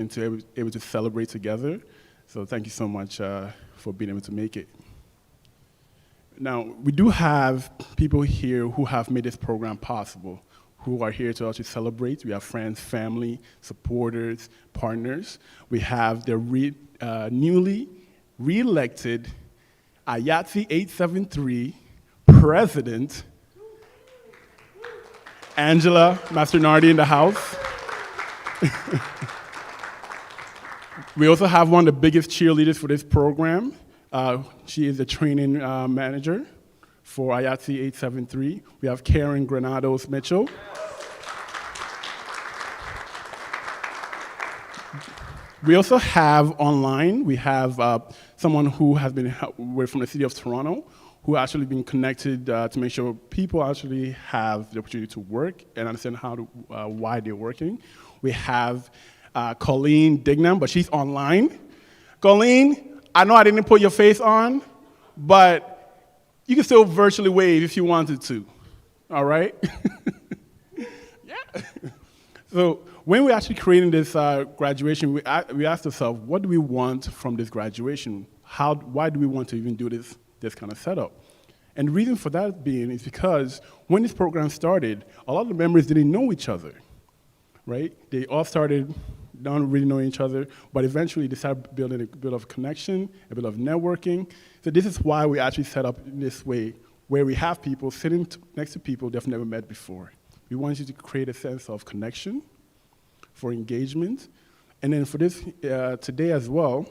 and to able to celebrate together. So thank you so much for being able to make it. Now, we do have people here who have made this program possible, who are here to actually celebrate. We have friends, family, supporters, partners. We have the newly re-elected IATSE 873 President, Angela Masternardi in the house. We also have one of the biggest cheerleaders for this program. She is the training manager for IATSE 873. We have Karen Granados Mitchell. We also have online, we have someone who has been from the city of Toronto, who actually been connected to make sure people actually have the opportunity to work and understand why they're working. We have Colleen Dignam, but she's online. Colleen, I know I didn't put your face on, but you can still virtually wave if you wanted to, all right? Yeah. So when we're actually creating this graduation, we asked ourselves, what do we want from this graduation? Why do we want to even do this kind of setup? And the reason for that being is because when this program started, a lot of the members didn't know each other, right? They all started not really knowing each other, but eventually they started building a bit of connection, a bit of networking. So this is why we actually set up in this way, where we have people sitting next to people they've never met before. We want you to create a sense of connection, for engagement. And then for this, today as well,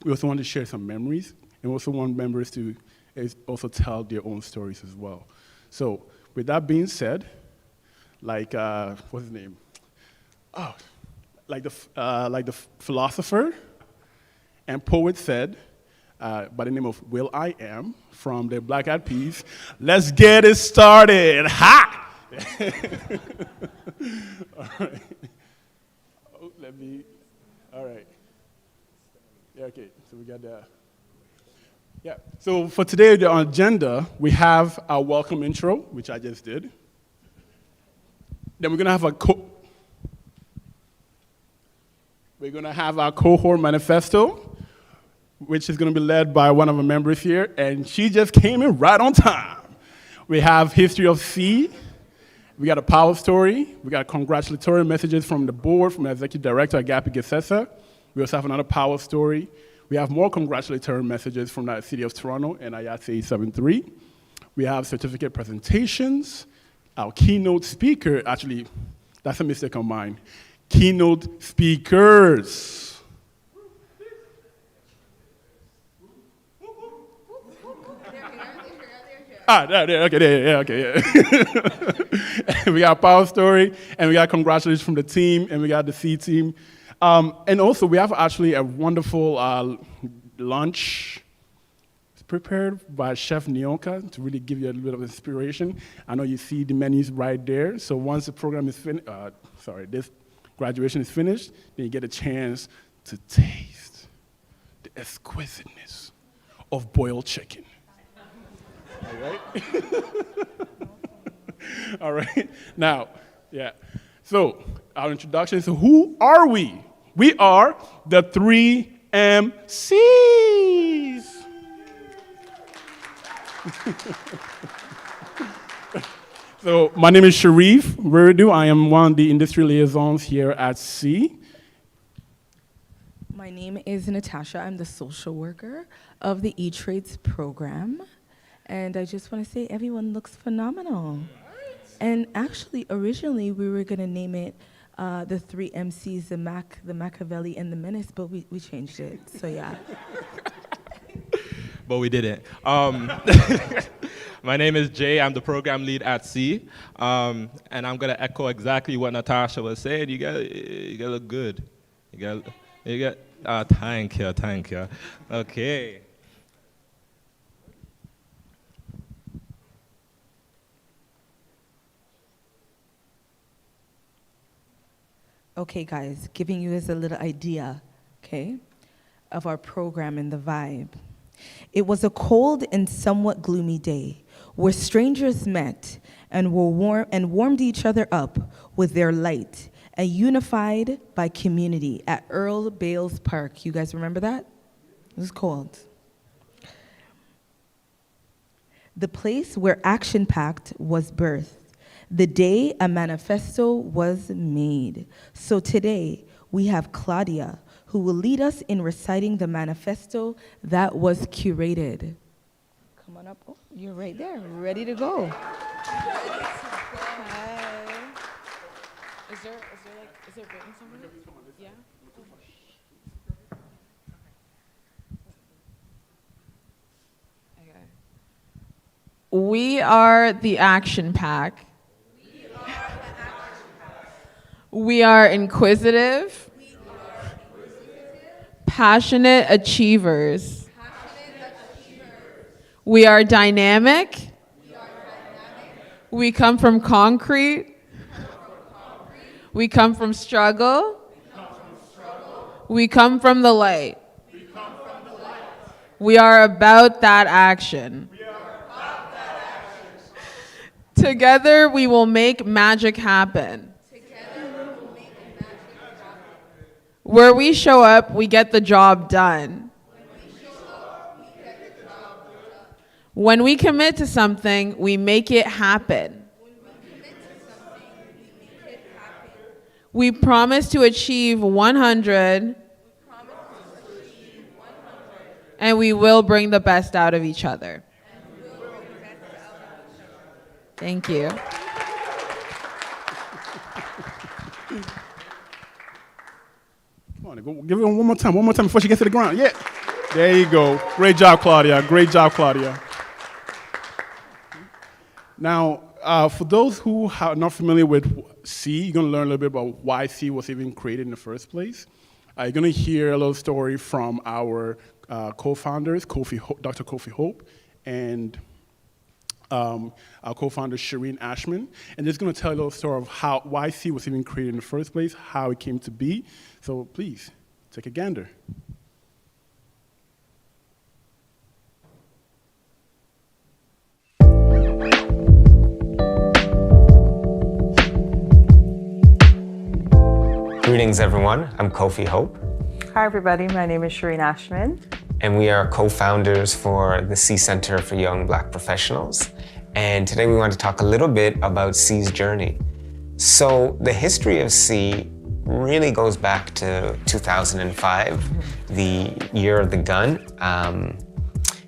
we also want to share some memories, and we also want members to also tell their own stories as well. So with that being said, like, what's his name? Oh, like the philosopher and poet said, by the name of Will I Am from the Black Eyed Peas, let's get it started. Ha! All right. Oh, all right. Yeah, okay, so we got that. Yeah, so for today, the agenda, we have our welcome intro, which I just did. Then we're gonna have our cohort manifesto, which is gonna be led by one of our members here, and she just came in right on time. We have history of C. We got a power story. We got congratulatory messages from the board, from the executive director, Agapi Gesesa. We also have another power story. We have more congratulatory messages from the city of Toronto and IATSE 873. We have certificate presentations. Our keynote speaker, actually, that's a mistake on mine. Keynote speakers. Okay. We got a power story, and we got congratulations from the team, and we got the C team. And also, we have actually a wonderful lunch prepared by Chef Nyoka to really give you a little bit of inspiration. I know you see the menus right there. So once the program is finished, this graduation is finished, then you get a chance to taste the exquisiteness of boiled chicken. All right? All right. Now, yeah. So, our introduction. So, who are we? We are the 3 MCs. So, my name is Sharif Veridu. I am one of the industry liaisons here at C. My name is Natasha. I'm the social worker of the E-Trades program. And I just want to say everyone looks phenomenal. And actually, originally, we were going to name it the 3 MCs, the Machiavelli, and the Menace, but we changed it, so yeah. But we didn't. My name is Jay. I'm the program lead at C. And I'm going to echo exactly what Natasha was saying. You gotta look good. Thank you. Okay. Okay, guys, giving you as a little idea, okay, of our program and the vibe. It was a cold and somewhat gloomy day where strangers met and warmed each other up with their light and unified by community at Earl Bales Park. You guys remember that? It was cold. The place where Action Pact was birthed, the day a manifesto was made. So today, we have Claudia, who will lead us in reciting the manifesto that was curated. Come on up. Oh, you're right there, ready to go. Hi. Is there written somewhere? Yeah? Okay. We are the Action Pack. We are inquisitive, passionate achievers. We are dynamic. We come from concrete. We come from struggle. We come from the light. We are about that action. Together we will make magic happen. Where we show up, we get the job done. When we commit to something, we make it happen. We promise to achieve 100, and we will bring the best out of each other. Thank you. Come on, go, give it one more time before she gets to the ground. Yeah. There you go. Great job, Claudia. Great job, Claudia. Now, for those who are not familiar with C, you're going to learn a little bit about why C was even created in the first place. You're going to hear a little story from our co-founders, Dr. Kofi Hope, and our co-founder, Shireen Ashman. And they're just going to tell you a little story of why C was even created in the first place, how it came to be. So please, take a gander. Greetings, everyone. I'm Kofi Hope. Hi, everybody. My name is Shireen Ashman. And we are co-founders for the C Center for Young Black Professionals. And today we want to talk a little bit about C's journey. So the history of C really goes back to 2005, the year of the gun,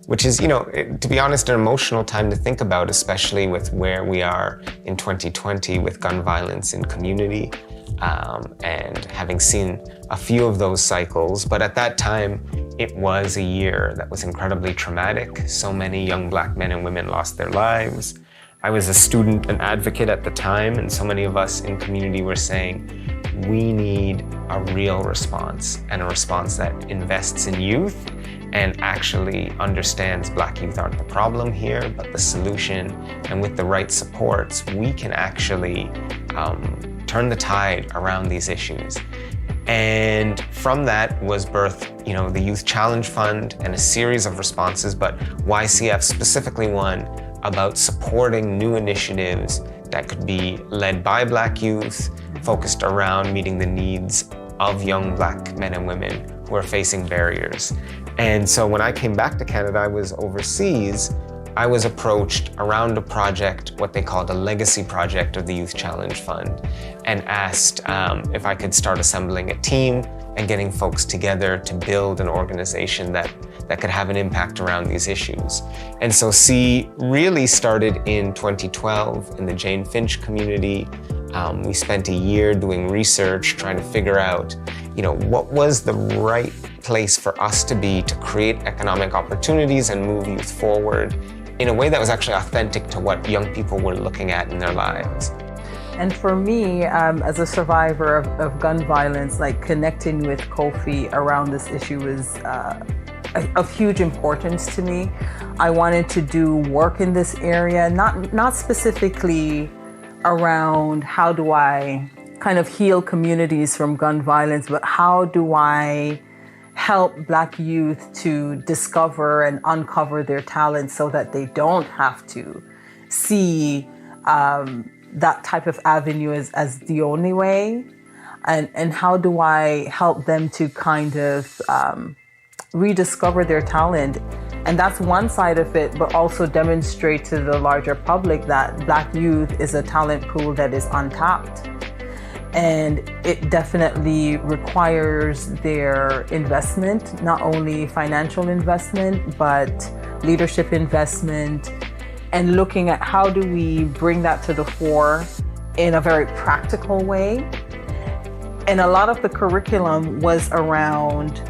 which is, to be honest, an emotional time to think about, especially with where we are in 2020 with gun violence in community. And having seen a few of those cycles, but at that time, it was a year that was incredibly traumatic. So many young Black men and women lost their lives. I was a student and advocate at the time, and so many of us in community were saying, we need a real response, and a response that invests in youth and actually understands Black youth aren't the problem here, but the solution. And with the right supports, we can actually turn the tide around these issues. And from that was birthed, the Youth Challenge Fund and a series of responses, but YCF specifically one about supporting new initiatives that could be led by Black youth, focused around meeting the needs of young Black men and women who are facing barriers. And so when I came back to Canada, I was overseas. I was approached around a project, what they called a legacy project of the Youth Challenge Fund, and asked if I could start assembling a team and getting folks together to build an organization that could have an impact around these issues. And so C really started in 2012 in the Jane Finch community. We spent a year doing research, trying to figure out, what was the right place for us to be to create economic opportunities and move youth forward in a way that was actually authentic to what young people were looking at in their lives. And for me, as a survivor of gun violence, connecting with Kofi around this issue was of huge importance to me. I wanted to do work in this area, not specifically around how do I kind of heal communities from gun violence, but how do I help Black youth to discover and uncover their talents so that they don't have to see that type of avenue as the only way. and how do I help them to kind of rediscover their talent. And that's one side of it, but also demonstrate to the larger public that Black youth is a talent pool that is untapped. And it definitely requires their investment, not only financial investment, but leadership investment, and looking at how do we bring that to the fore in a very practical way. And a lot of the curriculum was around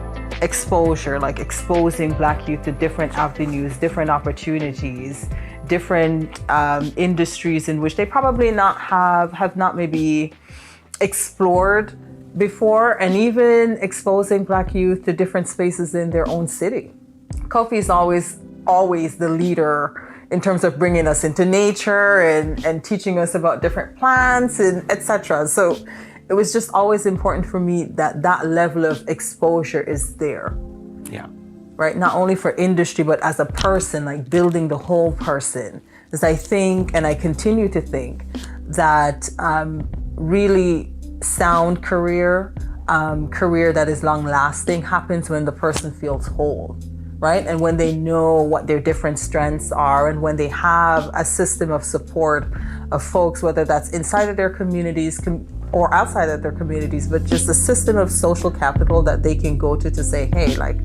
exposure, like exposing Black youth to different avenues, different opportunities, different industries in which they probably have not maybe explored before, and even exposing Black youth to different spaces in their own city. Kofi is always the leader in terms of bringing us into nature and teaching us about different plants and etc. So it was just always important for me that that level of exposure is there. Yeah. Right? Not only for industry, but as a person, like building the whole person. Because I think, and I continue to think, that really sound career that is long lasting happens when the person feels whole, right? And when they know what their different strengths are, and when they have a system of support of folks, whether that's inside of their communities or outside of their communities, but just a system of social capital that they can go to say, hey, like,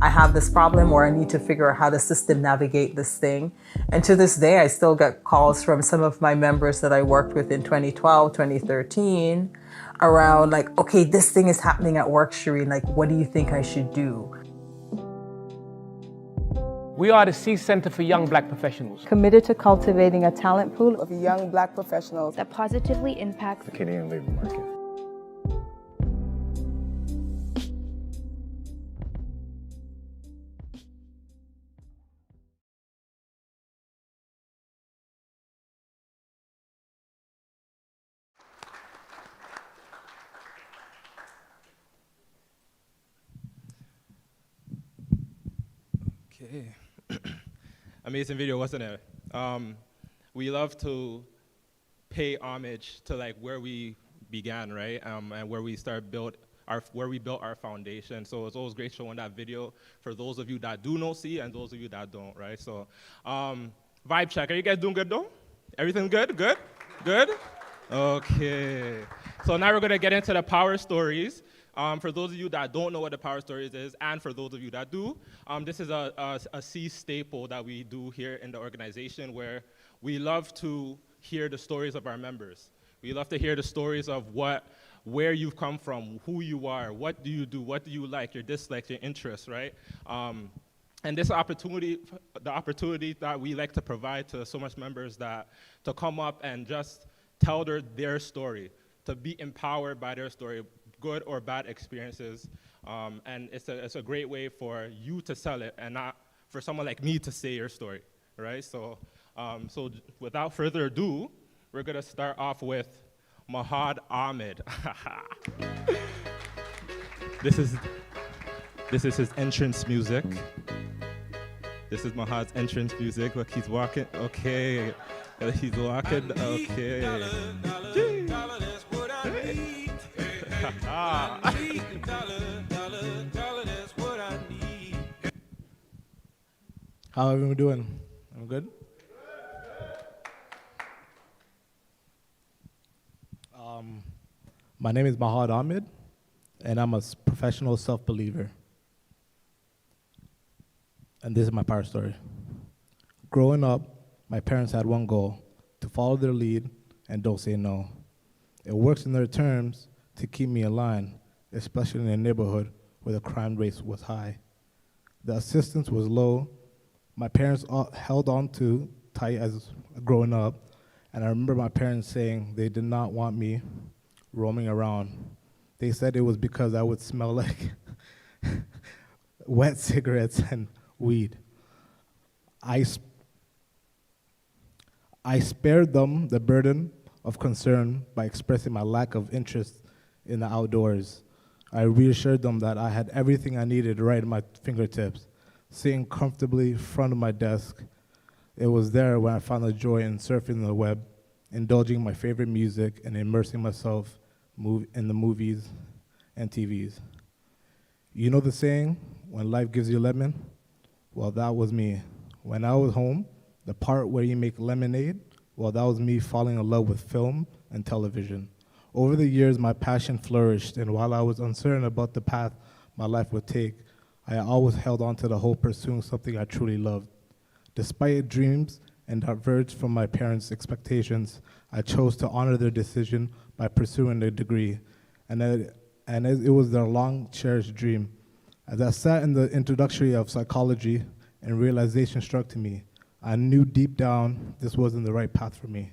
I have this problem, or I need to figure out how to system navigate this thing. And to this day, I still get calls from some of my members that I worked with in 2012, 2013, around like, okay, this thing is happening at work, Shireen, like, what do you think I should do? We are the C Center for Young Black Professionals. Committed to cultivating a talent pool of young Black professionals that positively impacts the Canadian labor market. Okay. Amazing video, wasn't it? We love to pay homage to like where we began, right? And where we built our foundation. So it's always great showing that video for those of you that do know C and those of you that don't, right? So vibe check. Are you guys doing good though? Everything good? Good? Good? Okay. So now we're gonna get into the power stories. For those of you that don't know what the Power Stories is, and for those of you that do, this is a C staple that we do here in the organization, where we love to hear the stories of our members. We love to hear the stories of where you've come from, who you are, what do you do, what do you like, your dislikes, your interests, right? And this opportunity, the opportunity that we like to provide to so much members to come up and just tell their story, to be empowered by their story, good or bad experiences, and it's a great way for you to sell it and not for someone like me to say your story, right? So, so without further ado, we're gonna start off with Mahad Ahmed. This is his entrance music. This is Mahad's entrance music. Look, he's walking. Okay, he's walking. Okay. How are we doing? I'm good? My name is Mahad Ahmed, and I'm a professional self-believer. And this is my power story. Growing up, my parents had one goal: to follow their lead and don't say no. It works in their terms to keep me in line, especially in a neighborhood where the crime rate was high. The assistance was low. My parents held on to tight as growing up, and I remember my parents saying they did not want me roaming around. They said it was because I would smell like wet cigarettes and weed. I spared them the burden of concern by expressing my lack of interest in the outdoors. I reassured them that I had everything I needed right at my fingertips. Sitting comfortably in front of my desk, it was there when I found the joy in surfing the web, indulging my favorite music, and immersing myself in the movies and TVs. You know the saying, when life gives you lemon? Well, that was me. When I was home, the part where you make lemonade, well, that was me falling in love with film and television. Over the years, my passion flourished, and while I was uncertain about the path my life would take, I always held on to the hope pursuing something I truly loved. Despite dreams and diverged from my parents' expectations, I chose to honor their decision by pursuing a degree, and as it was their long-cherished dream. As I sat in the introductory of psychology and realization struck to me, I knew deep down this wasn't the right path for me.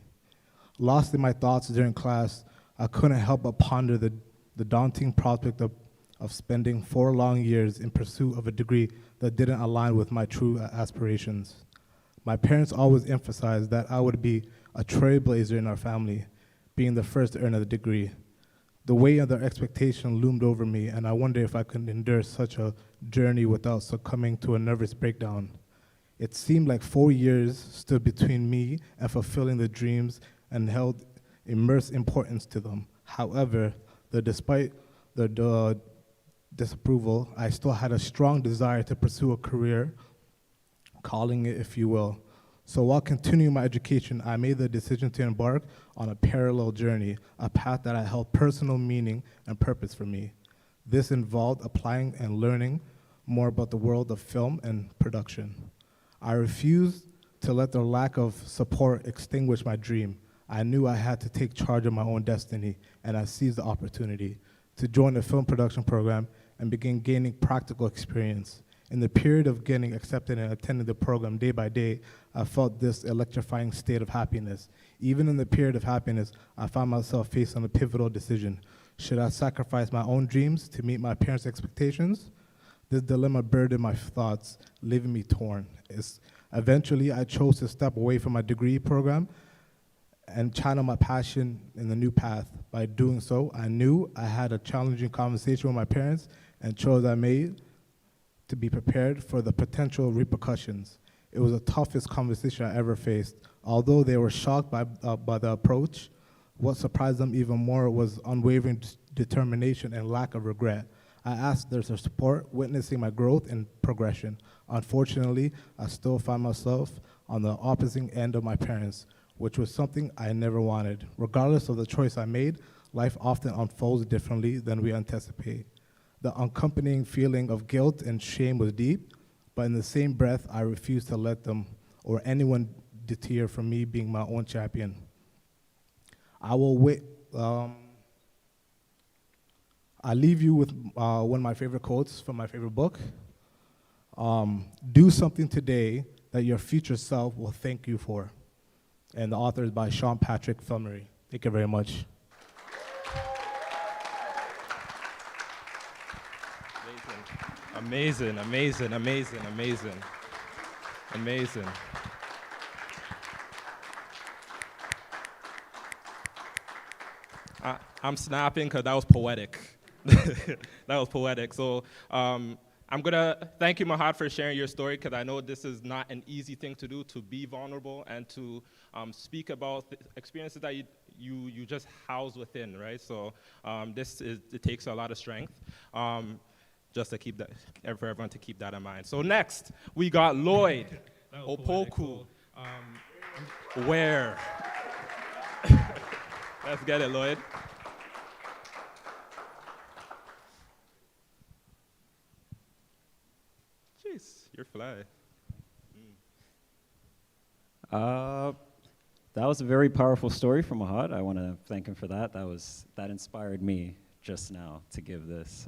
Lost in my thoughts during class, I couldn't help but ponder the daunting prospect of spending 4 long years in pursuit of a degree that didn't align with my true aspirations. My parents always emphasized that I would be a trailblazer in our family, being the first to earn a degree. The weight of their expectation loomed over me, and I wondered if I could endure such a journey without succumbing to a nervous breakdown. It seemed like 4 years stood between me and fulfilling the dreams and held immense importance to them. However, despite the disapproval, I still had a strong desire to pursue a career, calling it, if you will. So while continuing my education, I made the decision to embark on a parallel journey, a path that I held personal meaning and purpose for me. This involved applying and learning more about the world of film and production. I refused to let the lack of support extinguish my dream. I knew I had to take charge of my own destiny, and I seized the opportunity to join the film production program and begin gaining practical experience. In the period of getting accepted and attending the program day by day, I felt this electrifying state of happiness. Even in the period of happiness, I found myself facing a pivotal decision. Should I sacrifice my own dreams to meet my parents' expectations? This dilemma burdened my thoughts, leaving me torn. Eventually, I chose to step away from my degree program and channel my passion in the new path. By doing so, I knew I had a challenging conversation with my parents and chose I made to be prepared for the potential repercussions. It was the toughest conversation I ever faced. Although they were shocked by the approach, what surprised them even more was unwavering determination and lack of regret. I asked their support, witnessing my growth and progression. Unfortunately, I still found myself on the opposite end of my parents, which was something I never wanted. Regardless of the choice I made, life often unfolds differently than we anticipate. The accompanying feeling of guilt and shame was deep, but in the same breath, I refused to let them or anyone deter from me being my own champion. I will wait. I leave you with one of my favorite quotes from my favorite book. Do something today that your future self will thank you for. And the author is by Sean Patrick Filmery. Thank you very much. Amazing, amazing, amazing, amazing, amazing. I'm snapping because that was poetic. That was poetic. So I'm going to thank you, Mahad, for sharing your story, because I know this is not an easy thing to do, to be vulnerable and to speak about the experiences that you just house within, right? So it takes a lot of strength. Just to keep that, for everyone to keep that in mind. So next, we got Lloyd Opoku. Where? Let's get it, Lloyd. Jeez, you're fly. That was a very powerful story from Mahad. I want to thank him for that. That inspired me just now to give this.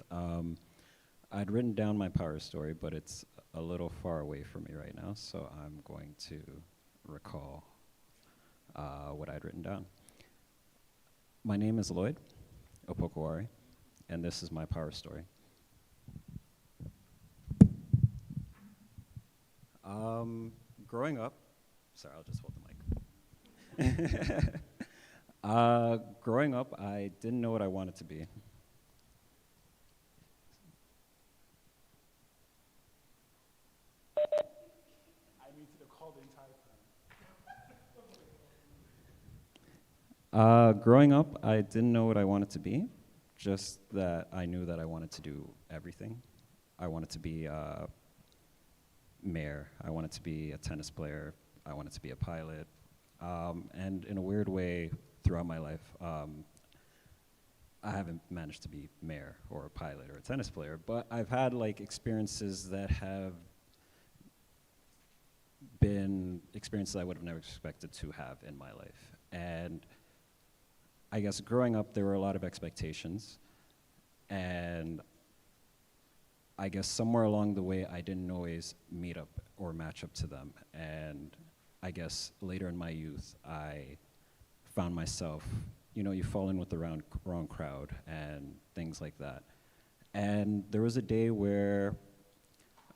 I'd written down my power story, but it's a little far away from me right now, so I'm going to recall what I'd written down. My name is Lloyd Opokuwari, and this is my power story. Growing up, sorry, I'll just hold the mic. Growing up, I didn't know what I wanted to be. Growing up, I didn't know what I wanted to be, just that I knew that I wanted to do everything. I wanted to be a mayor, I wanted to be a tennis player, I wanted to be a pilot, and in a weird way, throughout my life, I haven't managed to be mayor or a pilot or a tennis player, but I've had like experiences that have been experiences I would have never expected to have in my life. And I guess growing up, there were a lot of expectations, and I guess somewhere along the way, I didn't always meet up or match up to them. And I guess later in my youth, I found myself, you fall in with the wrong crowd and things like that. And there was a day where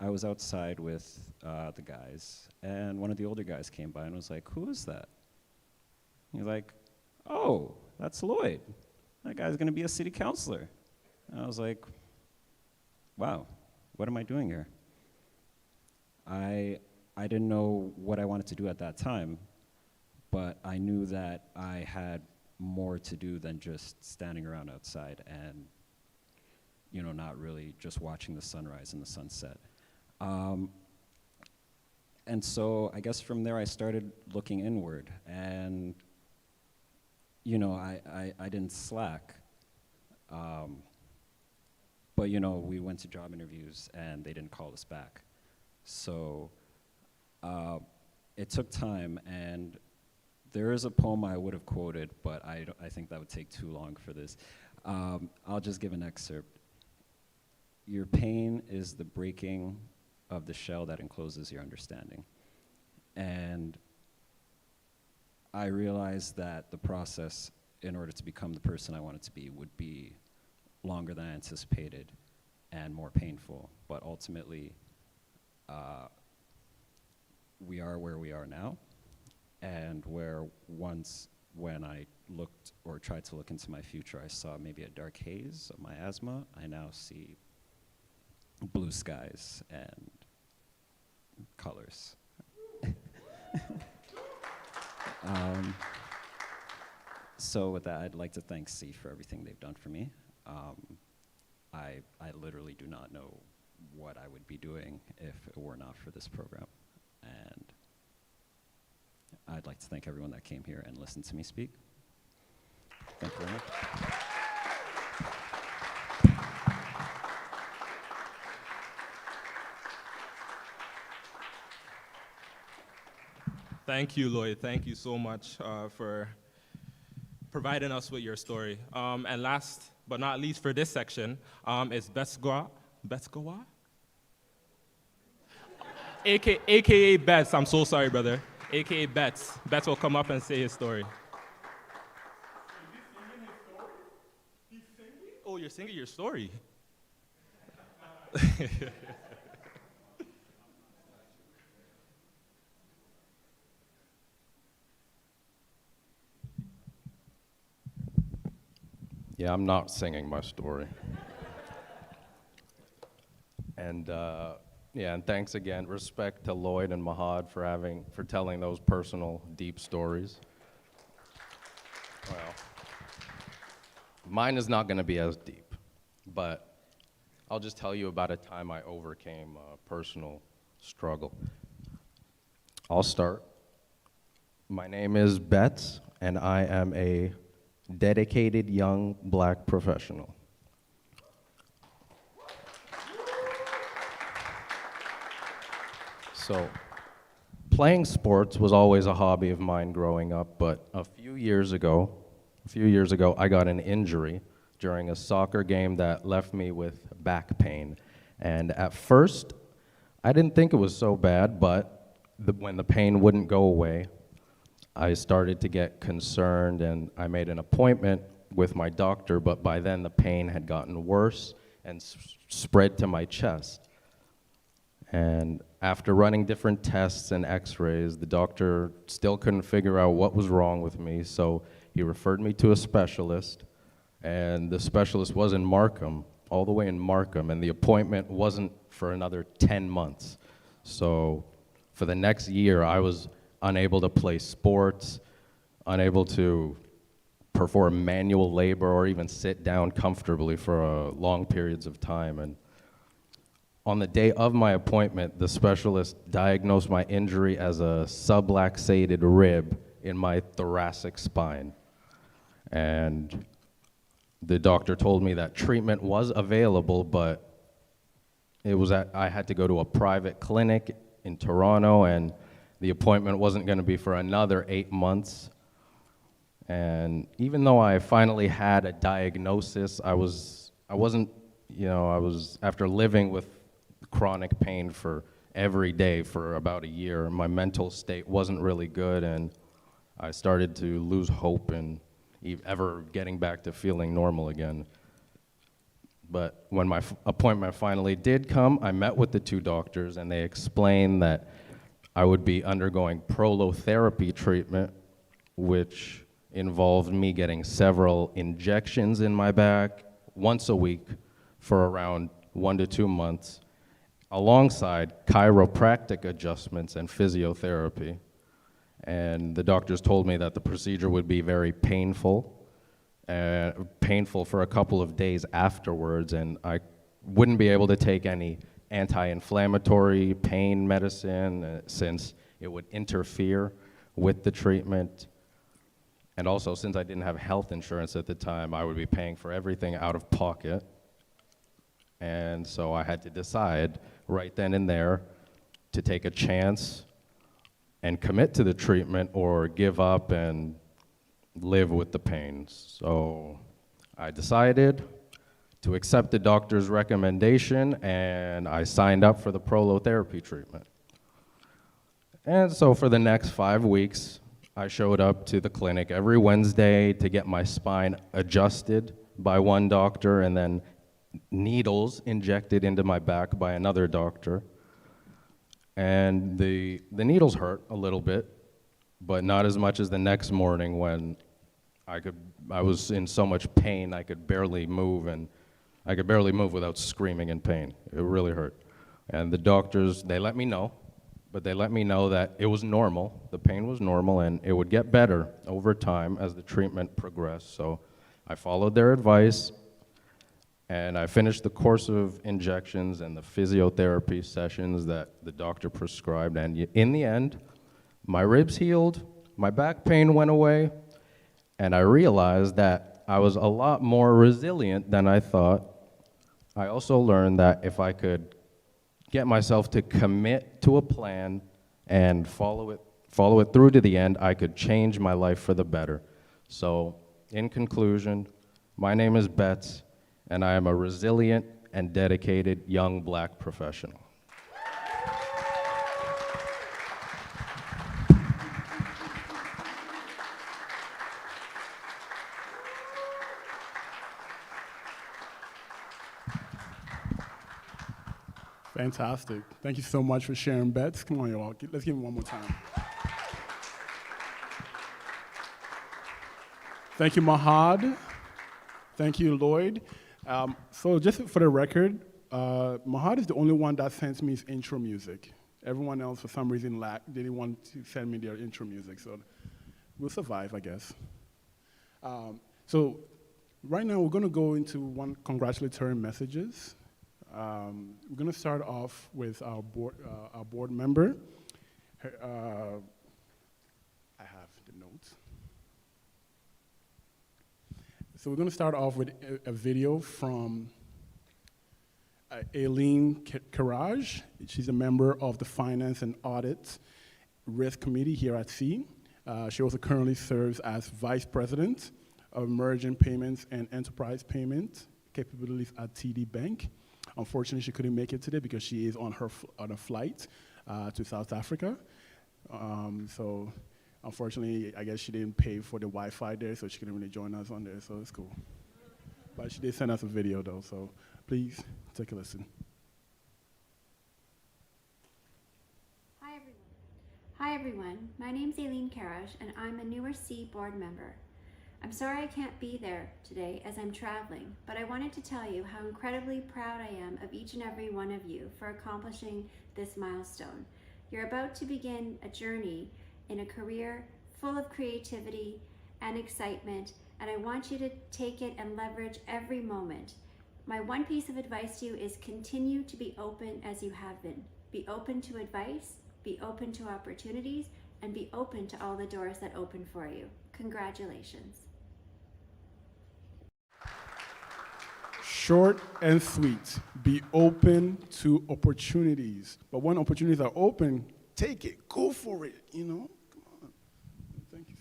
I was outside with the guys, and one of the older guys came by and was like, "Who is that?" He's like, "Oh, that's Lloyd. That guy's gonna be a city councilor." And I was like, wow, what am I doing here? I didn't know what I wanted to do at that time, but I knew that I had more to do than just standing around outside and, not really just watching the sunrise and the sunset. And so I guess from there I started looking inward, and I didn't slack. But we went to job interviews and they didn't call us back. So it took time, and there is a poem I would have quoted, but I think that would take too long for this. I'll just give an excerpt. Your pain is the breaking of the shell that encloses your understanding. And I realized that the process, in order to become the person I wanted to be, would be longer than I anticipated and more painful. But ultimately, we are where we are now, and where once when I looked or tried to look into my future, I saw maybe a dark haze of my asthma, I now see blue skies and colors. So with that, I'd like to thank C for everything they've done for me. I literally do not know what I would be doing if it were not for this program. And I'd like to thank everyone that came here and listened to me speak. Thank you very much. Thank you, Lloyd. Thank you so much for providing us with your story. And last but not least for this section is Betsgoa, AKA Bets. I'm so sorry, brother. AKA Bets. Bets will come up and say his story. Oh, you're singing your story. Yeah, I'm not singing my story. And and thanks again. Respect to Lloyd and Mahad for telling those personal, deep stories. Well, mine is not going to be as deep, but I'll just tell you about a time I overcame a personal struggle. I'll start. My name is Betts, and I am a dedicated young black professional. So, playing sports was always a hobby of mine growing up, but a few years ago, I got an injury during a soccer game that left me with back pain. And at first, I didn't think it was so bad, but when the pain wouldn't go away, I started to get concerned, and I made an appointment with my doctor, but by then the pain had gotten worse and spread to my chest. And after running different tests and x-rays, the doctor still couldn't figure out what was wrong with me, so he referred me to a specialist, and the specialist was in Markham, all the way in Markham, and the appointment wasn't for another 10 months. So for the next year, I was unable to play sports, unable to perform manual labor or even sit down comfortably for long periods of time. And on the day of my appointment, the specialist diagnosed my injury as a subluxated rib in my thoracic spine. And the doctor told me that treatment was available, but I had to go to a private clinic in Toronto, and the appointment wasn't going to be for another 8 months. And even though I finally had a diagnosis, I was after living with chronic pain for every day for about a year, my mental state wasn't really good, and I started to lose hope in ever getting back to feeling normal again. But when my appointment finally did come, I met with the two doctors, and they explained that I would be undergoing prolotherapy treatment, which involved me getting several injections in my back once a week for around 1 to 2 months, alongside chiropractic adjustments and physiotherapy. And the doctors told me that the procedure would be very painful for a couple of days afterwards, and I wouldn't be able to take any anti-inflammatory pain medicine since it would interfere with the treatment. And also, since I didn't have health insurance at the time, I would be paying for everything out of pocket. And so I had to decide right then and there to take a chance and commit to the treatment or give up and live with the pain. So I decided to accept the doctor's recommendation, and I signed up for the prolotherapy treatment. And so for the next 5 weeks, I showed up to the clinic every Wednesday to get my spine adjusted by one doctor and then needles injected into my back by another doctor. And the needles hurt a little bit, but not as much as the next morning when I was in so much pain I could barely move, and I could barely move without screaming in pain. It really hurt. And the doctors, they let me know, but they let me know that it was normal, the pain was normal, and it would get better over time as the treatment progressed. So I followed their advice, and I finished the course of injections and the physiotherapy sessions that the doctor prescribed, and in the end, my ribs healed, my back pain went away, and I realized that I was a lot more resilient than I thought. I also learned that if I could get myself to commit to a plan and follow it through to the end, I could change my life for the better. So, in conclusion, my name is Betts, and I am a resilient and dedicated young Black professional. Fantastic. Thank you so much for sharing, Betts. Come on, y'all. Let's give him one more time. Thank you, Mahad. Thank you, Lloyd. So just for the record, Mahad is the only one that sends me his intro music. Everyone else, for some reason, didn't want to send me their intro music, so we'll survive, I guess. So right now, we're going to go into one congratulatory messages. We're going to start off with our board member. I have the notes. So we're going to start off with a video from Aileen Karaj. She's a member of the Finance and Audit Risk Committee here at C. She also currently serves as Vice President of Emerging Payments and Enterprise Payment Capabilities at TD Bank. Unfortunately, she couldn't make it today because she is on a flight to South Africa. So unfortunately, I guess she didn't pay for the Wi-Fi there, so she couldn't really join us on there, so it's cool. But she did send us a video, though, so please take a listen. Hi, everyone. My name's Aileen Karaj, and I'm a newer C board member. I'm sorry I can't be there today as I'm traveling, but I wanted to tell you how incredibly proud I am of each and every one of you for accomplishing this milestone. You're about to begin a journey in a career full of creativity and excitement and I want you to take it and leverage every moment. My one piece of advice to you is continue to be open as you have been. Be open to advice, be open to opportunities, and be open to all the doors that open for you. Congratulations. Short and sweet. Be open to opportunities. But when opportunities are open, take it. Go for it, you know? Come on. Thank you.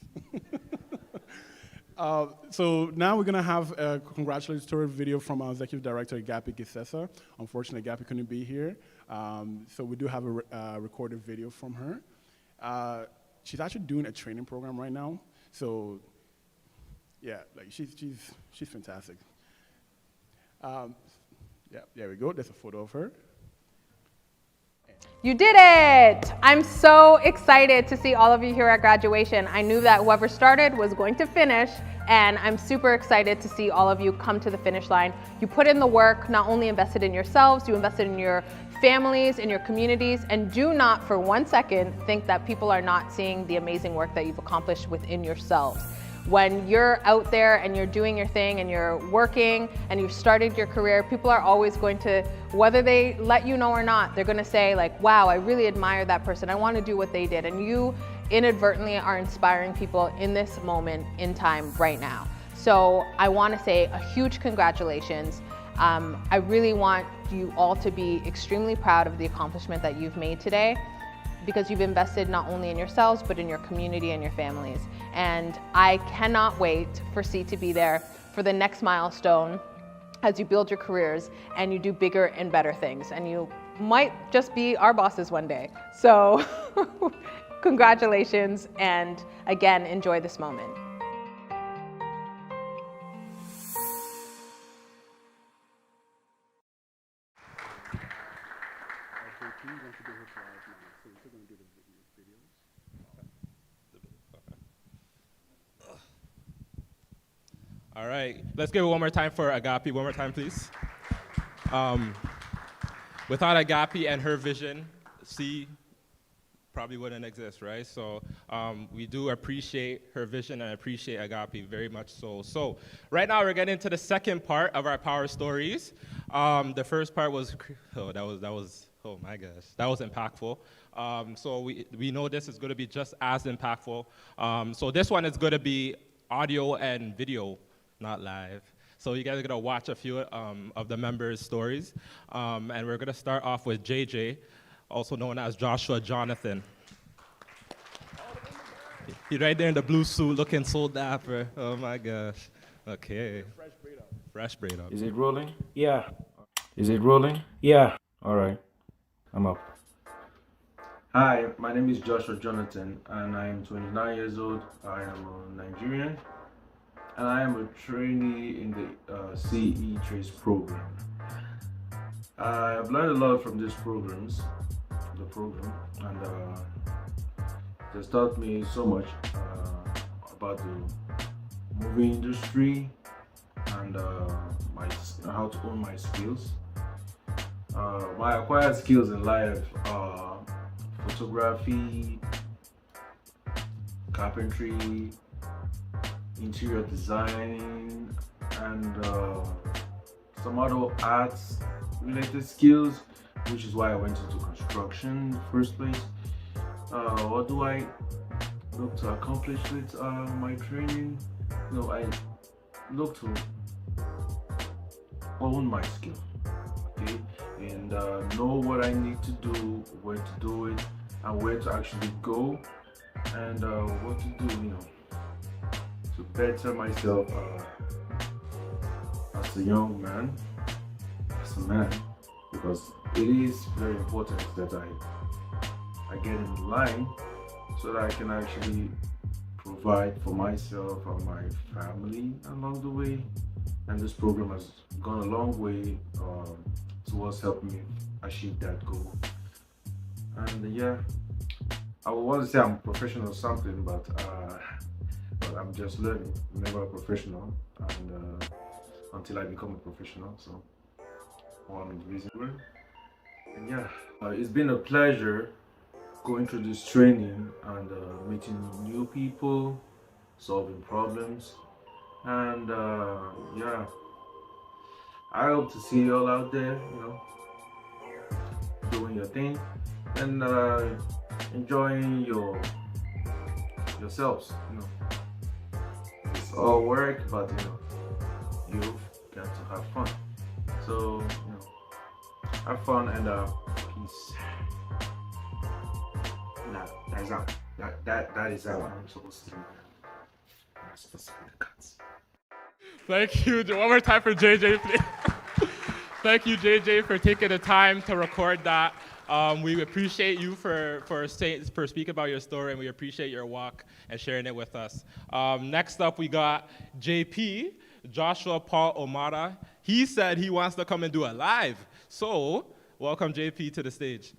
So now we're going to have a congratulatory video from our executive director, Agapi Gisesa. Unfortunately, Agapi couldn't be here. So we do have a recorded video from her. She's actually doing a training program right now. So yeah, like she's fantastic. Yeah, there we go. There's a photo of her. You did it! I'm so excited to see all of you here at graduation. I knew that whoever started was going to finish, and I'm super excited to see all of you come to the finish line. You put in the work, not only invested in yourselves, you invested in your families, in your communities, and do not for 1 second think that people are not seeing the amazing work that you've accomplished within yourselves. When you're out there and you're doing your thing and you're working and you've started your career, people are always going to, whether they let you know or not, they're going to say like, wow, I really admire that person. I want to do what they did. And you inadvertently are inspiring people in this moment in time right now. So I want to say a huge congratulations. I really want you all to be extremely proud of the accomplishment that you've made today, because you've invested not only in yourselves, but in your community and your families. And I cannot wait for C to be there for the next milestone as you build your careers and you do bigger and better things. And you might just be our bosses one day. So congratulations, and again, enjoy this moment. All right, let's give it one more time for Agapi. One more time, please. Without Agapi and her vision, C probably wouldn't exist, right? So we do appreciate her vision and appreciate Agapi very much so. So right now we're getting into the second part of our power stories. The first part was, oh my gosh, that was impactful. So we know this is going to be just as impactful. So this one is going to be audio and video, not live. So you guys are gonna watch a few of the members' stories. And we're gonna start off with JJ, also known as Joshua Jonathan. He's right there in the blue suit looking so dapper. Oh my gosh. Okay. Fresh braid up. Is it rolling? Yeah. Is it rolling? Yeah. All right. I'm up. Hi, my name is Joshua Jonathan, and I am 29 years old. I am a Nigerian, and I am a trainee in the CE Trace program. I've learned a lot from these programs, and it has taught me so much about the movie industry and how to own my skills. My acquired skills in life are photography, carpentry, interior design, and some other arts related skills, which is why I went into construction in the first place. What do I look to accomplish with my training? I look to own my skill, okay, and know what I need to do, where to do it, and where to actually go, and what to do, to better myself as a young man, as a man, because it is very important that I get in line so that I can actually provide for myself and my family along the way. And this program has gone a long way towards helping me achieve that goal. And yeah, I would want to say I'm a professional or something, but I'm just learning. I'm never a professional, and until I become a professional. So one of the reasons. And yeah, it's been a pleasure going through this training and meeting new people, solving problems, And yeah, I hope to see you all out there, doing your thing and enjoying yourselves. It's all work, but you've got to have fun. So have fun and peace. That's out. That is out. I'm supposed to. I'm supposed to be the cuts. Thank you. One more time for JJ, please. Thank you, JJ, for taking the time to record that. We appreciate you for speaking about your story, and we appreciate your walk and sharing it with us. Next up, we got JP, Joshua Paul Omara. He said he wants to come and do a live. So, welcome JP to the stage.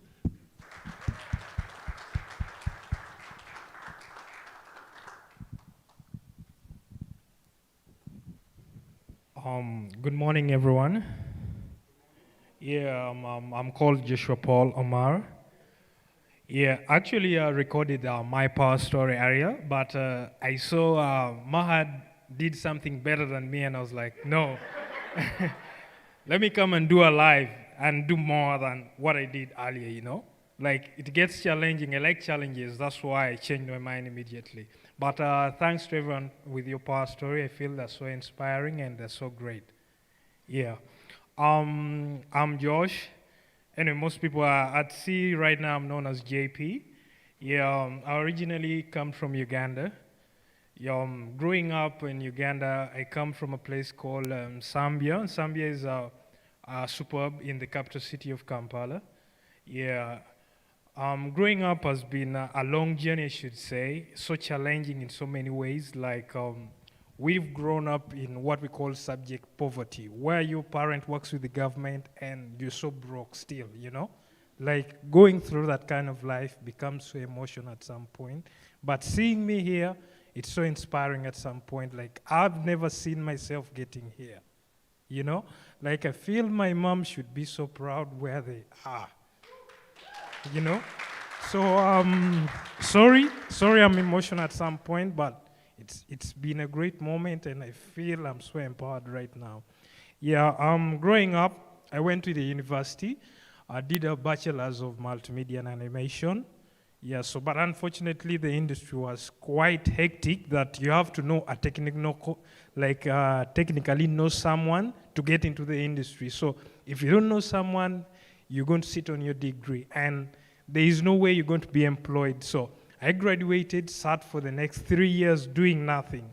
Good morning, everyone. Yeah, I'm called Joshua Paul Omar. Yeah, actually I recorded my power story area, but I saw Mahad did something better than me, and I was like, no, let me come and do a live and do more than what I did earlier, Like, it gets challenging. I like challenges. That's why I changed my mind immediately. But thanks to everyone with your power story. I feel they're so inspiring and they're so great. Yeah. I'm Josh. Anyway, most people are at sea right now. I'm known as JP. Yeah, I originally come from Uganda. Yeah, growing up in Uganda, I come from a place called Zambia. Zambia is a suburb in the capital city of Kampala. Yeah. Growing up has been a long journey, I should say, so challenging in so many ways. Like, we've grown up in what we call subject poverty, where your parent works with the government and you're so broke still, Like, going through that kind of life becomes so emotional at some point. But seeing me here, it's so inspiring at some point. Like, I've never seen myself getting here, Like, I feel my mom should be so proud where they are. So sorry I'm emotional at some point, but it's been a great moment and I feel I'm so empowered right now. Yeah, growing up, I went to the university. I did a bachelor's of multimedia and animation. Yeah, but unfortunately the industry was quite hectic that you have to know a technically know someone to get into the industry. So if you don't know someone, you're going to sit on your degree, and there is no way you're going to be employed. So I graduated, sat for the next 3 years doing nothing.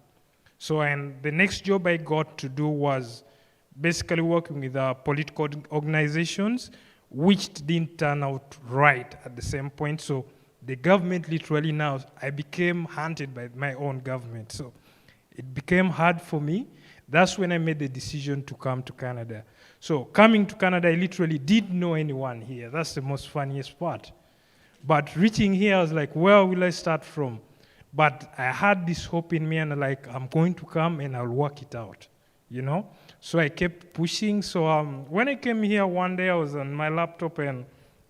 So, and the next job I got to do was basically working with political organizations, which didn't turn out right at the same point. So the government literally now, I became hunted by my own government. So it became hard for me. That's when I made the decision to come to Canada. So coming to Canada, I literally didn't know anyone here. That's the most funniest part. But reaching here, I was like, where will I start from? But I had this hope in me, and I'm going to come and I'll work it out, So I kept pushing. So when I came here one day, I was on my laptop and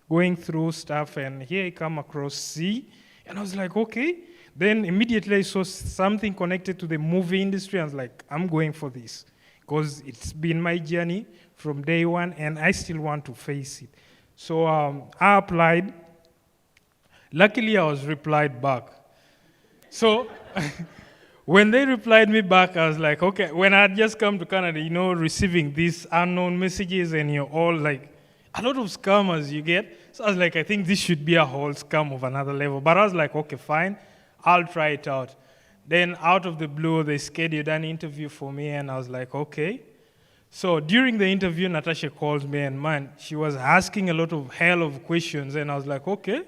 going through stuff, and here I come across C, and I was like, okay. Then immediately I saw something connected to the movie industry. I was like, I'm going for this, because it's been my journey from day one, and I still want to face it. So I applied. Luckily, I was replied back. So when they replied me back, I was like, okay. When I had just come to Canada, receiving these unknown messages, and you're all like, a lot of scammers you get. So I was like, I think this should be a whole scam of another level. But I was like, okay, fine. I'll try it out. Then out of the blue, they scheduled an interview for me, and I was like, okay. So during the interview, Natasha called me, and man, she was asking a lot of hell of questions, and I was like, okay,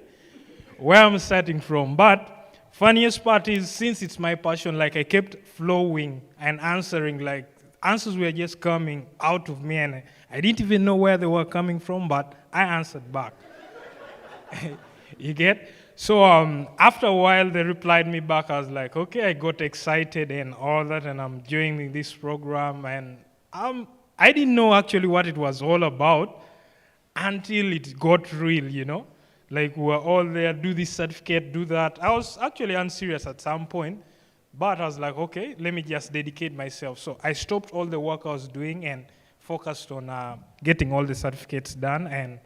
where I'm starting from. But funniest part is, since it's my passion, I kept flowing and answering, answers were just coming out of me, and I didn't even know where they were coming from, but I answered back. You get? So after a while, they replied me back. I was like, okay, I got excited and all that, and I'm joining this program. And I didn't know actually what it was all about until it got real, We were all there, do this certificate, do that. I was actually unserious at some point, But I was like, okay, let me just dedicate myself. So I stopped all the work I was doing and focused on getting all the certificates done. And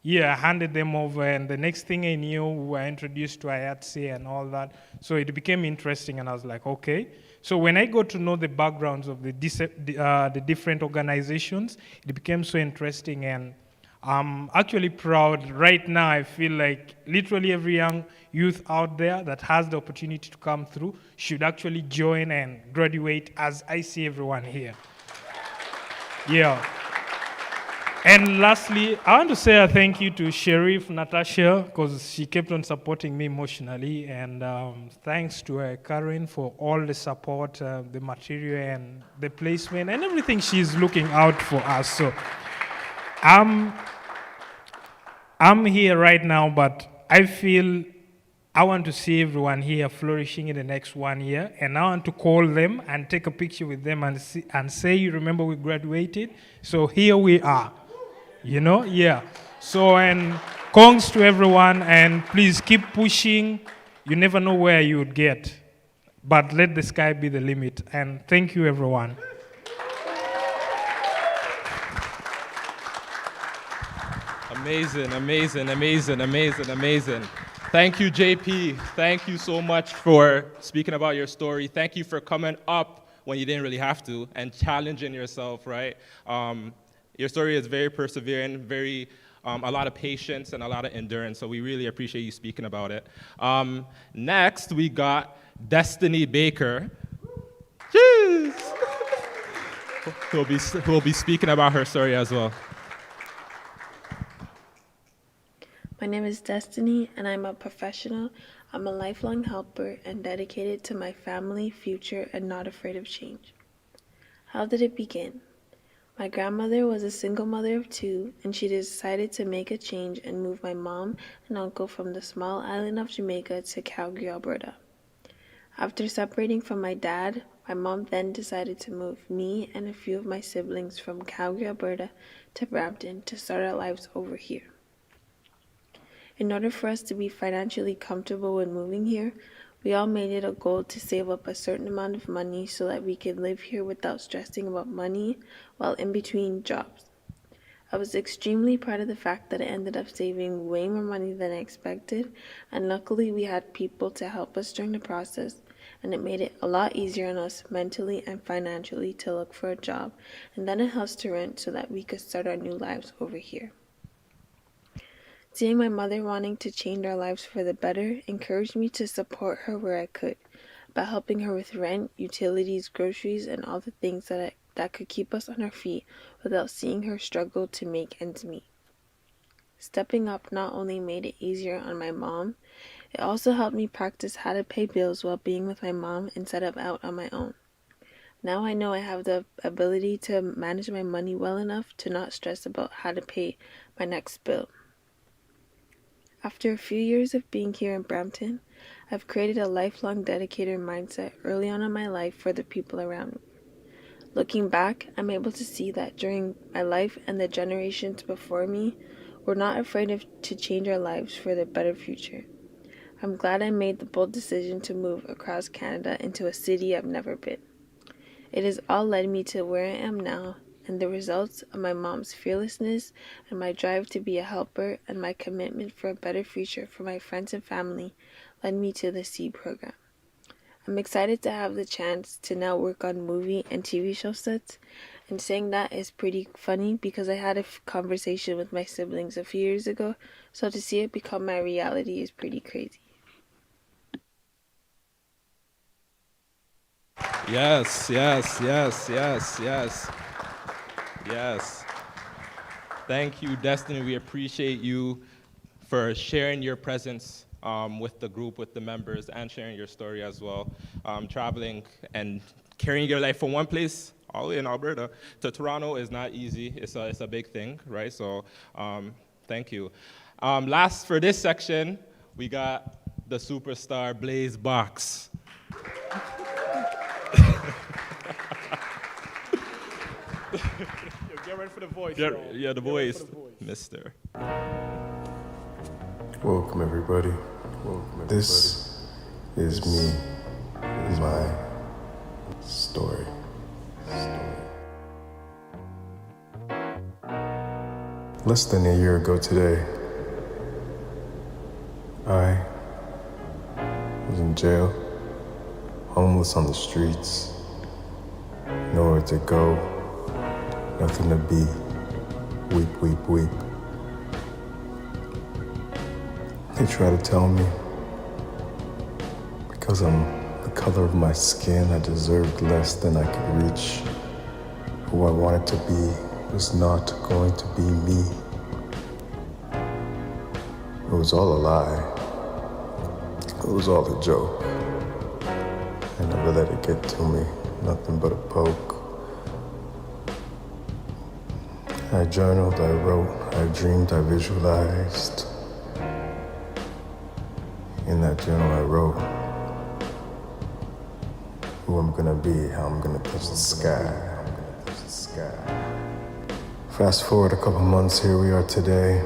yeah, I handed them over. And the next thing I knew, we were introduced to IATSE and all that. So it became interesting. And I was like, okay. So when I got to know the backgrounds of the different organizations, it became so interesting. And I'm actually proud. Right now, I feel like literally every young youth out there that has the opportunity to come through should actually join and graduate, as I see everyone here. Yeah. And lastly, I want to say a thank you to Sheriff Natasha, because she kept on supporting me emotionally. And thanks to Karen for all the support, the material and the placement and everything she's looking out for us. So I'm here right now, but I feel I want to see everyone here flourishing in the next 1 year, and I want to call them and take a picture with them and say, you remember we graduated? So here we are, you know? Yeah. So, and congrats to everyone, and please keep pushing. You never know where you would get, but let the sky be the limit. And thank you, everyone. Amazing, amazing, amazing, amazing, amazing. Thank you, JP. Thank you so much for speaking about your story. Thank you for coming up when you didn't really have to and challenging yourself, right? Your story is very persevering, very a lot of patience and a lot of endurance, so we really appreciate you speaking about it. Next, we got Destiny Baker. Jeez! who will be speaking about her story as well. My name is Destiny, and I'm a professional. I'm a lifelong helper and dedicated to my family, future, and not afraid of change. How did it begin? My grandmother was a single mother of 2, and she decided to make a change and move my mom and uncle from the small island of Jamaica to Calgary, Alberta. After separating from my dad, my mom then decided to move me and a few of my siblings from Calgary, Alberta to Brampton to start our lives over here. In order for us to be financially comfortable when moving here, we all made it a goal to save up a certain amount of money so that we could live here without stressing about money while in between jobs. I was extremely proud of the fact that I ended up saving way more money than I expected, and luckily we had people to help us during the process, and it made it a lot easier on us mentally and financially to look for a job and then a house to rent so that we could start our new lives over here. Seeing my mother wanting to change our lives for the better encouraged me to support her where I could, by helping her with rent, utilities, groceries, and all the things that could keep us on our feet without seeing her struggle to make ends meet. Stepping up not only made it easier on my mom, it also helped me practice how to pay bills while being with my mom instead of out on my own. Now I know I have the ability to manage my money well enough to not stress about how to pay my next bill. After a few years of being here in Brampton, I've created a lifelong dedicated mindset early on in my life for the people around me. Looking back, I'm able to see that during my life and the generations before me, we're not afraid to change our lives for the better future. I'm glad I made the bold decision to move across Canada into a city I've never been. It has all led me to where I am now, and the results of my mom's fearlessness and my drive to be a helper and my commitment for a better future for my friends and family led me to the SEED program. I'm excited to have the chance to now work on movie and TV show sets, and saying that is pretty funny because I had a conversation with my siblings a few years ago, so to see it become my reality is pretty crazy. Yes, yes, yes, yes, yes. Yes. Thank you, Destiny. We appreciate you for sharing your presence with the group, with the members, and sharing your story as well. Traveling and carrying your life from one place, all the way in Alberta, to Toronto is not easy. It's a big thing, right? So thank you. Last for this section, we got the superstar Blaze Box. Get ready for the voice. Yeah, the voice, mister. Welcome, everybody. This is me, my story. Less than a year ago today, I was in jail, homeless on the streets, nowhere to go, nothing to be, weep, weep, weep. They try to tell me because I'm the color of my skin, I deserved less than I could reach. Who I wanted to be was not going to be me. It was all a lie. It was all a joke. I never let it get to me, nothing but a poke. I journaled, I wrote, I dreamed, I visualized. In that journal I wrote who I'm gonna be, how I'm gonna touch the sky. Fast forward a couple months, here we are today.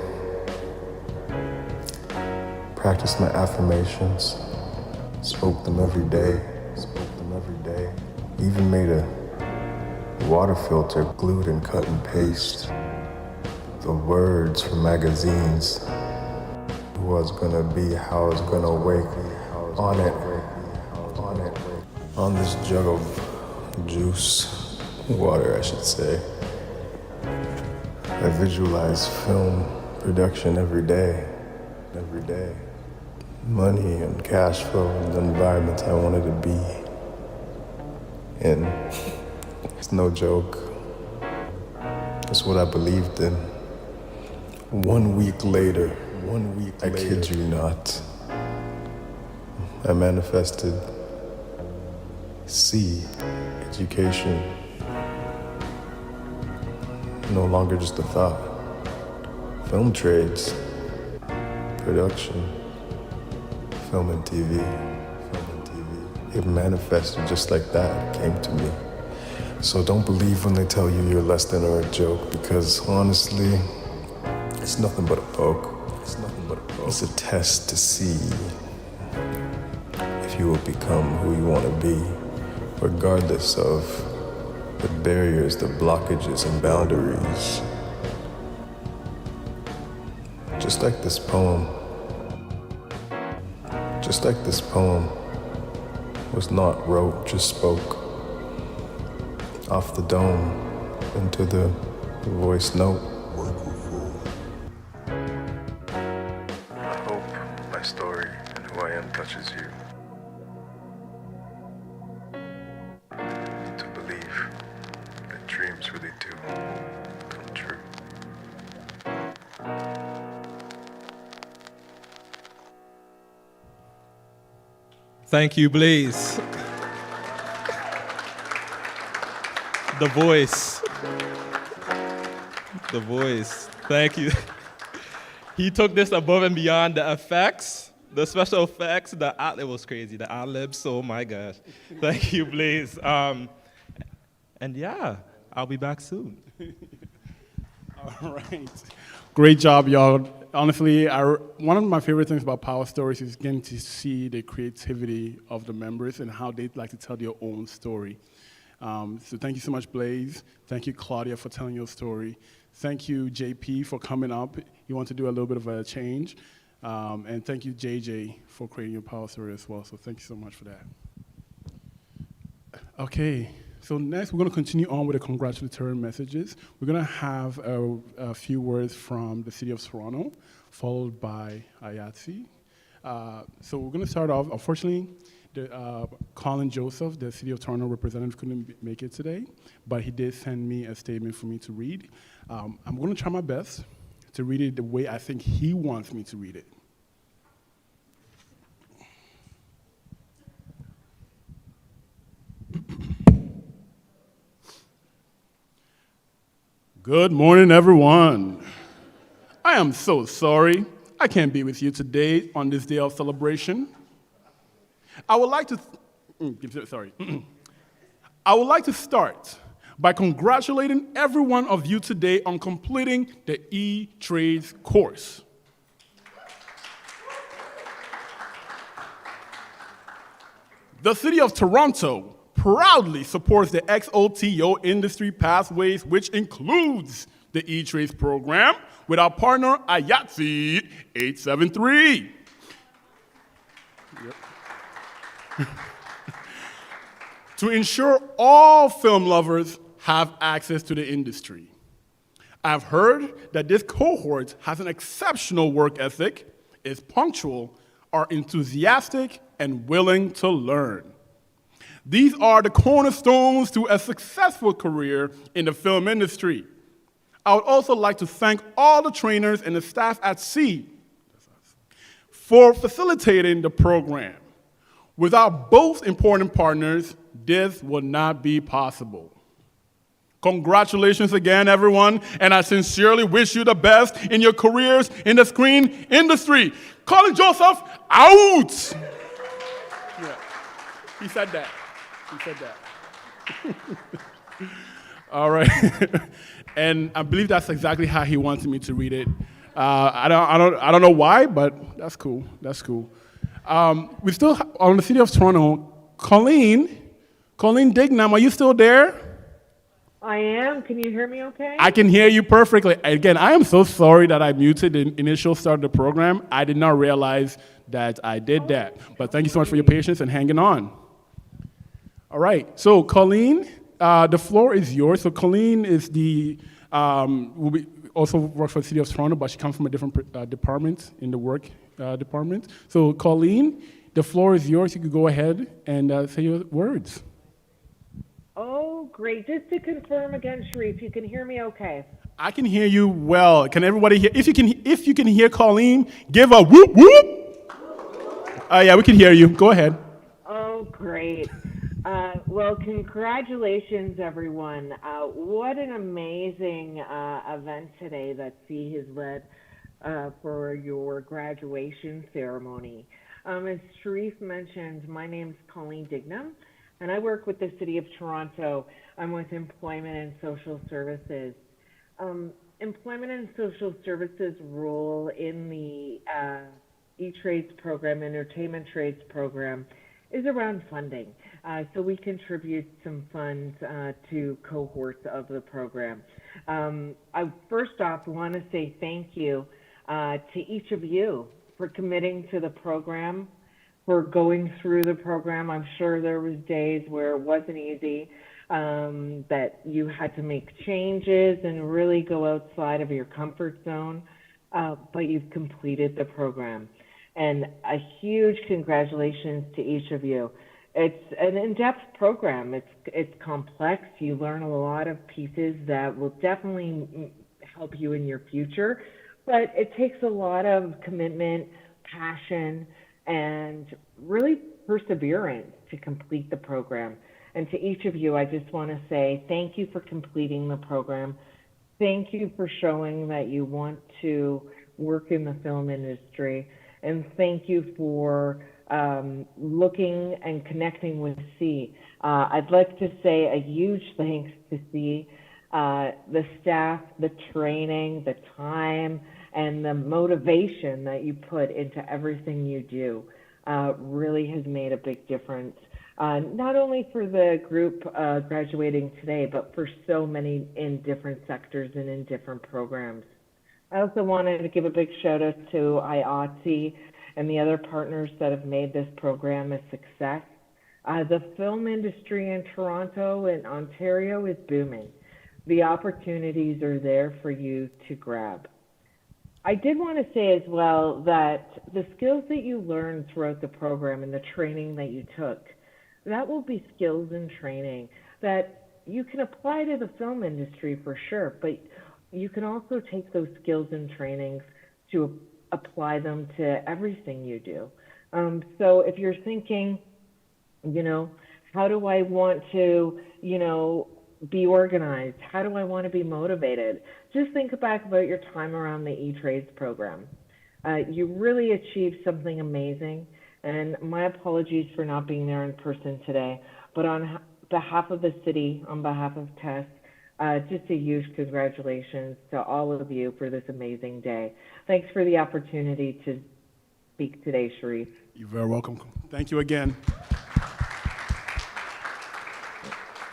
Practiced my affirmations, spoke them every day. Even made a water filter, glued and cut and paste the words from magazines. Who I was gonna be, how I was gonna wake on it, on this jug of juice, water I should say. I visualize film production every day. Money and cash flow and the environment I wanted to be in. It's no joke. It's what I believed in. 1 week later, I kid you not, I manifested C, education. No longer just a thought. Film trades, production, film and TV. It manifested just like that, it came to me. So don't believe when they tell you you're less than or a joke, because honestly, it's nothing but a poke. It's a test to see if you will become who you want to be, regardless of the barriers, the blockages, and boundaries. Just like this poem was not wrote, just spoke off the dome into the voice note. I hope my story and who I am touches you. To believe that dreams really do come true. Thank you, Blaze. The voice. Thank you. He took this above and beyond the effects, the special effects, it was crazy, the ad-libs, oh my gosh. Thank you, Blaze. And yeah, I'll be back soon. All right. Great job, y'all. Honestly, one of my favorite things about Power Stories is getting to see the creativity of the members and how they like to tell their own story. So thank you so much, Blaze. Thank you, Claudia, for telling your story. Thank you, JP, for coming up. You want to do a little bit of a change. And thank you, JJ, for creating your Power Story as well. So thank you so much for that. Okay. So next, we're going to continue on with the congratulatory messages. We're going to have a few words from the City of Toronto, followed by Ayatsi. So we're going to start off. Unfortunately, Colin Joseph, the City of Toronto representative, couldn't make it today, but he did send me a statement for me to read. I'm going to try my best to read it the way I think he wants me to read it. Good morning, everyone. I am so sorry I can't be with you today on this day of celebration. I would like to start by congratulating every one of you today on completing the E-Trades course. The City of Toronto proudly supports the XOTO industry pathways, which includes the E-Trades program with our partner IATSE 873. To ensure all film lovers have access to the industry. I've heard that this cohort has an exceptional work ethic, is punctual, are enthusiastic, and willing to learn. These are the cornerstones to a successful career in the film industry. I would also like to thank all the trainers and the staff at SEA for facilitating the program. Without both important partners, this would not be possible. Congratulations again, everyone, and I sincerely wish you the best in your careers in the screen industry. Colin Joseph, out! Yeah, he said that. He said that. All right, and I believe that's exactly how he wanted me to read it. I don't know why, but that's cool. That's cool. We still on the City of Toronto. Colleen Dignam, are you still there? I am. Can you hear me okay? I can hear you perfectly. Again, I am so sorry that I muted the initial start of the program. I did not realize that I did that. But thank you so much for your patience and hanging on. All right. So, Colleen, the floor is yours. So, Colleen is also works for the City of Toronto, but she comes from a different department in the work department. So, Colleen, the floor is yours. You could go ahead and say your words. Oh, great. Just to confirm again, Sharif, you can hear me okay? I can hear you well. Can everybody hear? If you can hear Colleen, give a whoop whoop. Yeah, we can hear you. Go ahead. Oh, great. Well, congratulations, everyone. What an amazing event today that C has led for your graduation ceremony. As Sharif mentioned, my name's Colleen Dignam, and I work with the City of Toronto. I'm with Employment and Social Services. Employment and Social Services role in the E-Trades program, Entertainment Trades program, is around funding. So we contribute some funds to cohorts of the program. I first off want to say thank you to each of you for committing to the program, for going through the program. I'm sure there was days where it wasn't easy, that you had to make changes and really go outside of your comfort zone, but you've completed the program. And a huge congratulations to each of you. It's an in-depth program. It's complex. You learn a lot of pieces that will definitely help you in your future, but it takes a lot of commitment, passion, and really perseverance to complete the program. And to each of you, I just want to say thank you for completing the program. Thank you for showing that you want to work in the film industry. And thank you for looking and connecting with C. I'd like to say a huge thanks to C, the staff, the training, the time, and the motivation that you put into everything you do really has made a big difference, not only for the group graduating today, but for so many in different sectors and in different programs. I also wanted to give a big shout out to IATSE and the other partners that have made this program a success. The film industry in Toronto and Ontario is booming. The opportunities are there for you to grab. I did want to say as well that the skills that you learned throughout the program and the training that you took, that will be skills and training that you can apply to the film industry for sure, but you can also take those skills and trainings to apply them to everything you do. So if you're thinking, how do I want to, be organized? How do I want to be motivated? Just think back about your time around the E-Trades program. You really achieved something amazing, and my apologies for not being there in person today, but on behalf of the city, on behalf of Tess, just a huge congratulations to all of you for this amazing day. Thanks for the opportunity to speak today, Sharif. You're very welcome. Thank you again.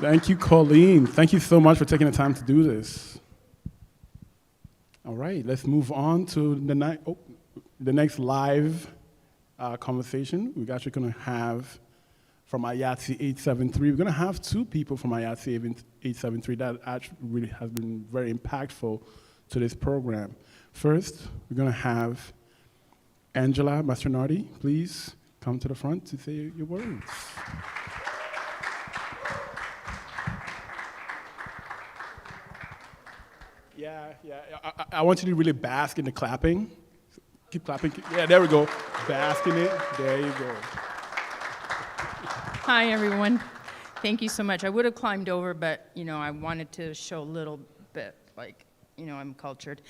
Thank you, Colleen. Thank you so much for taking the time to do this. All right, let's move on to the next live conversation. We're actually going to have from IATSE 873. We're going to have two people from IATSE 873 that actually really has been very impactful to this program. First, we're going to have Angela Mastronardi. Please come to the front to say your words. Yeah. I want you to really bask in the clapping. Keep clapping. Yeah, there we go. Bask in it. There you go. Hi, everyone. Thank you so much. I would have climbed over, but, I wanted to show a little bit, I'm cultured.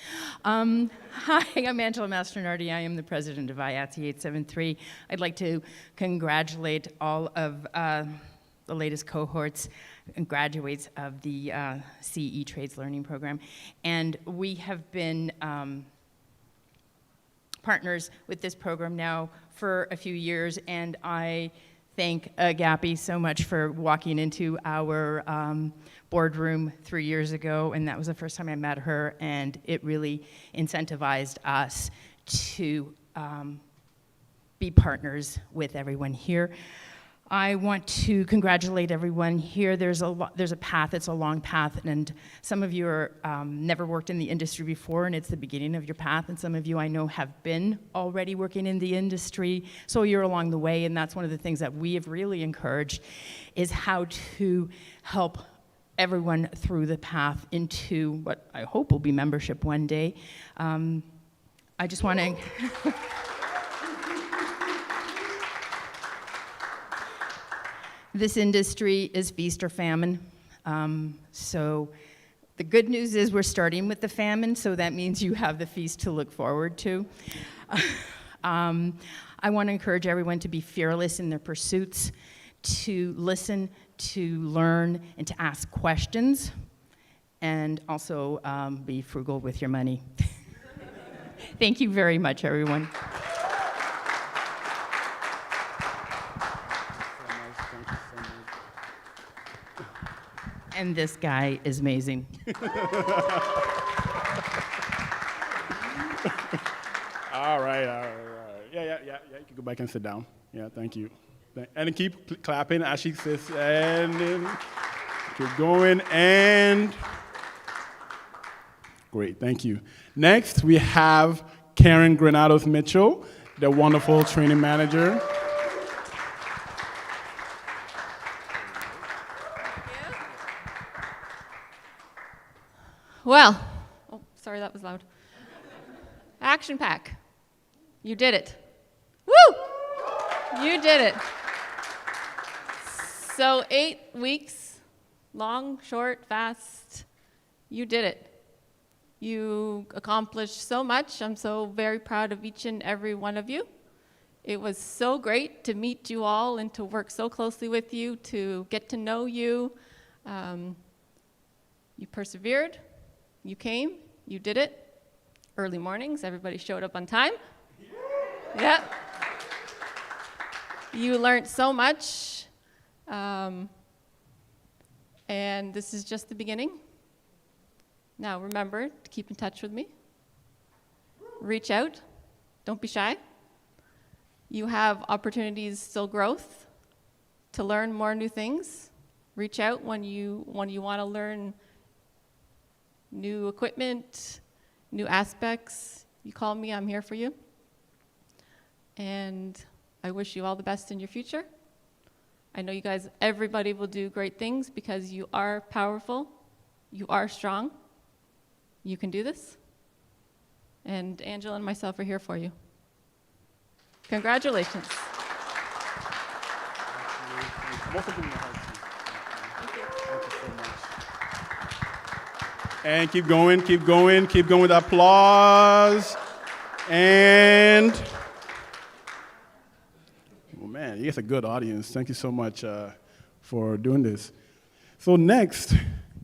Hi, I'm Angela Mastronardi. I am the president of IATSE 873. I'd like to congratulate all of the latest cohorts and graduates of the CE Trades Learning Program. And we have been partners with this program now for a few years, and I thank Gappy so much for walking into our boardroom 3 years ago, and that was the first time I met her, and it really incentivized us to be partners with everyone here. I want to congratulate everyone here. There's a path, it's a long path, and some of you are never worked in the industry before, and it's the beginning of your path, and some of you I know have been already working in the industry, so you're along the way, and that's one of the things that we have really encouraged, is how to help everyone through the path into what I hope will be membership one day. I just want to... This industry is feast or famine. So the good news is we're starting with the famine, so that means you have the feast to look forward to. I want to encourage everyone to be fearless in their pursuits, to listen, to learn, and to ask questions, and also be frugal with your money. Thank you very much, everyone. And this guy is amazing. All right. Yeah. You can go back and sit down. Yeah, thank you. And keep clapping as she sits, and then keep going, and great, thank you. Next, we have Karen Granados Mitchell, the wonderful training manager. Well, oh, sorry, that was loud. Action pack. You did it. Woo! You did it. So 8 weeks, long, short, fast, you did it. You accomplished so much. I'm so very proud of each and every one of you. It was so great to meet you all and to work so closely with you, to get to know you. You persevered. You came, you did it. Early mornings, everybody showed up on time. Yeah. You learned so much. And this is just the beginning. Now remember to keep in touch with me. Reach out. Don't be shy. You have opportunities, still growth, to learn more new things. Reach out when you want to learn new equipment, new aspects. You call me, I'm here for you. And I wish you all the best in your future. I know you guys, everybody will do great things because you are powerful, you are strong, you can do this. And Angela and myself are here for you. Congratulations. And keep going with applause. And, oh man, you guys are a good audience. Thank you so much for doing this. So next,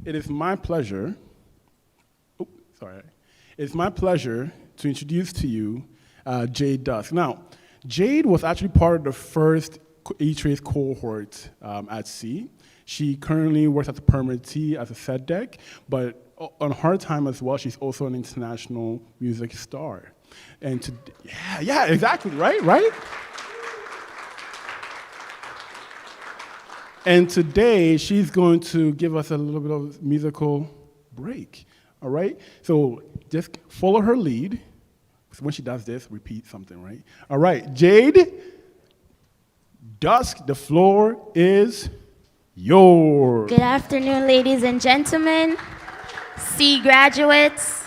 it is my pleasure, it's my pleasure to introduce to you Jade Dusk. Now, Jade was actually part of the first E-Trade cohort at SEA. She currently works as a permittee as a set deck, but on her time as well, she's also an international music star. And yeah, exactly, right? And today, she's going to give us a little bit of musical break, all right? So just follow her lead. So when she does this, repeat something, right? All right, Jade, Dusk, the floor is yours. Good afternoon, ladies and gentlemen, C graduates.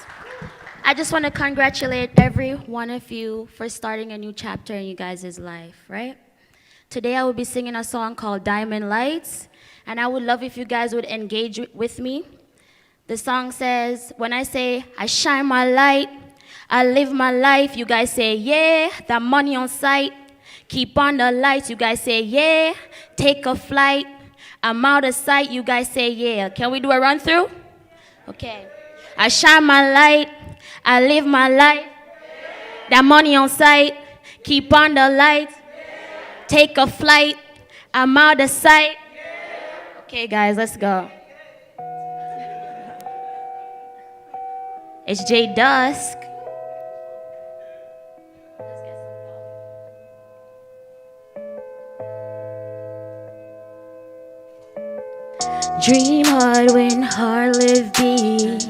I just want to congratulate every one of you for starting a new chapter in you guys' life, right? Today I will be singing a song called Diamond Lights, and I would love if you guys would engage with me. The song says, when I say, I shine my light, I live my life, you guys say, yeah, that money on sight. Keep on the lights, you guys say, yeah, take a flight. I'm out of sight, you guys say, yeah. Can we do a run through? Okay. I shine my light, I live my life, that money on sight. Keep on the lights. Take a flight, I'm out of sight. Okay, guys, let's go. It's J Dusk. Dream hard, win hard, live big.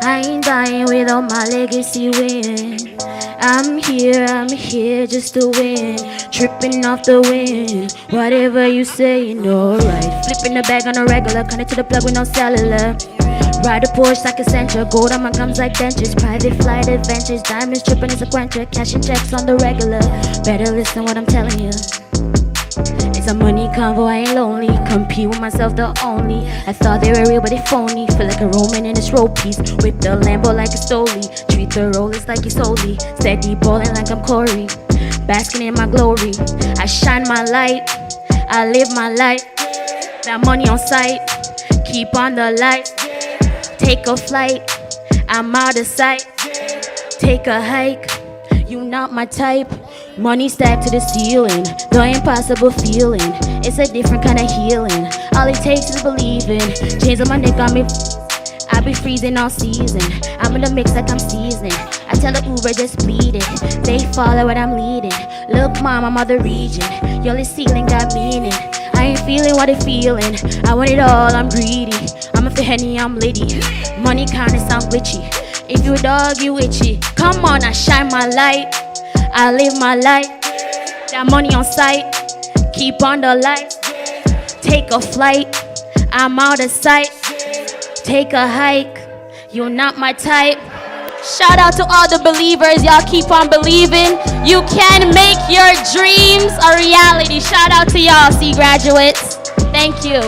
I ain't dying without my legacy win. I'm here just to win. Tripping off the wind, whatever you say, alright. Flipping the bag on a regular, connect to the plug with no cellular. Ride a Porsche like a Sentra, gold on my gums like dentures. Private flight adventures, diamonds dripping in sequentia. Cashing checks on the regular, better listen what I'm telling you. It's a money convo, I ain't lonely. Compete with myself, the only. I thought they were real, but they phony. Feel like a Roman in this road piece. Whip the Lambo like a Stoli. Treat the rollers like it's holy. Steady ballin' like I'm Corey. Basking in my glory. I shine my light, I live my life. That money on sight. Keep on the light. Take a flight, I'm out of sight. Take a hike, you not my type. Money stacked to the ceiling, the impossible feeling. It's a different kind of healing. All it takes is believing. Chains on my neck got me. I be freezing all season. I'm in the mix like I'm seasoning. I tell the Uber just bleed it. They follow what I'm leading. Look, mom, I'm out the region. Your ceiling got meaning. I ain't feeling what I'm feeling. I want it all, I'm greedy. I'm a for Henny, I'm litty. Money kinda sound glitchy. If you a dog, you itchy. Come on, I shine my light. I live my life, that money on sight. Keep on the lights. Take a flight, I'm out of sight. Take a hike, you're not my type. Shout out to all the believers, y'all keep on believing. You can make your dreams a reality. Shout out to y'all, C graduates. Thank you.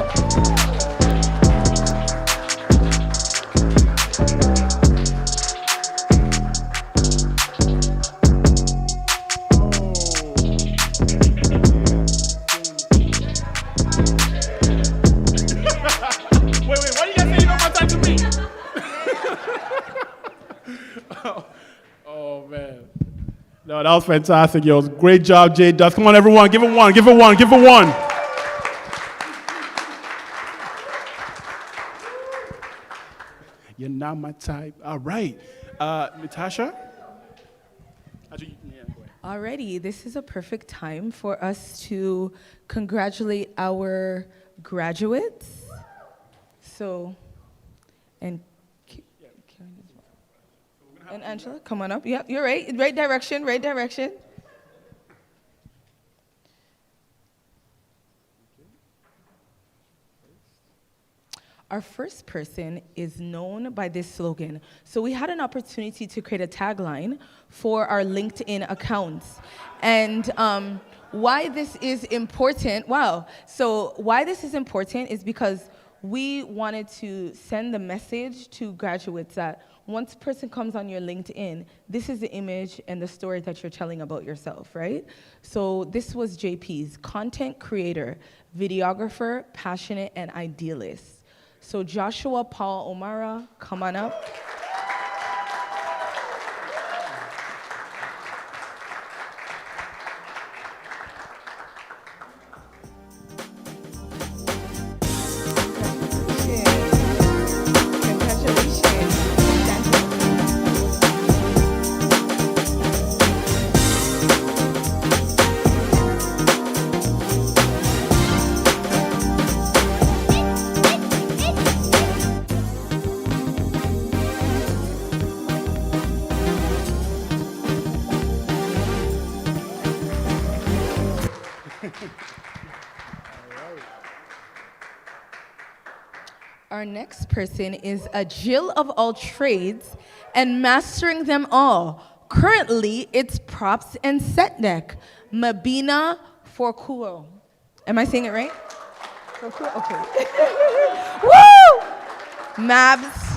No, that was fantastic, yo. Great job, J Dusk. Come on, everyone. Give it one, give it one, give it one. You're not my type. All right. Natasha? Alrighty, this is a perfect time for us to congratulate our graduates. So, and Angela, come on up. Yep, you're right. Right direction, right direction. Our first person is known by this slogan. So we had an opportunity to create a tagline for our LinkedIn accounts. And why this is important, why this is important is because we wanted to send the message to graduates that once a person comes on your LinkedIn, this is the image and the story that you're telling about yourself, right? So this was JP's content creator, videographer, passionate, and idealist. So Joshua Paul O'Mara, come on up. Our next person is a Jill of all trades and mastering them all. Currently, it's props and set deck, Mabina Forkuo. Am I saying it right? Forkuo? Okay. Woo! Mabs.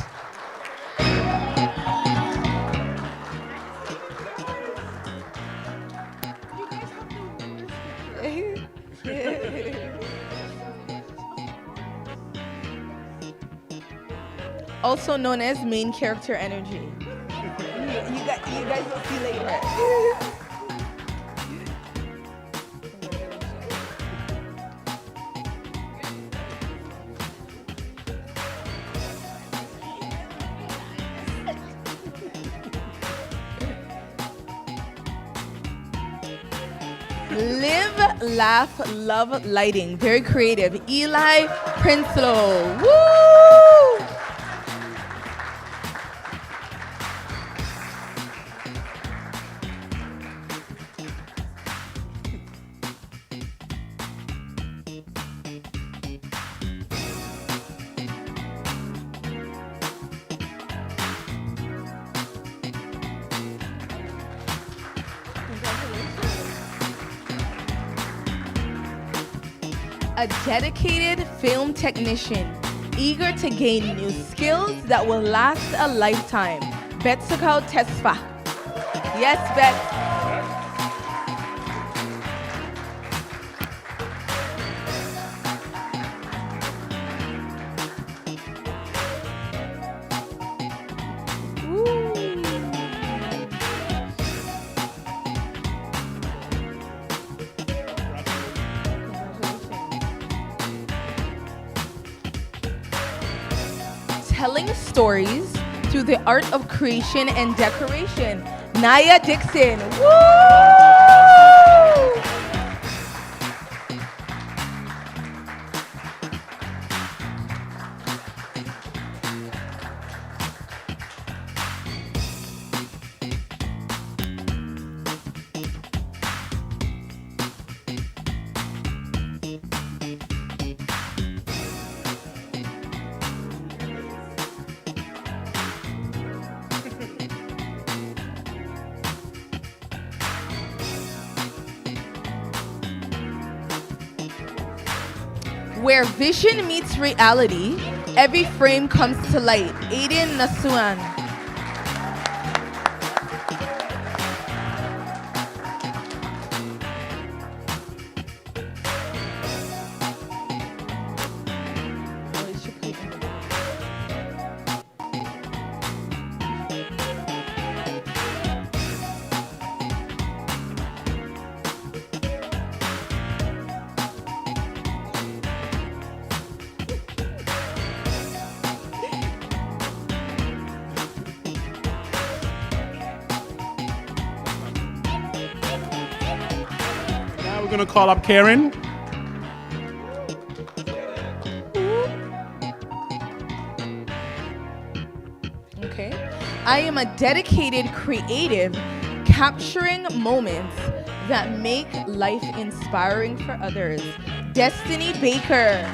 Also known as main character energy. You guys will see later. Live, laugh, love lighting. Very creative. Eli Princelow. Woo! A dedicated film technician, eager to gain new skills that will last a lifetime. Betsukau Tesfa. Yes, Bet. Telling stories through the art of creation and decoration. Naya Dixon. Woo! Where vision meets reality, every frame comes to light. Aiden Nasuan. We're going to call up Karen. Okay. I am a dedicated creative, capturing moments that make life inspiring for others. Destiny Baker.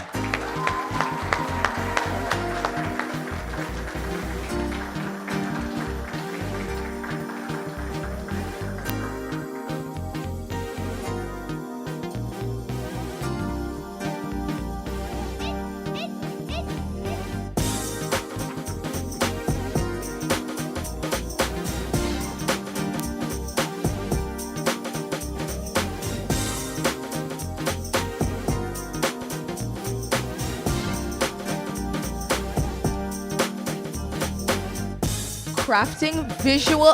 Crafting visual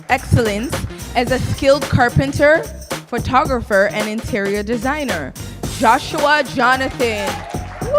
excellence as a skilled carpenter, photographer, and interior designer. Joshua Jonathan. Woo!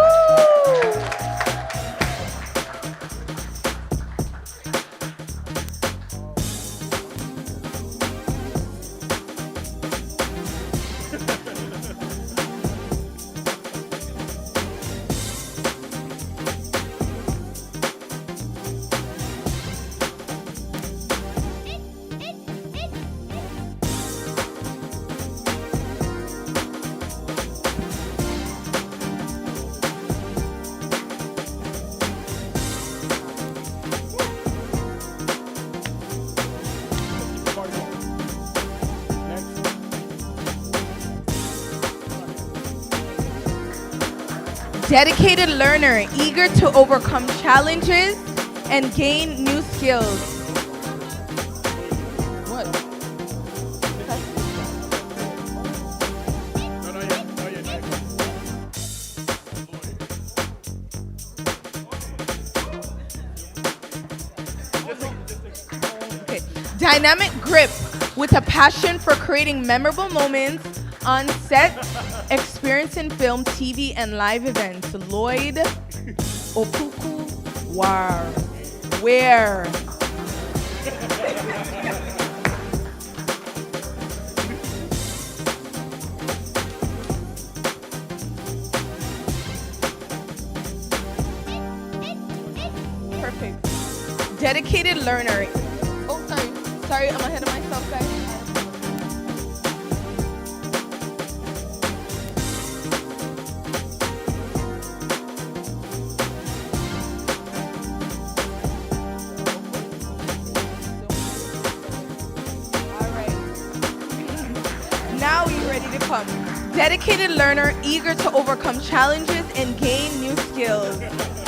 Dedicated learner, eager to overcome challenges and gain new skills. What? Okay. Dynamic grip with a passion for creating memorable moments on set, experiencing film, TV, and live events. Lloyd Okuku War. Where? Perfect. Dedicated learner. Oh, sorry. Sorry, I'm ahead of myself, guys. Now you're ready to come. Dedicated learner, eager to overcome challenges and gain new skills.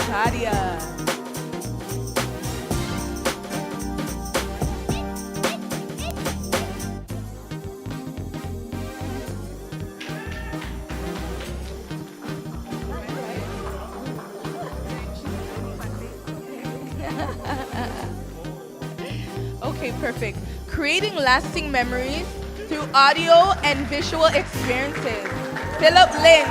Sadia. Okay, perfect. Creating lasting memories through audio and visual experiences. Philip Lynch.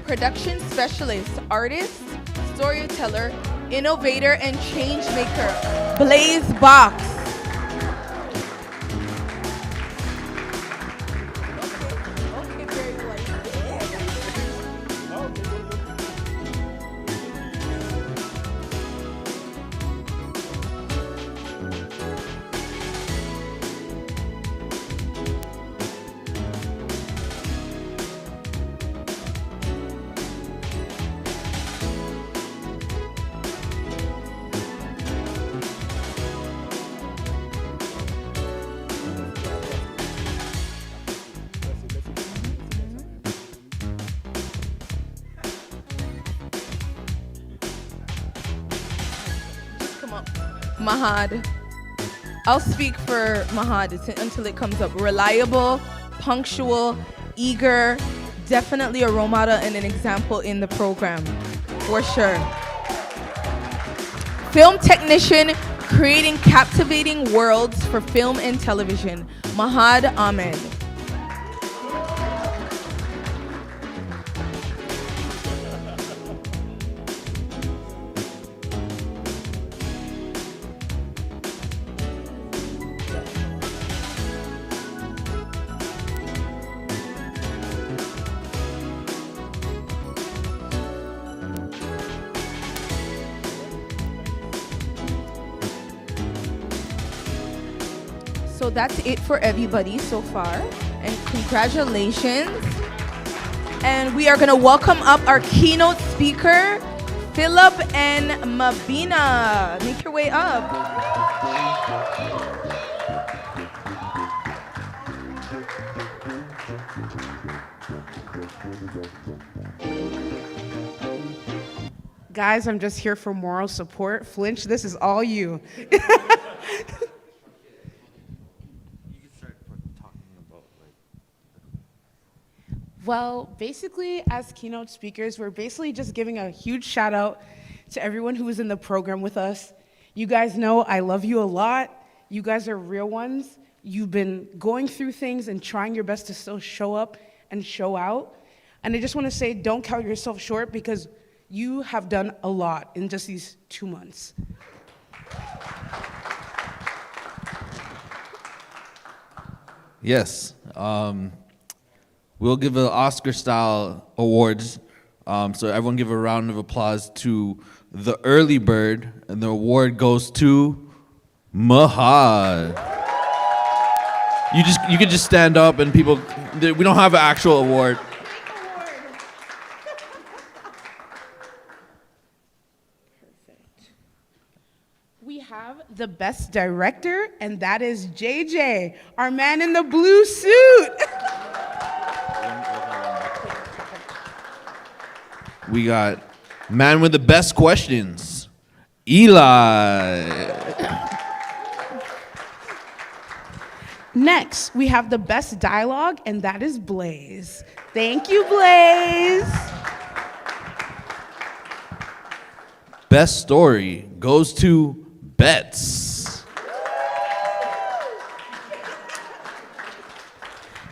Production specialist, artist, storyteller, innovator, and change maker, Blaze Box. Mahad. I'll speak for Mahad until it comes up. Reliable, punctual, eager, definitely a role model and an example in the program, for sure. Film technician, creating captivating worlds for film and television, Mahad Ahmed. So that's it for everybody so far, and congratulations. And we are gonna welcome up our keynote speaker, Philip and Mabina. Make your way up. Guys, I'm just here for moral support. Flinch, this is all you. Well, basically, as keynote speakers, we're basically just giving a huge shout out to everyone who was in the program with us. You guys know I love you a lot. You guys are real ones. You've been going through things and trying your best to still show up and show out. And I just want to say, don't count yourself short, because you have done a lot in just these 2 months. Yes. We'll give an Oscar-style awards So everyone give a round of applause to the early bird, and the award goes to Mahad. You could just stand up and people, we don't have an actual award. We have the best director, and that is JJ, our man in the blue suit. We got man with the best questions, Eli. Next, we have the best dialogue, and that is Blaze. Thank you, Blaze. Best story goes to Bets.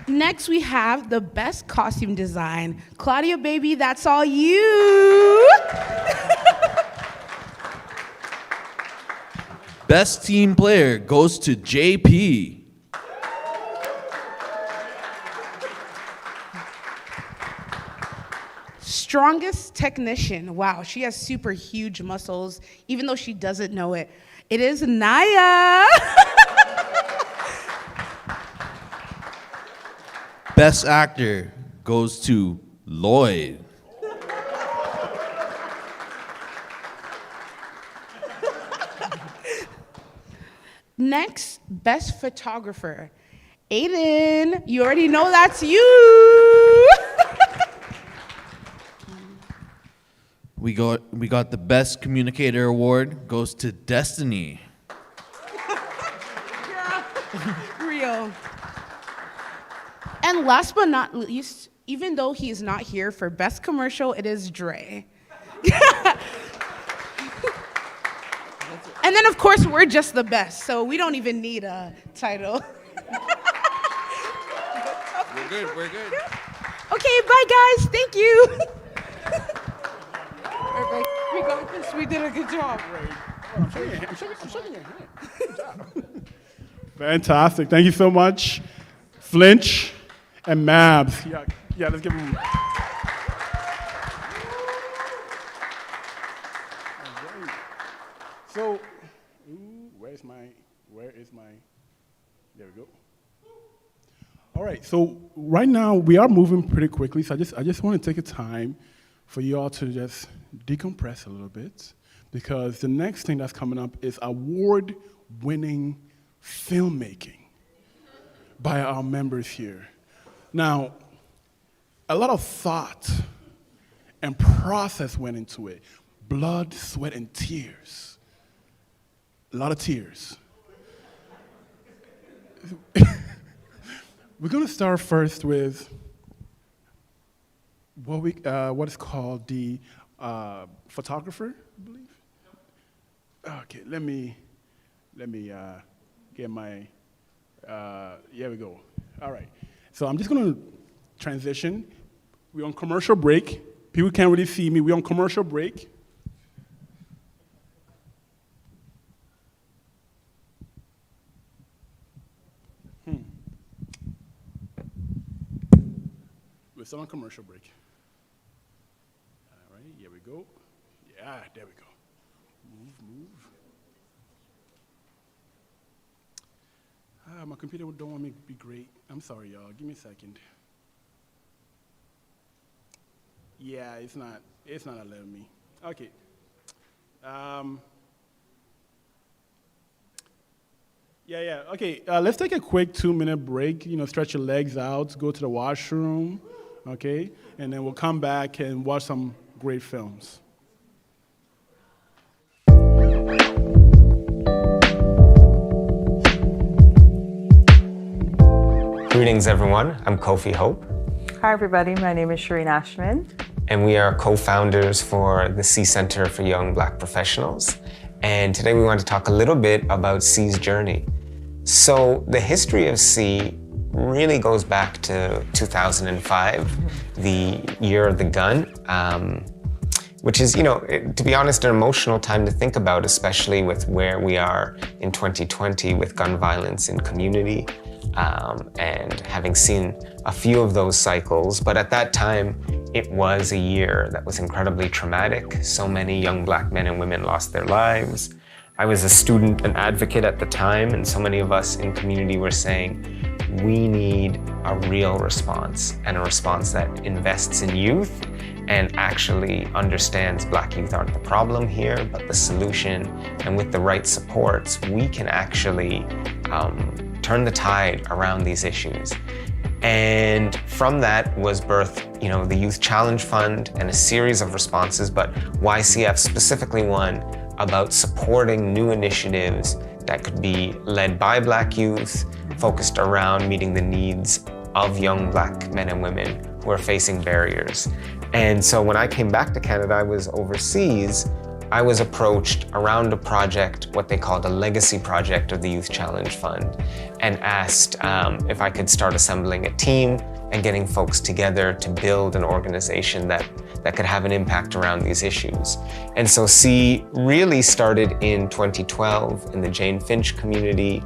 Next, we have the best costume design. Claudia, baby, that's all you. Best team player goes to JP. Strongest technician. Wow, she has super huge muscles, even though she doesn't know it. It is Naya. Best actor goes to Lloyd. Next, best photographer. Aiden, you already know that's you. We got the best communicator award goes to Destiny. Real. And last but not least, even though he's not here for best commercial, it is Dre. And then of course we're just the best, so we don't even need a title. We're good, we're good. Okay, bye guys, thank you. We got this, we did a good job. I'm shaking your hand. Good job. Fantastic, thank you so much. Flinch and Mabs. Yeah, let's give them. So, where is my, there we go. All right, so right now we are moving pretty quickly, so I just want to take a time for you all to just decompress a little bit, because the next thing that's coming up is award-winning filmmaking by our members here. Now, a lot of thought and process went into it. Blood, sweat, and tears. A lot of tears. We're going to start first with what is called the photographer, I believe. Okay, let me get my. Here we go. All right. So I'm just going to transition. We're on commercial break. People can't really see me. We're on commercial break. We're still on commercial break. All right, here we go. Yeah, there we go. Move. My computer don't want me to be great. I'm sorry, y'all. Give me a second. Yeah, it's not allowing me. Okay. Okay, let's take a quick 2-minute break. Stretch your legs out, go to the washroom, okay? And then we'll come back and watch some great films. Greetings, everyone. I'm Kofi Hope. Hi, everybody. My name is Shireen Ashman. And we are co-founders for the C Center for Young Black Professionals. And today we want to talk a little bit about C's journey. So the history of C really goes back to 2005, the year of the gun, which is, to be honest, an emotional time to think about, especially with where we are in 2020 with gun violence in community. And having seen a few of those cycles, but at that time, It was a year that was incredibly traumatic. So many young Black men and women lost their lives. I was a student and advocate at the time, and so many of us in community were saying, we need a real response, and a response that invests in youth and actually understands Black youth aren't the problem here, but the solution. And with the right supports, we can actually turn the tide around these issues. And from that was birthed, the Youth Challenge Fund and a series of responses, but YCF specifically one about supporting new initiatives that could be led by Black youth, focused around meeting the needs of young Black men and women who are facing barriers. And so when I came back to Canada, I was overseas. I was approached around a project, what they called a legacy project of the Youth Challenge Fund, and asked if I could start assembling a team and getting folks together to build an organization that could have an impact around these issues. And so C really started in 2012 in the Jane Finch community.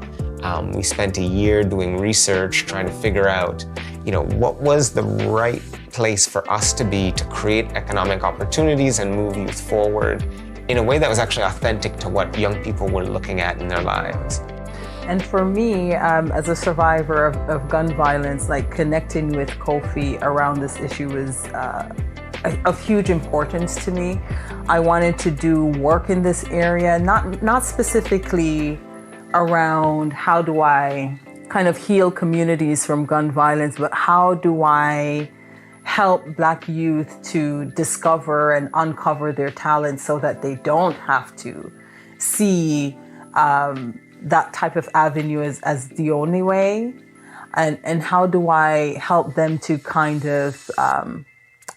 We spent a year doing research, trying to figure out, what was the right place for us to be to create economic opportunities and move youth forward in a way that was actually authentic to what young people were looking at in their lives. And for me, as a survivor of gun violence, connecting with Kofi around this issue is of huge importance to me. I wanted to do work in this area, not specifically around how do I kind of heal communities from gun violence, but how do I help Black youth to discover and uncover their talents so that they don't have to see that type of avenue as the only way, and how do I help them to kind of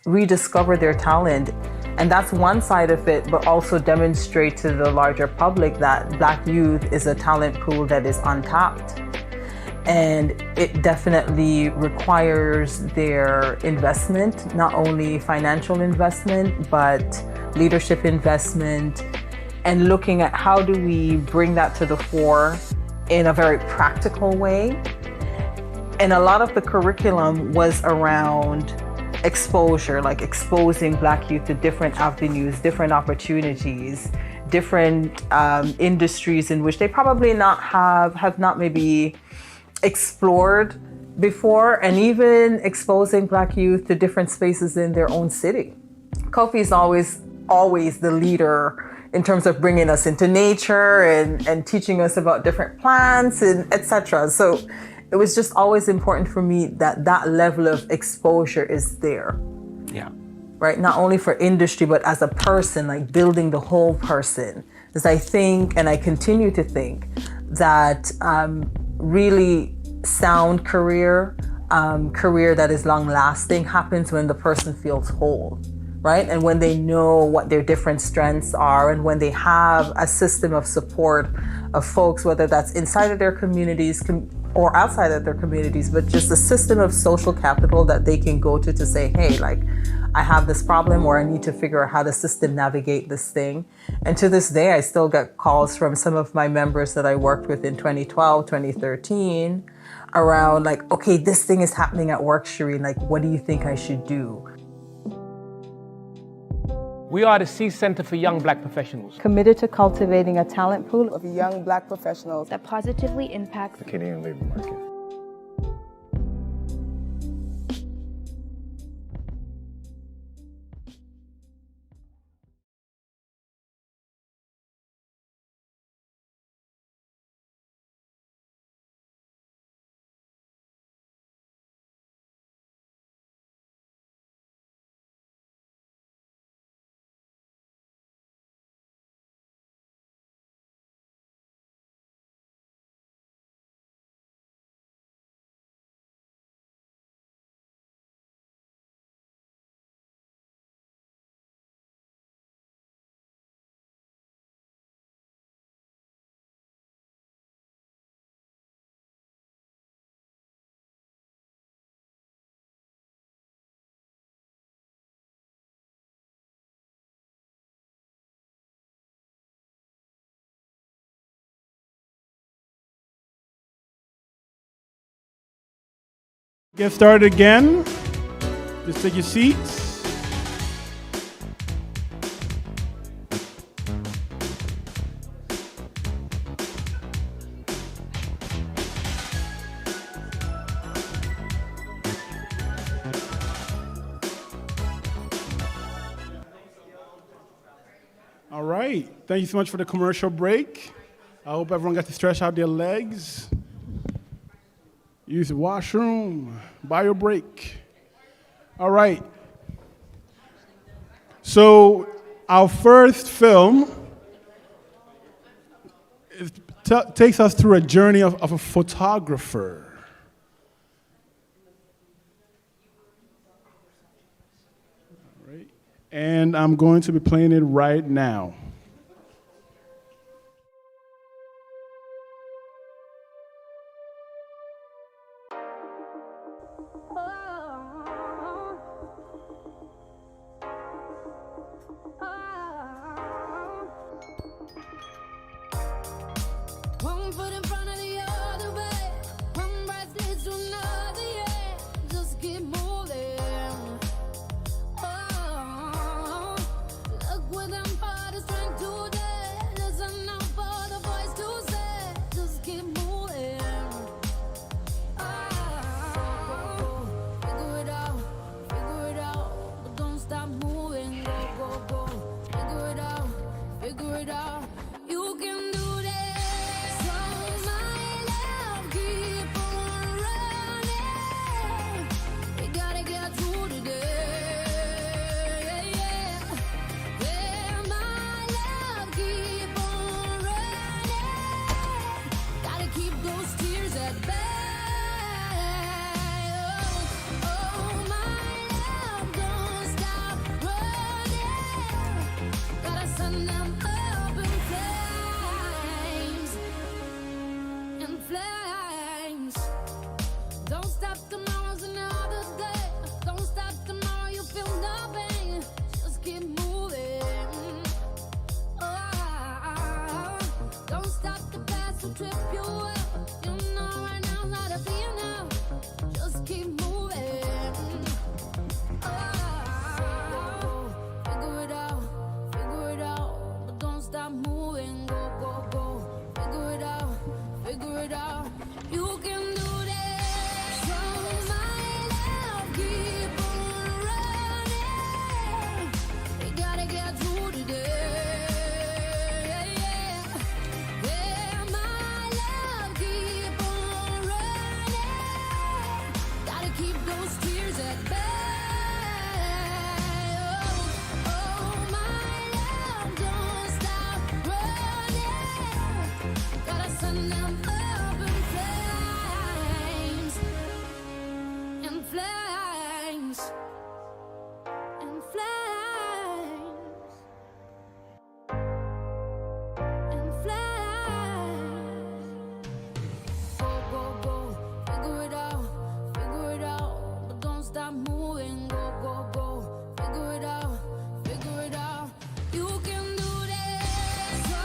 rediscover their talent. And that's one side of it, but also demonstrate to the larger public that Black youth is a talent pool that is untapped. And it definitely requires their investment, not only financial investment, but leadership investment, and looking at how do we bring that to the fore in a very practical way. And a lot of the curriculum was around exposure, like exposing Black youth to different avenues, different opportunities, different industries in which they probably have not maybe explored before, and even exposing Black youth to different spaces in their own city. Kofi is always the leader in terms of bringing us into nature and teaching us about different plants and etc. So it was just always important for me that level of exposure is there. Yeah. Right? Not only for industry, but as a person, like building the whole person. Because I think, and I continue to think, that really sound career that is long lasting happens when the person feels whole. Right? And when they know what their different strengths are, and when they have a system of support of folks, whether that's inside of their communities or outside of their communities, but just a system of social capital that they can go to say, hey, like, I have this problem, or I need to figure out how the system navigate this thing. And to this day, I still get calls from some of my members that I worked with in 2012, 2013, around like, okay, this thing is happening at work, Shireen, like, what do you think I should do? We are the C Center for Young Black Professionals. Committed to cultivating a talent pool of young Black professionals that positively impacts the Canadian labor market. Get started again. Just take your seats. All right. Thank you so much for the commercial break. I hope everyone got to stretch out their legs. Use the washroom. Buy your break. All right. So our first film takes us through a journey of a photographer. All right. And I'm going to be playing it right now. One foot in front of the other way. One breath leads to another, yeah. Just keep moving. Oh, look where them parties trying to do. Listen out for the voice to say. Just keep moving. Oh, figure it out, but don't stop moving. Go, go, go. Figure it out. You can do that. So my love, keep on running. We gotta get through today. Yeah, my love, keep on running. Gotta keep those tears at bay. Oh, my love, don't stop running. Gotta send them up in flames. In flames. Don't stop, tomorrow's another day. Don't stop, tomorrow you feel no pain. Just keep moving. Oh, don't stop, the past will trip you up. You know right now how to feel now. Just keep moving. Oh, figure it out, but don't stop moving. Go, go, go. Figure it out. You can do that. So my love, keep on running. We gotta get through today. Yeah, my love, keep on running. Gotta keep those tears at bay. Oh, my love, don't stop running. Gotta send them up in flames. In flames. In flames. In flames. Go, go, go. Figure it out, but don't stop moving. Go, go, go. Figure it out. You can do that. So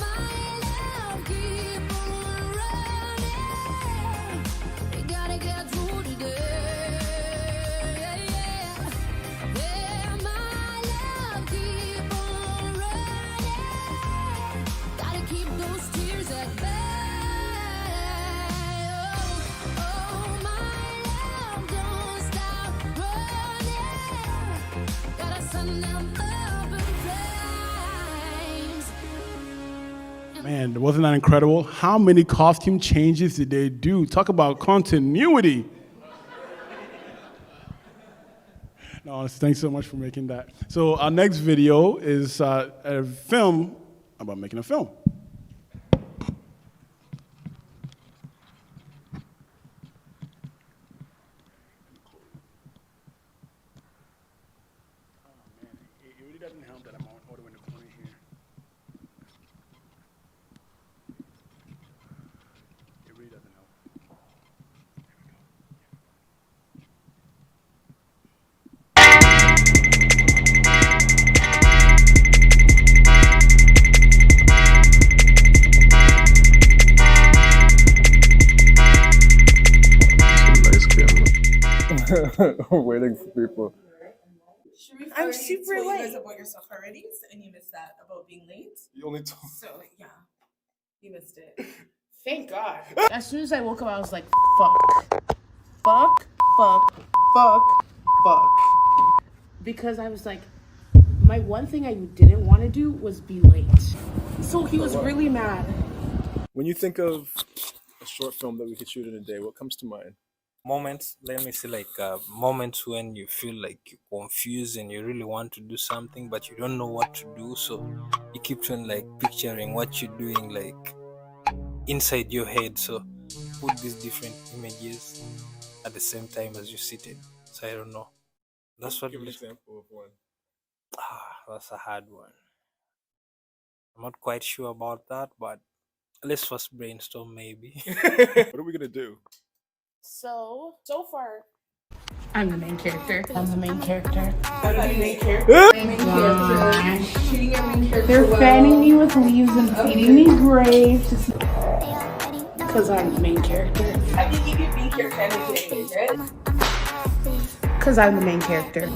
my love, keep on running. We gotta get through today. Yeah, my love, keep on running. Gotta keep those tears at bay. Oh, my love, don't stop running. Gotta send them up in flames. Man, wasn't that incredible? How many costume changes did they do? Talk about continuity. No, honestly, thanks so much for making that. So our next video is a film about making a film. It really doesn't help that I'm all the way in the corner here. It really doesn't help. Waiting for people. I'm super late. You guys about your safarities, and you missed that about being late. You only told. So yeah, you missed it. Thank God. As soon as I woke up, I was like, fuck. Because I was like, My one thing I didn't want to do was be late. So he was really mad. When you think of a short film that we could shoot in a day, what comes to mind? Moments, let me say, like moments when you feel like you're confused and you really want to do something but you don't know what to do, so you keep on like picturing what you're doing like inside your head, so put these different images at the same time as you seated. So I don't know, that's what. Give an example of one. That's a hard one. I'm not quite sure about that, but let's first brainstorm maybe. What are we gonna do? So far, I'm the main character. I'm the main character. I'm the main character. Main character. Shooting your main character. They're fanning me with leaves and feeding me grapes. Because I'm the main character. I think you could be character anything, right? Because I'm the main character.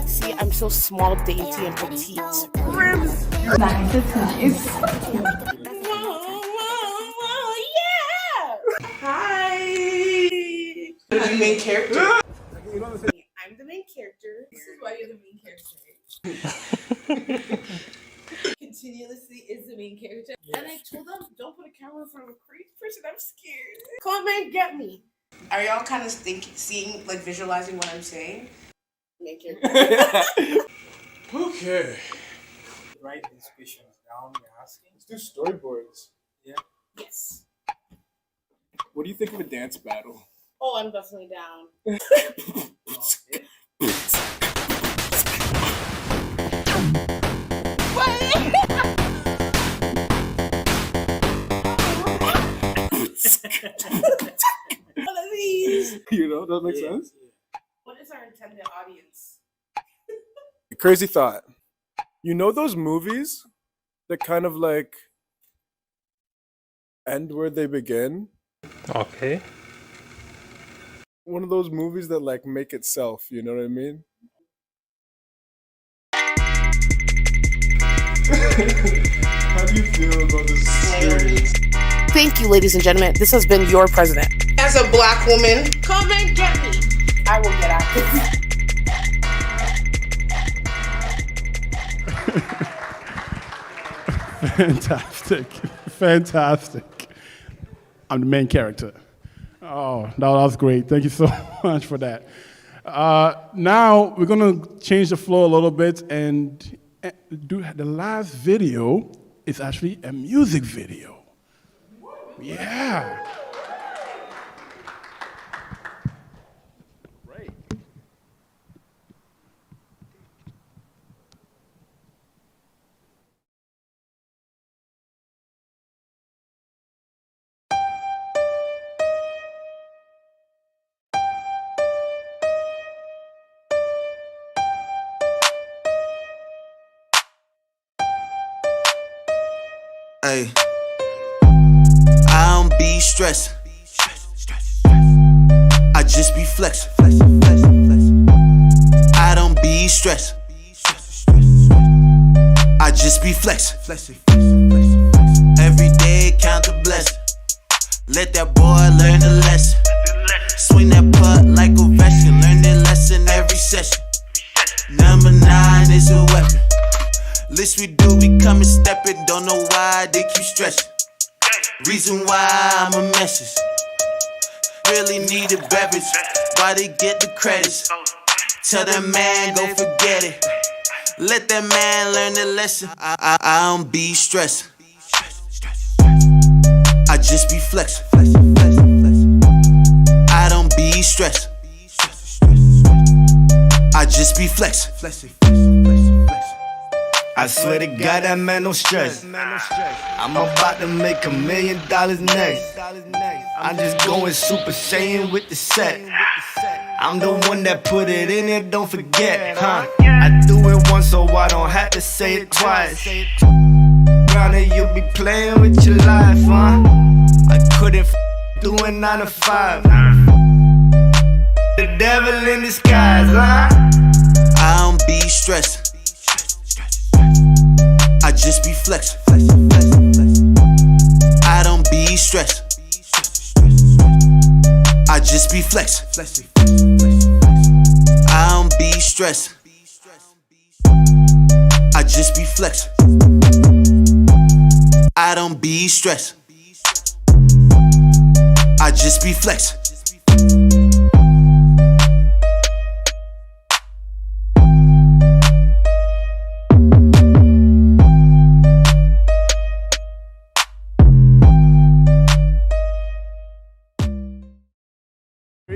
See, I'm so small, dainty, and petite. Ribs. Nice, it's nice. Hi. I'm the main character. I'm the main character. This is why you're the main character. Continuously is the main character. Yes. And I told them, don't put a camera in front of a crazy person. I'm scared. Come on, get me. Are y'all kind of seeing, like visualizing what I'm saying? Main character. Okay. Write these questions down you're asking. Let's do storyboards. Yeah. Yes. What do you think of a dance battle? Oh, I'm definitely down. One of these. You know, that makes sense? What is our intended audience? Crazy thought. You know those movies that kind of like end where they begin? Okay. One of those movies that like make itself, you know what I mean? How do you feel about this experience? Thank you, ladies and gentlemen. This has been your president. As a black woman, come and get me. I will get out. Fantastic. Fantastic. I'm the main character. Oh, that was great. Thank you so much for that. Now we're going to change the flow a little bit and do the last video is actually a music video. Yeah. Hey, I don't be stressed. I just be flexing. I don't be stressed. I just be flexing. Every day count the blessing. Let that boy learn the lesson. Swing that putt like a veteran. Learn that lesson every session. Number 9 is a weapon. List we do, we come and steppin'. Don't know why they keep stretching. Reason why I'm a message. Really need a beverage. Why they get the credits? Tell that man go forget it. Let that man learn the lesson. I don't be stressed. I just be flexing. I don't be stressed. I just be flexing. I swear to God, that man no stress. I'm about to make $1 million next. I'm just going Super Saiyan with the set. I'm the one that put it in there, don't forget, huh? I do it once so I don't have to say it twice. Round here you be playing with your life, huh? I couldn't doing 9 to 5. The devil in disguise, huh? I don't be stressed. I just be flexing. I don't be stressed. I just be flexing. I don't be stressed. I just be flex. I don't be stressed. I just be flex.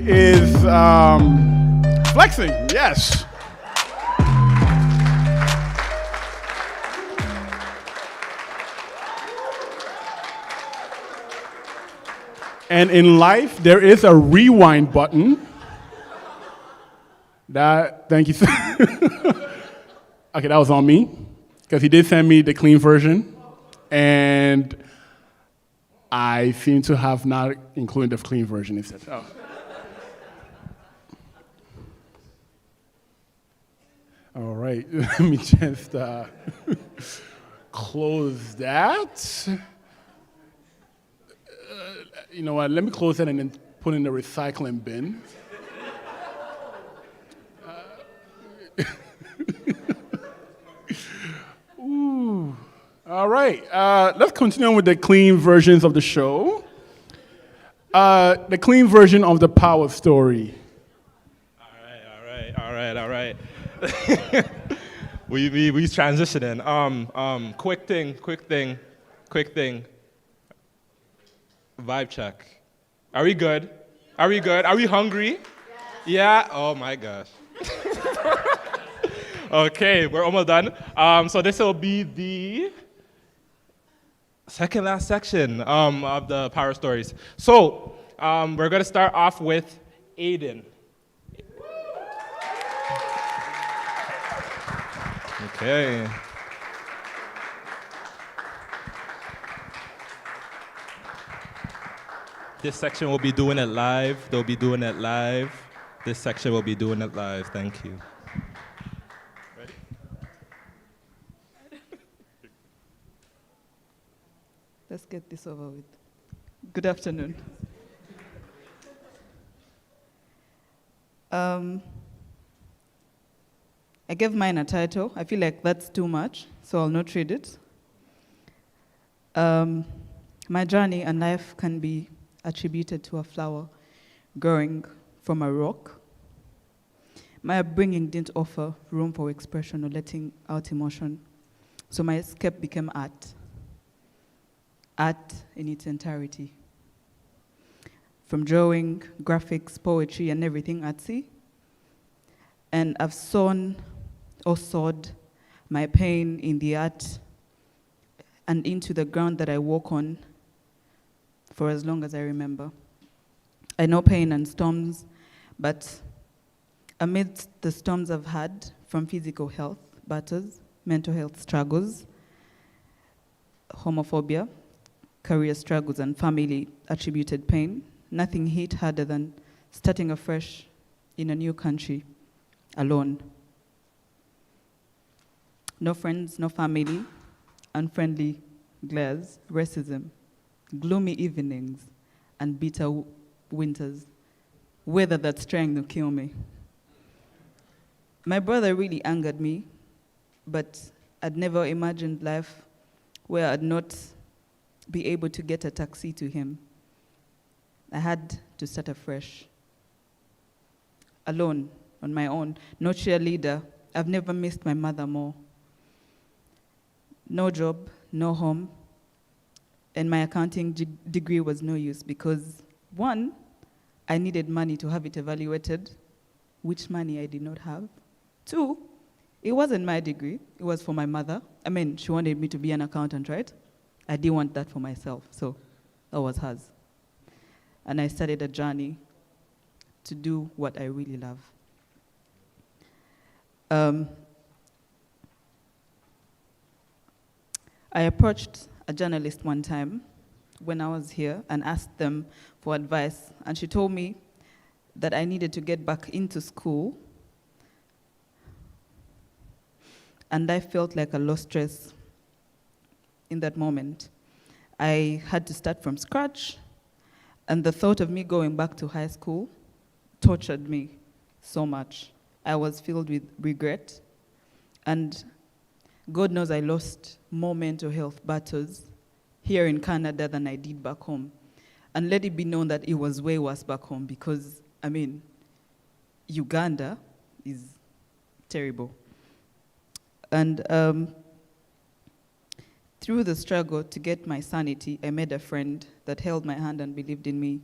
Is flexing, yes. And in life, there is a rewind button. Thank you. Okay, that was on me, because he did send me the clean version, and I seem to have not included the clean version instead. Oh. All right, let me just close that. You know what, let me close that and then put in the recycling bin. Ooh. All right, let's continue on with the clean versions of the show. The clean version of the power story. All right. we transitioning. Quick thing. Vibe check. Are we good? Are we hungry? Yeah? Oh my gosh. Okay, we're almost done. So this will be the second last section of the power stories. So we're gonna start off with Aiden. Okay. This section will be doing it live. They'll be doing it live. This section will be doing it live. Thank you. Ready? Let's get this over with. Good afternoon. I gave mine a title. I feel like that's too much, so I'll not read it. My journey and life can be attributed to a flower growing from a rock. My upbringing didn't offer room for expression or letting out emotion, so my escape became art. Art in its entirety. From drawing, graphics, poetry, and everything artsy. And I've sown or sowed my pain in the art and into the ground that I walk on for as long as I remember. I know pain and storms, but amidst the storms I've had, from physical health battles, mental health struggles, homophobia, career struggles, and family-attributed pain, nothing hit harder than starting afresh in a new country, alone. No friends, no family, unfriendly glares, racism, gloomy evenings, and bitter winters, weather that's trying to kill me. My brother really angered me, but I'd never imagined life where I'd not be able to get a taxi to him. I had to start afresh. Alone, on my own, no cheerleader. I've never missed my mother more. No job, no home, and my accounting degree was no use because, one, I needed money to have it evaluated, which money I did not have. Two, it wasn't my degree, it was for my mother. I mean, she wanted me to be an accountant, right? I didn't want that for myself, so that was hers. And I started a journey to do what I really love. I approached a journalist one time when I was here and asked them for advice, and she told me that I needed to get back into school, and I felt like a lost stress in that moment. I had to start from scratch, and the thought of me going back to high school tortured me so much. I was filled with regret. And God knows I lost more mental health battles here in Canada than I did back home. And let it be known that it was way worse back home because, I mean, Uganda is terrible. And through the struggle to get my sanity, I met a friend that held my hand and believed in me.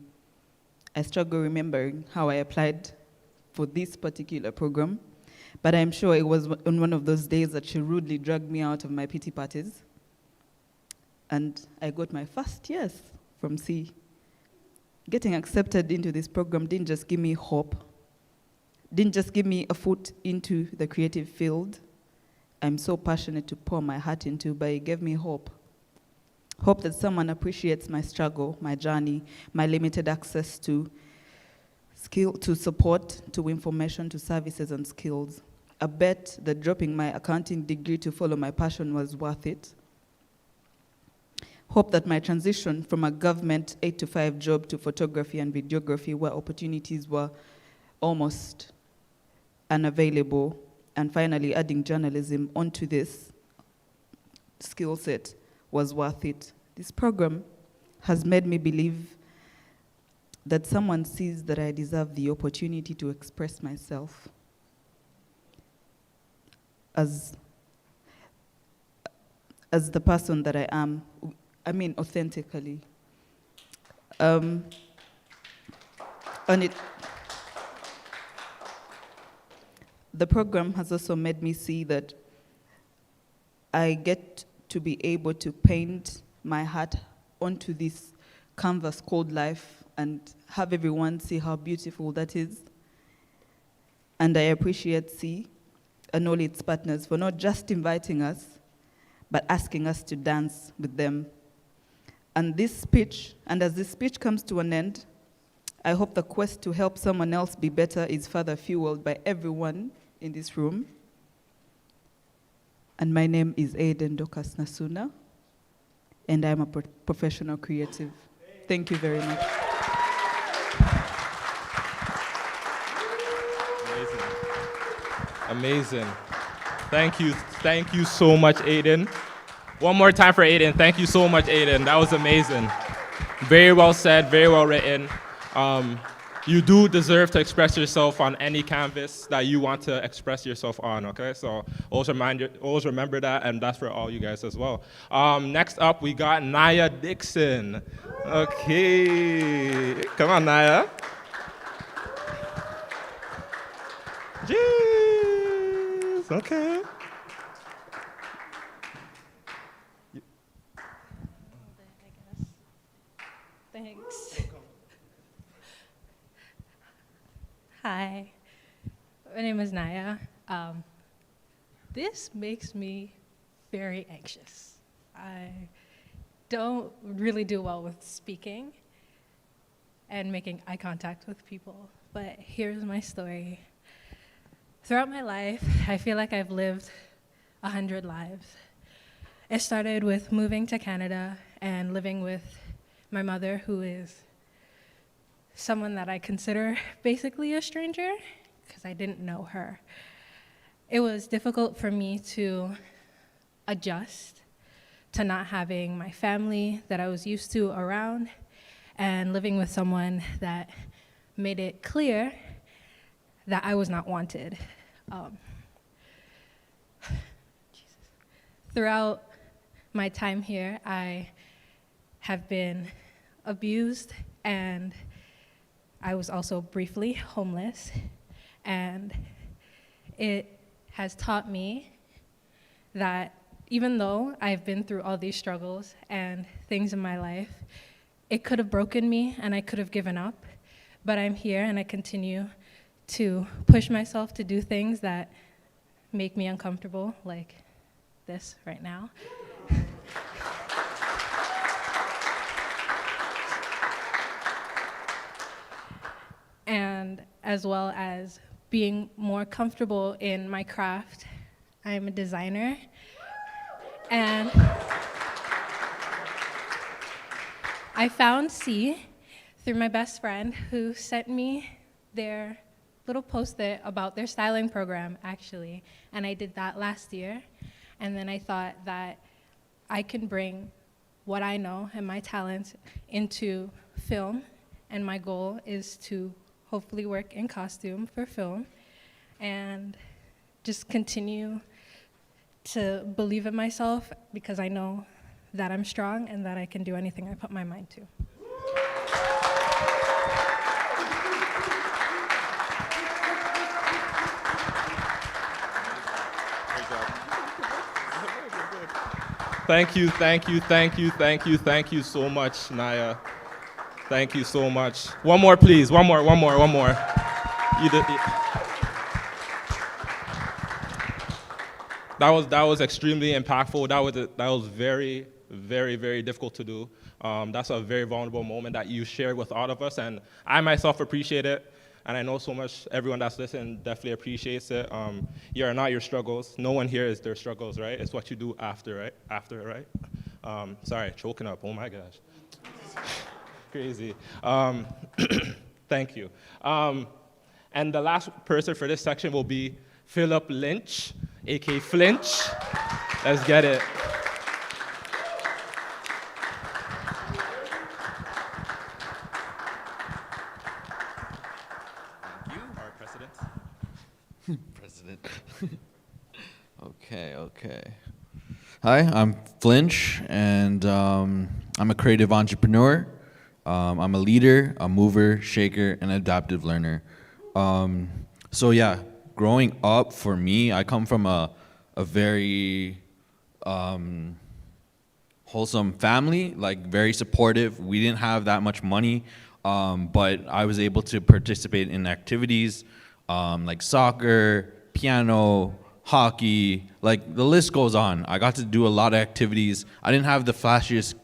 I struggle remembering how I applied for this particular program, but I'm sure it was on one of those days that she rudely dragged me out of my pity parties. And I got my first yes from C. Getting accepted into this program didn't just give me hope, didn't just give me a foot into the creative field I'm so passionate to pour my heart into, but it gave me hope. Hope that someone appreciates my struggle, my journey, my limited access to skill, to support, to information, to services and skills. I bet that dropping my accounting degree to follow my passion was worth it. Hope that my transition from a government 8-to-5 job to photography and videography, where opportunities were almost unavailable, and finally adding journalism onto this skill set was worth it. This program has made me believe that someone sees that I deserve the opportunity to express myself as the person that I am, I mean authentically. And the program has also made me see that I get to be able to paint my heart onto this canvas called life and have everyone see how beautiful that is. And I appreciate C and all its partners for not just inviting us, but asking us to dance with them. And this speech, and as this speech comes to an end, I hope the quest to help someone else be better is further fueled by everyone in this room. And my name is Aiden Dokas Nasuna, and I'm a professional creative. Thank you very much. Amazing. Thank you so much, Aiden. One more time for Aiden. Thank you so much, Aiden. That was amazing. Very well said, very well written. You do deserve to express yourself on any canvas that you want to express yourself on, okay? So always remember that, and that's for all you guys as well. Next up, we got Naya Dixon. Okay, come on, Naya. Jeez, okay. Thanks. Hi, my name is Naya. This makes me very anxious. I don't really do well with speaking and making eye contact with people, but here's my story. Throughout my life, I feel like I've lived 100 lives. It started with moving to Canada and living with my mother, who is someone that I consider basically a stranger because I didn't know her. It was difficult for me to adjust to not having my family that I was used to around and living with someone that made it clear that I was not wanted. Throughout my time here, I have been abused, and I was also briefly homeless, and it has taught me that even though I've been through all these struggles and things in my life, it could have broken me and I could have given up, but I'm here and I continue to push myself to do things that make me uncomfortable, like this right now. And as well as being more comfortable in my craft. I'm a designer, and I found C through my best friend, who sent me their little post-it about their styling program, actually. And I did that last year. And then I thought that I can bring what I know and my talents into film. And my goal is to hopefully work in costume for film and just continue to believe in myself, because I know that I'm strong and that I can do anything I put my mind to. Thank you so much, Naya. Thank you so much. One more, please. One more. That was extremely impactful. That was very, very, very difficult to do. That's a very vulnerable moment that you shared with all of us, and I myself appreciate it. And I know so much everyone that's listening definitely appreciates it. You're not your struggles. No one here is their struggles, right? It's what you do after, right? Sorry, choking up. Oh my gosh. Crazy. Thank you. And the last person for this section will be Philip Lynch, aka Flinch. Let's get it. President. Okay. Hi, I'm Flinch, and I'm a creative entrepreneur. I'm a leader, a mover, shaker, and adaptive learner. So yeah, growing up for me, I come from a very wholesome family, like very supportive. We didn't have that much money, but I was able to participate in activities like soccer, piano, hockey, like the list goes on. I got to do a lot of activities. I didn't have the flashiest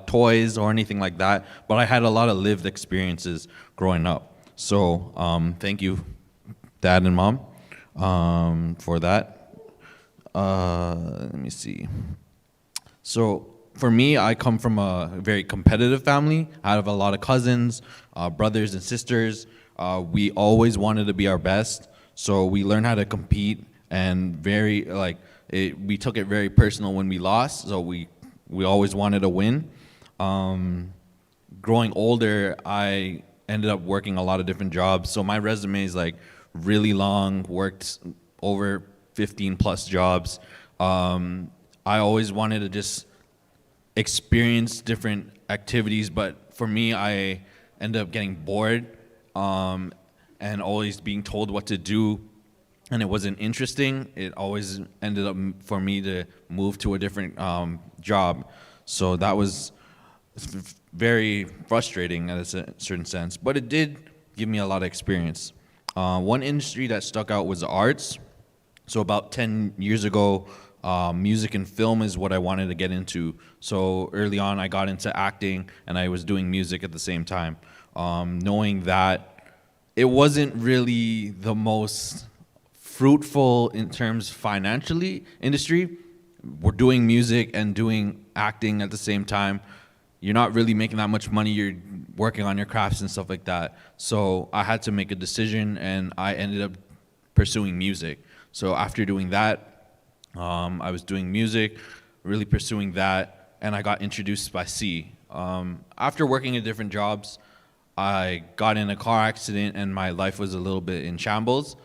toys or anything like that, but I had a lot of lived experiences growing up. So thank you, Dad and Mom, for that. Let me see. So for me, I come from a very competitive family. I have a lot of cousins, brothers and sisters. We always wanted to be our best, so we learned how to compete, and we took it very personal when we lost, so we always wanted to win. Growing older, I ended up working a lot of different jobs, so my resume is like really long, worked over 15 plus jobs. I always wanted to just experience different activities, but for me, I ended up getting bored and always being told what to do, and it wasn't interesting. It always ended up for me to move to a different job. So that was very frustrating in a certain sense, but it did give me a lot of experience. One industry that stuck out was the arts. So about 10 years ago, music and film is what I wanted to get into. So early on, I got into acting, and I was doing music at the same time. Knowing that it wasn't really the most fruitful in terms financially industry. We're doing music and doing acting at the same time. You're not really making that much money. You're working on your crafts and stuff like that. So I had to make a decision, and I ended up pursuing music. So after doing that, I was doing music, really pursuing that, and I got introduced by C. After working at different jobs, I got in a car accident, and my life was a little bit in shambles.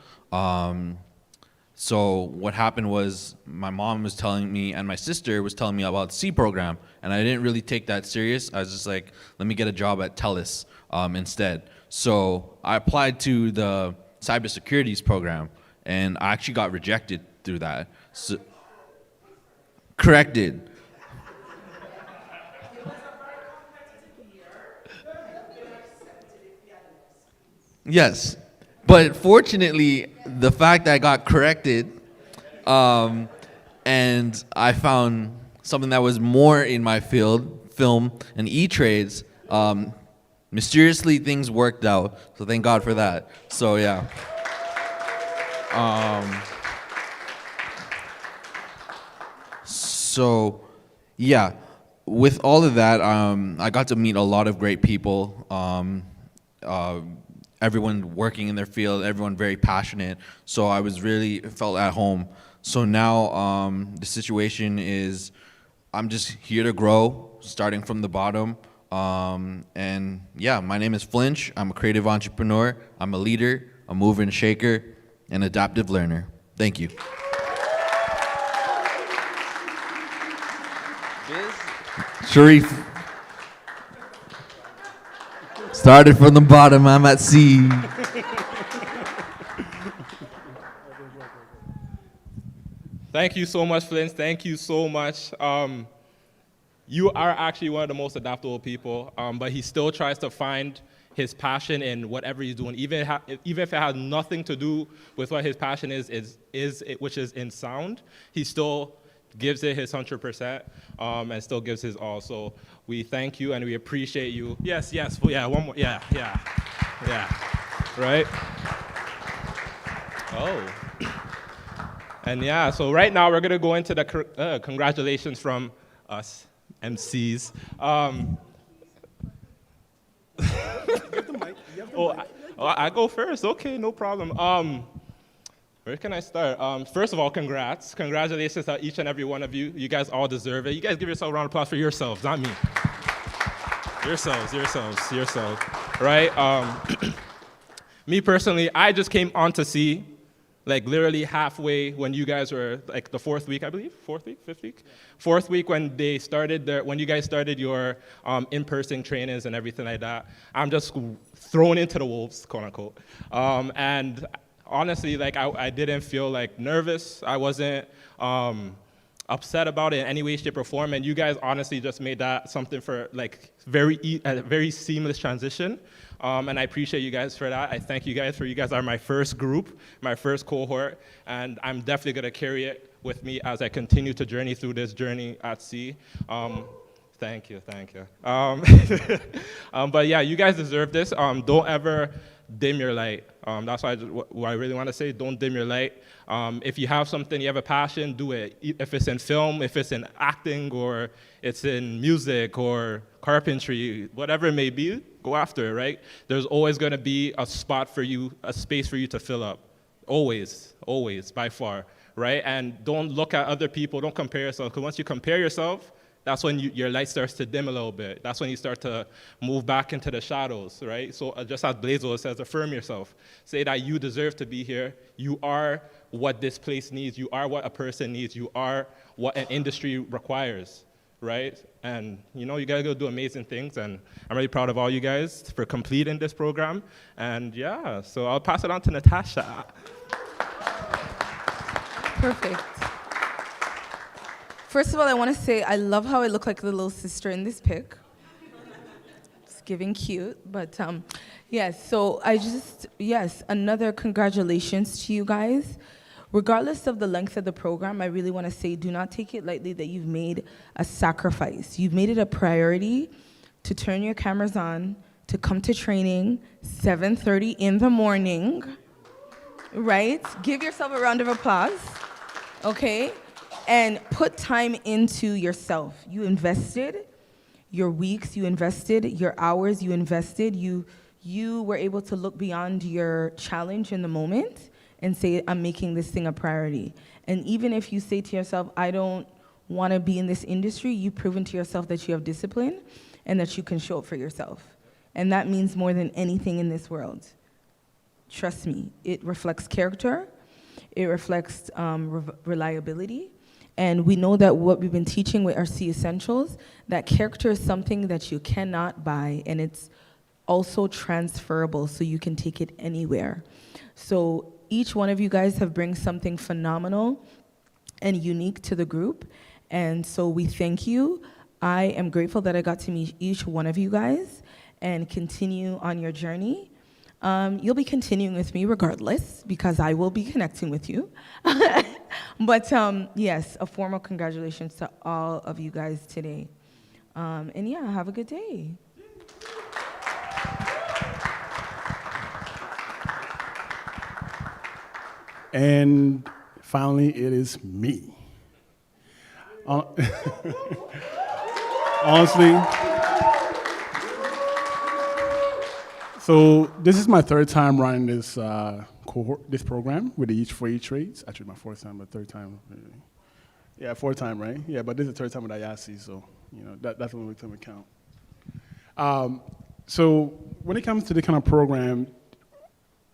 So what happened was my mom was telling me, and my sister was telling me about the C program, and I didn't really take that serious. I was just like, let me get a job at TELUS instead. So I applied to the cybersecurities program, and I actually got rejected through that. So, corrected. Yes, but fortunately, the fact that I got corrected, and I found something that was more in my field, film and e-trades, mysteriously things worked out, so thank God for that. So yeah. So yeah, with all of that, I got to meet a lot of great people. everyone working in their field, everyone very passionate. So I was really felt at home. So now the situation is I'm just here to grow, starting from the bottom. And yeah, my name is Flinch. I'm a creative entrepreneur. I'm a leader, a mover and shaker, and adaptive learner. Thank you. Sharif. Started from the bottom, I'm at C. Thank you so much, Flint. Thank you so much. You are actually one of the most adaptable people, but he still tries to find his passion in whatever he's doing, even if it has nothing to do with what his passion is which is in sound. He still gives it his 100%, and still gives his all. So we thank you and we appreciate you. Yes, yeah, one more, yeah, right? Oh. And yeah, so right now we're gonna go into the congratulations from us, MCs. I go first, okay, no problem. Where can I start? First of all, congrats. Congratulations to each and every one of you. You guys all deserve it. You guys give yourself a round of applause for yourselves, not me. Yourselves, right? Me personally, I just came on to see, like literally halfway when you guys were, like the fourth week, I believe? Fourth week, fifth week? Fourth week when when you guys started your in-person trainings and everything like that. I'm just thrown into the wolves, quote unquote. And honestly, like I didn't feel like nervous. I wasn't upset about it in any way, shape, or form. And you guys honestly just made that something for like a very seamless transition. And I appreciate you guys for that. I thank you guys you guys are my first group, my first cohort, and I'm definitely gonna carry it with me as I continue to journey through this journey at sea. Thank you. But yeah, you guys deserve this. Don't ever dim your light. That's what I really want to say. Don't dim your light. If you have something, you have a passion, do it. If it's in film, if it's in acting, or it's in music or carpentry, whatever it may be, go after it, right? There's always going to be a spot for you, a space for you to fill up. Always, by far, right? And don't look at other people. Don't compare yourself, because once you compare yourself, that's when your light starts to dim a little bit. That's when you start to move back into the shadows, right? So just as Blazo says, affirm yourself. Say that you deserve to be here. You are what this place needs. You are what a person needs. You are what an industry requires, right? And you gotta go do amazing things. And I'm really proud of all you guys for completing this program. And yeah, so I'll pass it on to Natasha. Perfect. First of all, I want to say I love how I look like the little sister in this pic. It's giving cute, but yes, so another congratulations to you guys. Regardless of the length of the program, I really want to say do not take it lightly that you've made a sacrifice. You've made it a priority to turn your cameras on, to come to training 7:30 in the morning, right? Give yourself a round of applause, okay? And put time into yourself. You invested your weeks, you invested your hours, you invested, you were able to look beyond your challenge in the moment and say, I'm making this thing a priority. And even if you say to yourself, I don't want to be in this industry, you've proven to yourself that you have discipline and that you can show up for yourself. And that means more than anything in this world. Trust me, it reflects character, it reflects reliability. And we know that what we've been teaching with our C Essentials, that character is something that you cannot buy, and it's also transferable, so you can take it anywhere. So each one of you guys have bring something phenomenal and unique to the group, and so we thank you. I am grateful that I got to meet each one of you guys and continue on your journey. You'll be continuing with me regardless, because I will be connecting with you. But yes, a formal congratulations to all of you guys today. And yeah, have a good day. And finally, it is me. Honestly. So this is my third time running this this program with the for E-Trades. Actually, my fourth time, but third time. Yeah, fourth time, right? Yeah, but this is the third time with IASI, so that's the only time we count. So when it comes to the kind of program,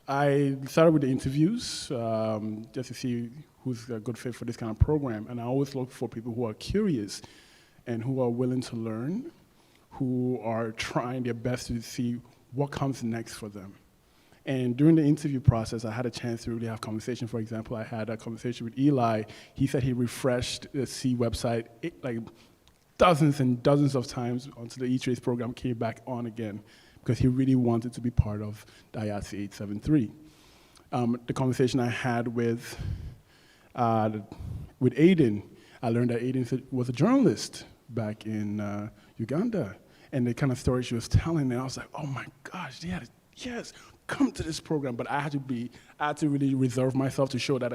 I started with the interviews just to see who's a good fit for this kind of program, and I always look for people who are curious and who are willing to learn, who are trying their best to see what comes next for them. And during the interview process, I had a chance to really have conversation. For example, I had a conversation with Eli. He said he refreshed the C website like dozens and dozens of times until the E-Trades program came back on again, because he really wanted to be part of the IATSE 873. The conversation I had with Aiden, I learned that Aiden was a journalist back in Uganda. And the kind of story she was telling, and I was like, oh my gosh, yes, come to this program. But I had to really reserve myself to show that,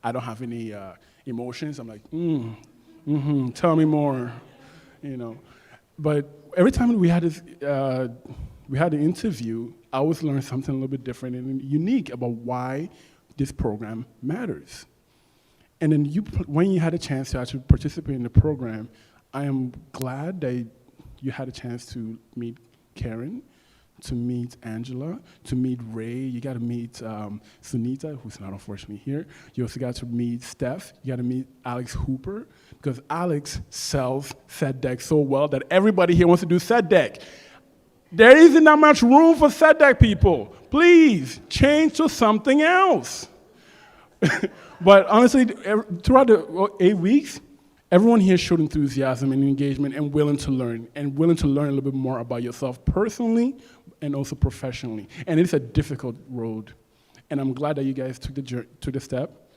I don't have any emotions. I'm like, tell me more, But every time we had the interview, I always learned something a little bit different and unique about why this program matters. And then when you had a chance to actually participate in the program, I am glad that you had a chance to meet Karen, to meet Angela, to meet Ray. You got to meet Sunita, who's not unfortunately here. You also got to meet Steph. You got to meet Alex Hooper, because Alex sells set deck so well that everybody here wants to do set deck. There isn't that much room for set deck people. Please change to something else. But honestly, throughout the 8 weeks, everyone here showed enthusiasm and engagement and willing to learn a little bit more about yourself personally and also professionally. And it's a difficult road. And I'm glad that you guys took the step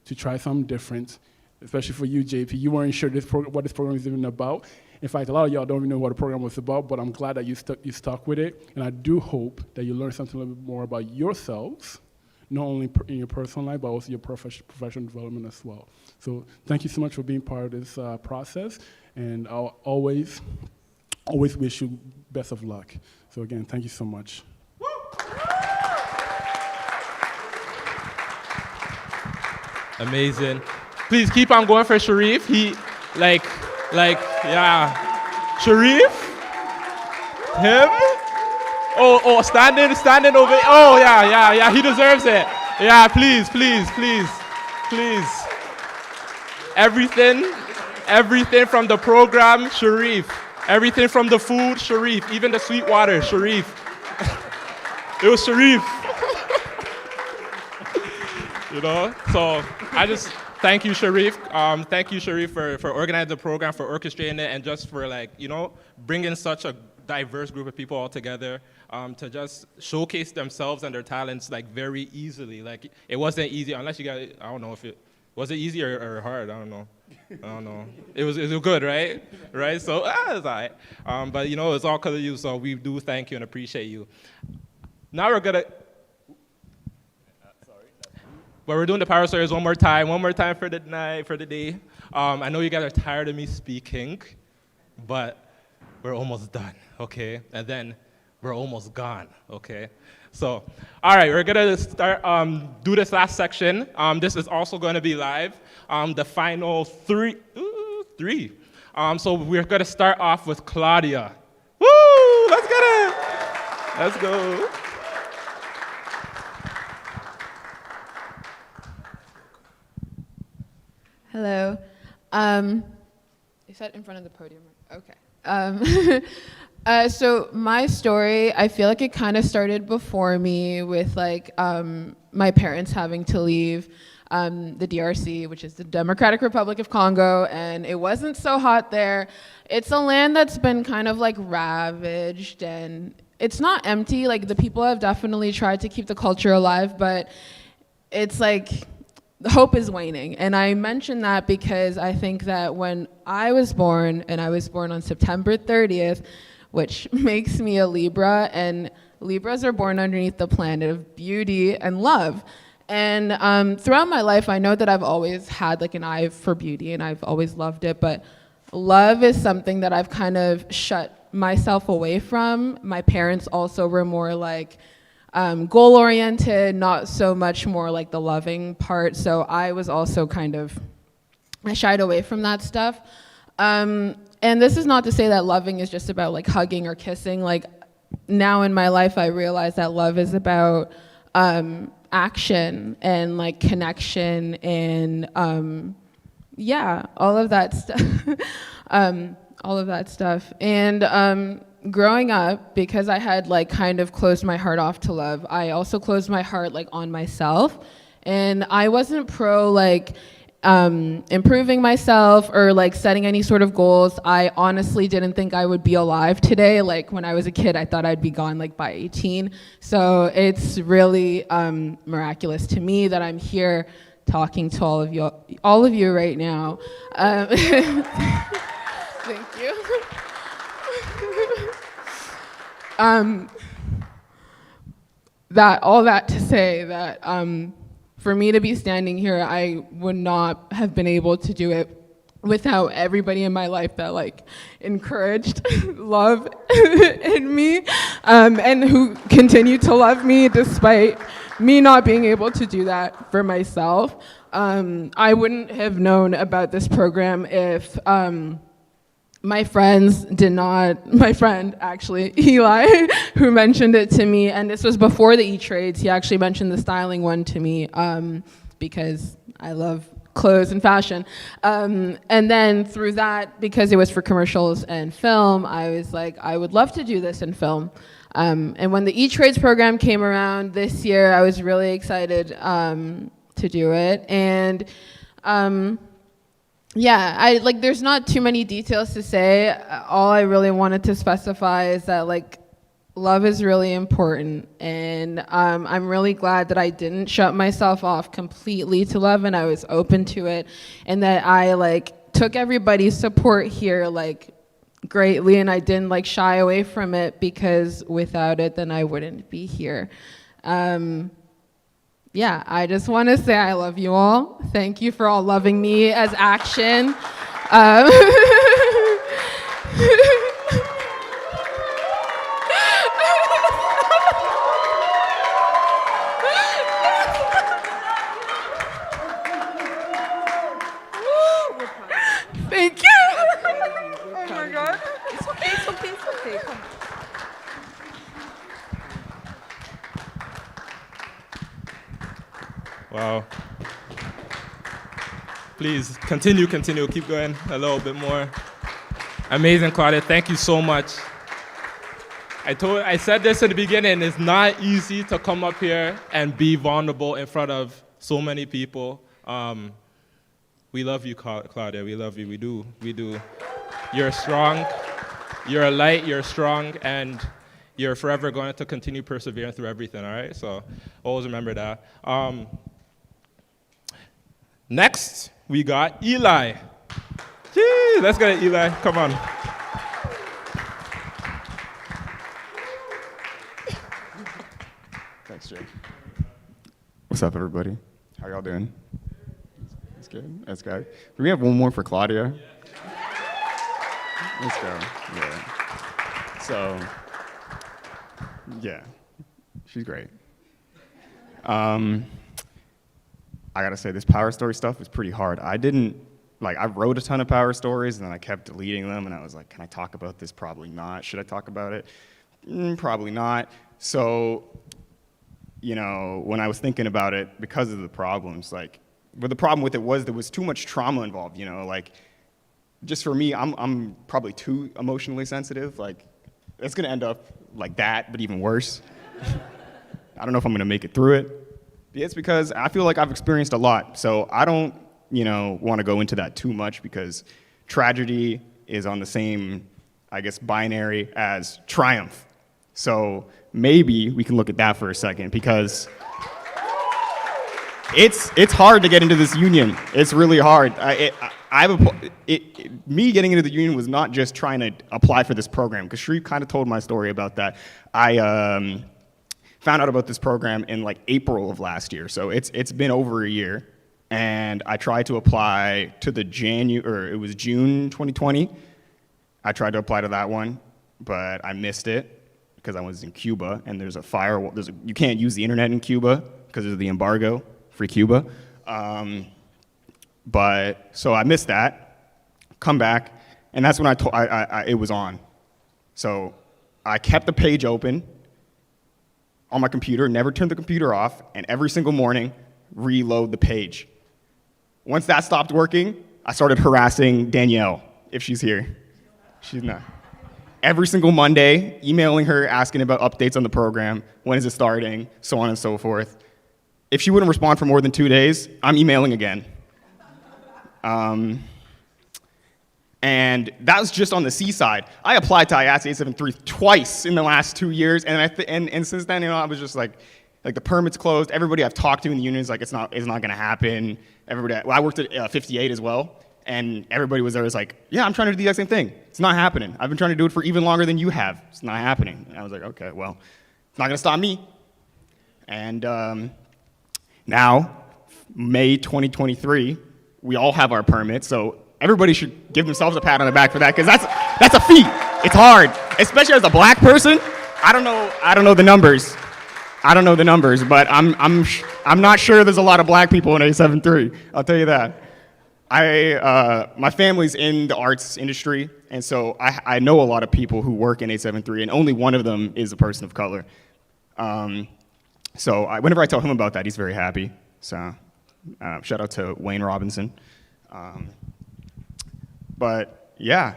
to try something different, especially for you, JP. You weren't sure what this program is even about. In fact, a lot of y'all don't even know what the program was about, but I'm glad that you stuck with it. And I do hope that you learn something a little bit more about yourselves, not only in your personal life, but also your professional development as well. So thank you so much for being part of this process, and I'll always wish you best of luck. So again, thank you so much. Amazing. Please keep on going for Sharif. Yeah. Sharif? Him? Oh, standing over. Oh, yeah, he deserves it. Yeah, please. Everything from the program, Sharif. Everything from the food, Sharif. Even the sweet water, Sharif. It was Sharif. So I just thank you, Sharif. Thank you, Sharif, for organizing the program, for orchestrating it, and just for bringing such a diverse group of people all together to just showcase themselves and their talents very easily. It wasn't easy unless you got. I don't know if it was easy or hard. I don't know. It was good, right? Right. So it's all right. But it's all because of you. So we do thank you and appreciate you. Now we're gonna. But we're doing the power stories one more time for the night, for the day. I know you guys are tired of me speaking, but we're almost done, okay? And then we're almost gone, okay? So, all right, we're gonna start, do this last section. This is also gonna be live. The final three. So we're gonna start off with Claudia. Woo, let's get it. Let's go. Hello. Is that in front of the podium? Okay. So my story, I feel like it kind of started before me with my parents having to leave the DRC, which is the Democratic Republic of Congo, and it wasn't so hot there. It's a land that's been kind of ravaged, and it's not empty. The people have definitely tried to keep the culture alive, but it's the hope is waning. And I mention that because I think that when I was born, and I was born on September 30th, which makes me a Libra, and Libras are born underneath the planet of beauty and love. And throughout my life, I know that I've always had an eye for beauty, and I've always loved it, but love is something that I've kind of shut myself away from. My parents also were more like goal oriented, not so much more like the loving part. So I was also I shied away from that stuff. And this is not to say that loving is just about like hugging or kissing. Like now in my life, I realize that love is about action and like connection and all of that stuff. All of that stuff. And growing up, because I had like kind of closed my heart off to love, I also closed my heart like on myself. And I wasn't pro like improving myself or like setting any sort of goals. I honestly didn't think I would be alive today. Like when I was a kid, I thought I'd be gone like by 18. So it's really miraculous to me that I'm here talking to all of you right now. Thank you. All that to say that for me to be standing here, I would not have been able to do it without everybody in my life that like encouraged love in me, and who continue to love me despite me not being able to do that for myself. I wouldn't have known about this program if my friend actually, Eli, who mentioned it to me, and this was before the E-Trades, he actually mentioned the styling one to me because I love clothes and fashion. And then through that, because it was for commercials and film, I was like, I would love to do this in film. And when the E-Trades program came around this year, I was really excited to do it. And there's not too many details to say. All I really wanted to specify is that like love is really important, and I'm really glad that I didn't shut myself off completely to love, and I was open to it, and that I like took everybody's support here like greatly, and I didn't like shy away from it, because without it, then I wouldn't be here. I just want to say I love you all. Thank you for all loving me as Action. Thank you. Oh my God. It's okay. Come on. Wow. Please continue, keep going a little bit more. Amazing, Claudia, thank you so much. I said this at the beginning, it's not easy to come up here and be vulnerable in front of so many people. We love you, Claudia, we love you, we do. You're strong, you're a light, you're strong, and you're forever going to continue persevering through everything, all right? So always remember that. Next, we got Eli. Gee, let's get it, Eli. Come on. Thanks, Jay. What's up, everybody? How y'all doing? That's good. That's good. Do we have one more for Claudia? Let's go. Yeah. So, yeah, she's great. I gotta say, this power story stuff was pretty hard. I wrote a ton of power stories, and then I kept deleting them, and I was like, can I talk about this? Probably not. Should I talk about it? Probably not. So, when I was thinking about it, because of the problems, but the problem with it was there was too much trauma involved, just for me, I'm probably too emotionally sensitive. It's gonna end up like that, but even worse. I don't know if I'm gonna make it through it. It's because I feel like I've experienced a lot, so I don't, want to go into that too much, because tragedy is on the same, binary as triumph. So maybe we can look at that for a second, because it's hard to get into this union. It's really hard. Me getting into the union was not just trying to apply for this program, because Sharif kind of told my story about that. I found out about this program in April of last year, so it's been over a year, and I tried to apply to it was June 2020. I tried to apply to that one, but I missed it because I was in Cuba, and there's a firewall. You can't use the internet in Cuba because of the embargo, free Cuba. So I missed that, come back, and that's when it was on. So I kept the page open on my computer, never turned the computer off, and every single morning, reload the page. Once that stopped working, I started harassing Danielle, if she's here. She's not. Every single Monday, emailing her, asking about updates on the program, when is it starting, so on and so forth. If she wouldn't respond for more than 2 days, I'm emailing again. And that was just on the C side. I applied to IATSE 873 twice in the last 2 years, and since then, I was just like the permit's closed. Everybody I've talked to in the union is like, it's not gonna happen. I worked at 58 as well, and everybody was there was like, yeah, I'm trying to do the exact same thing. It's not happening. I've been trying to do it for even longer than you have. It's not happening. And I was like, okay, well, it's not gonna stop me. And now, May 2023, we all have our permits, so everybody should give themselves a pat on the back for that, because that's a feat. It's hard, especially as a black person. I don't know the numbers. But I'm not sure there's a lot of black people in 873. I'll tell you that. My family's in the arts industry, and so I know a lot of people who work in 873, and only one of them is a person of color. So whenever I tell him about that, he's very happy. So shout out to Wayne Robinson. But yeah,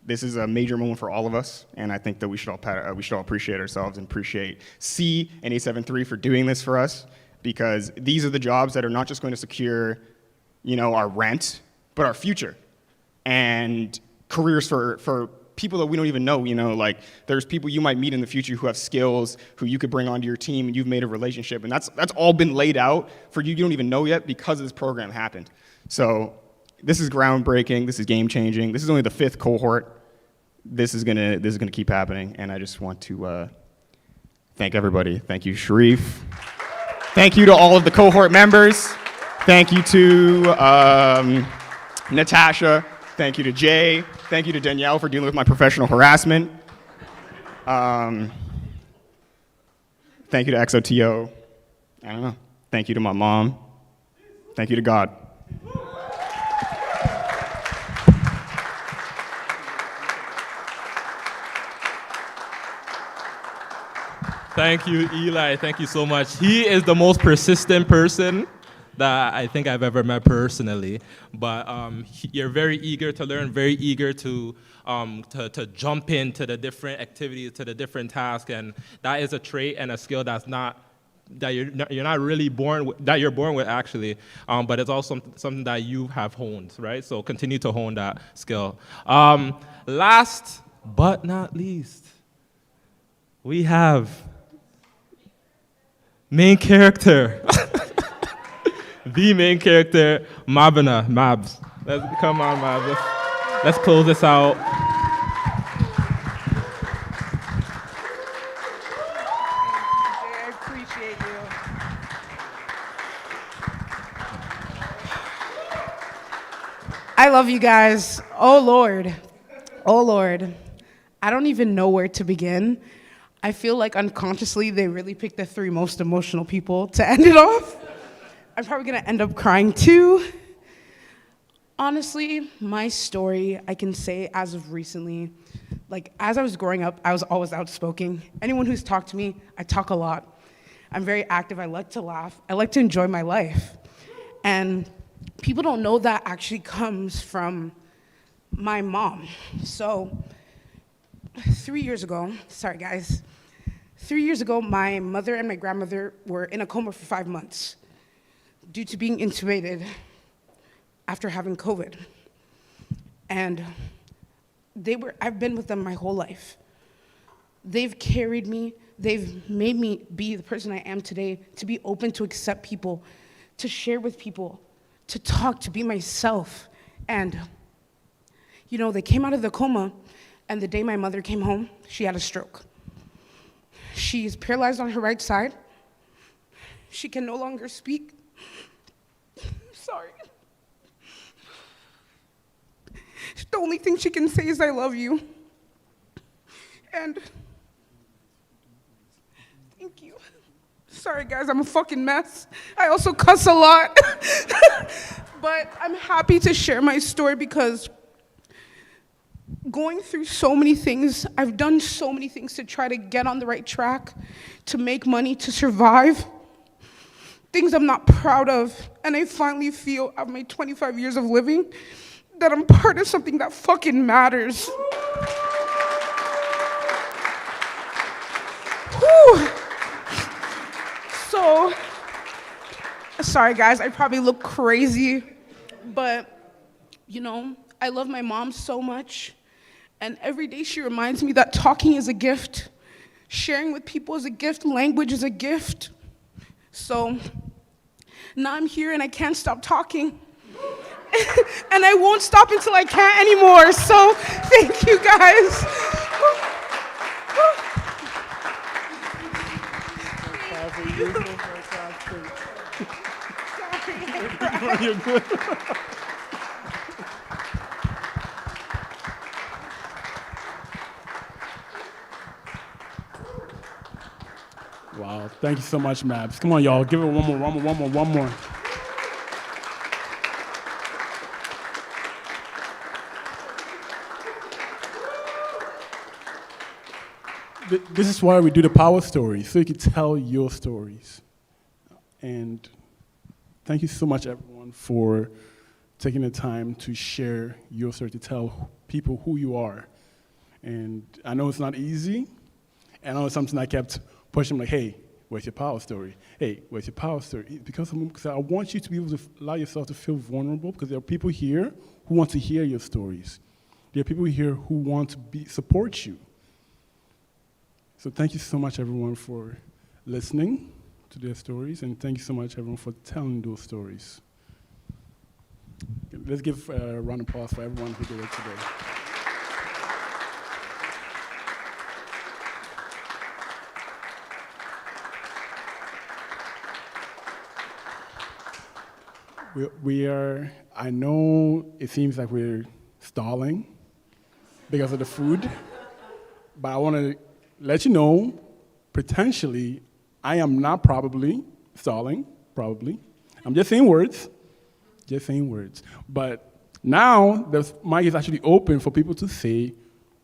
this is a major moment for all of us, and I think that we should all appreciate ourselves and appreciate C and 873 for doing this for us, because these are the jobs that are not just going to secure, our rent, but our future, and careers for people that we don't even know. Like there's people you might meet in the future who have skills, who you could bring onto your team, and you've made a relationship, and that's all been laid out for you. You don't even know yet because this program happened. So this is groundbreaking. This is game changing. This is only the 5th cohort. This is gonna keep happening, and I just want to thank everybody. Thank you, Sharif. Thank you to all of the cohort members. Thank you to Natasha. Thank you to Jay. Thank you to Danielle for dealing with my professional harassment. Thank you to XOTO. I don't know. Thank you to my mom. Thank you to God. Thank you, Eli. Thank you so much. He is the most persistent person that I think I've ever met personally. But you're very eager to learn, very eager to jump into the different activities, to the different tasks, and that is a trait and a skill that you're not really born with, that you're born with actually, but it's also something that you have honed, right? So continue to hone that skill. Last but not least, we have main character, the main character, Mabs. Come on, Mabs. Let's close this out. I appreciate you. I love you guys. Oh Lord. I don't even know where to begin. I feel like unconsciously they really picked the 3 most emotional people to end it off. I'm probably gonna end up crying too. Honestly, my story, I can say as of recently, like as I was growing up, I was always outspoken. Anyone who's talked to me, I talk a lot. I'm very active, I like to laugh, I like to enjoy my life. And people don't know that actually comes from my mom. So 3 years ago, sorry guys, 3 years ago, my mother and my grandmother were in a coma for 5 months due to being intubated after having COVID. And I've been with them my whole life. They've carried me, they've made me be the person I am today, to be open to accept people, to share with people, to talk, to be myself. And, they came out of the coma, and the day my mother came home, she had a stroke. She's paralyzed on her right side. She can no longer speak. Sorry. The only thing she can say is, I love you. And thank you. Sorry, guys, I'm a fucking mess. I also cuss a lot. But I'm happy to share my story because going through so many things, I've done so many things to try to get on the right track, to make money, to survive. Things I'm not proud of. And I finally feel, after my 25 years of living, that I'm part of something that fucking matters. Whew. So, sorry guys, I probably look crazy, but you know, I love my mom so much, and every day she reminds me that talking is a gift, sharing with people is a gift, language is a gift. So now I'm here and I can't stop talking. And I won't stop until I can't anymore, so thank you guys. You're good. Wow, thank you so much, Mabs. Come on, y'all, give it one more. This is why we do the power stories, so you can tell your stories. And thank you so much, everyone, for taking the time to share your story, to tell people who you are. And I know it's not easy, and I know it's something I kept pushing, like, hey, where's your power story? Hey, where's your power story? Because I want you to be able to allow yourself to feel vulnerable, because there are people here who want to hear your stories. There are people here who want to support you. So thank you so much, everyone, for listening to their stories, and thank you so much, everyone, for telling those stories. Let's give a round of applause for everyone who did it today. We are, I know it seems like we're stalling because of the food, but I want to let you know, potentially, I am not probably stalling, probably. I'm just saying words. But now the mic is actually open for people to say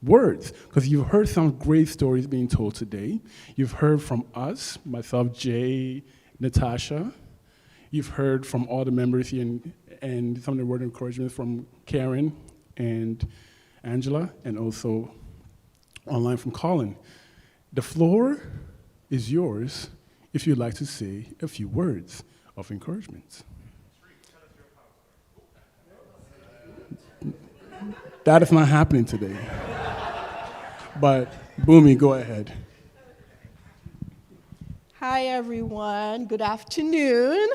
words, because you've heard some great stories being told today. You've heard from us, myself, Jay, Natasha. You've heard from all the members here and some of the word of encouragement from Karen and Angela, and also online from Colin. The floor is yours if you'd like to say a few words of encouragement. That is not happening today. But Boomy, go ahead. Hi, everyone. Good afternoon.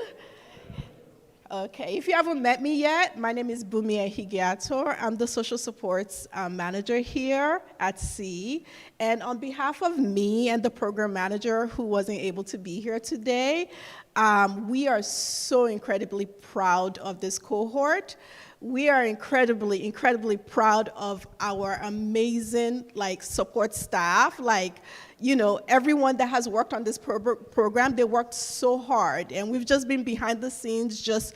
Okay, if you haven't met me yet, my name is Bumi Ehigiator. I'm the social supports manager here at C. And on behalf of me and the program manager who wasn't able to be here today, we are so incredibly proud of this cohort. We are incredibly, incredibly proud of our amazing support staff. Everyone that has worked on this program, they worked so hard, and we've just been behind the scenes, just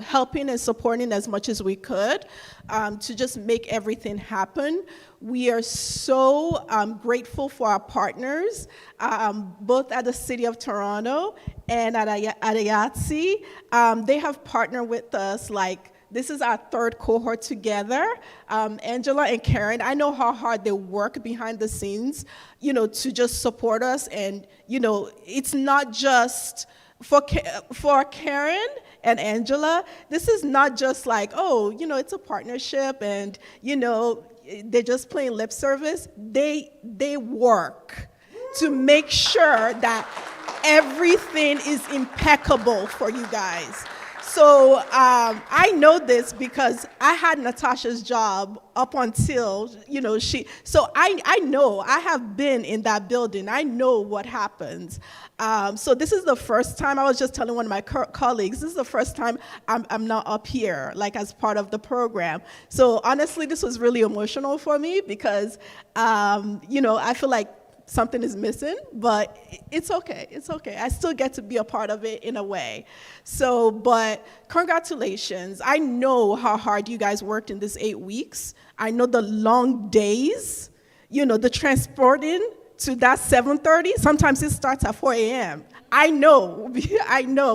helping and supporting as much as we could to just make everything happen. We are so grateful for our partners, both at the City of Toronto and at IATSE. They have partnered with us this is our third cohort together. Angela and Karen, I know how hard they work behind the scenes, to just support us. And, it's not just for Karen and Angela, this is not just it's a partnership and, they're just playing lip service. They work to make sure that everything is impeccable for you guys. So I know this because I had Natasha's job up until, so I know, I have been in that building. I know what happens. So this is the first time, I was just telling one of my colleagues, this is the first time I'm not up here, like as part of the program. So honestly, this was really emotional for me because, I feel like something is missing, but it's okay, it's okay. I still get to be a part of it in a way. So, but congratulations. I know how hard you guys worked in these 8 weeks. I know the long days, the transporting to that 7:30, sometimes it starts at 4 a.m. I know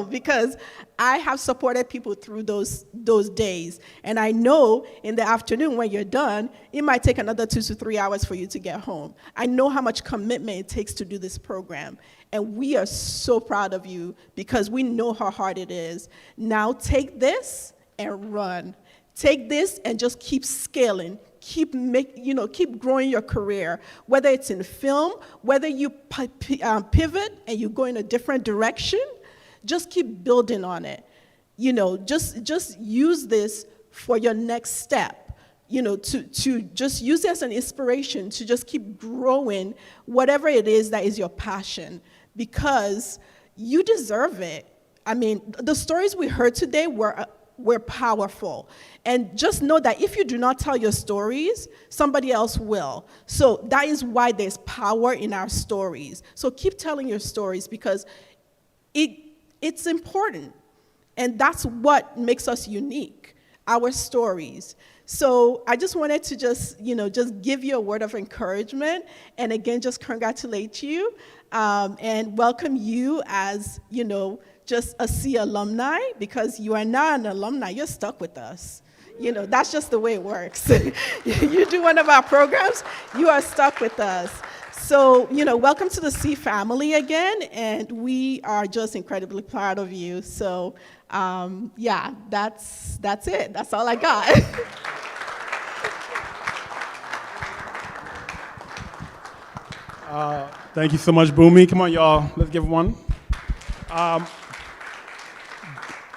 because I have supported people through those days. And I know in the afternoon when you're done, it might take another 2 to 3 hours for you to get home. I know how much commitment it takes to do this program. And we are so proud of you because we know how hard it is. Now take this and run. Take this and just keep scaling. Keep growing your career, whether it's in film, whether you pivot and you go in a different direction, just keep building on it. Just use this for your next step, to just use it as an inspiration to just keep growing whatever it is that is your passion, because you deserve it. I mean, the stories we heard today were powerful. And just know that if you do not tell your stories, somebody else will. So that is why there's power in our stories. So keep telling your stories because it's important. And that's what makes us unique, our stories. So I just wanted to just give you a word of encouragement. And again, just congratulate you and welcome you as, just a C alumni, because you are not an alumni, you're stuck with us. That's just the way it works. You do one of our programs, you are stuck with us. So, welcome to the C family again, and we are just incredibly proud of you. So, yeah, that's it. That's all I got. Thank you so much, Boomy. Come on, y'all. Let's give one.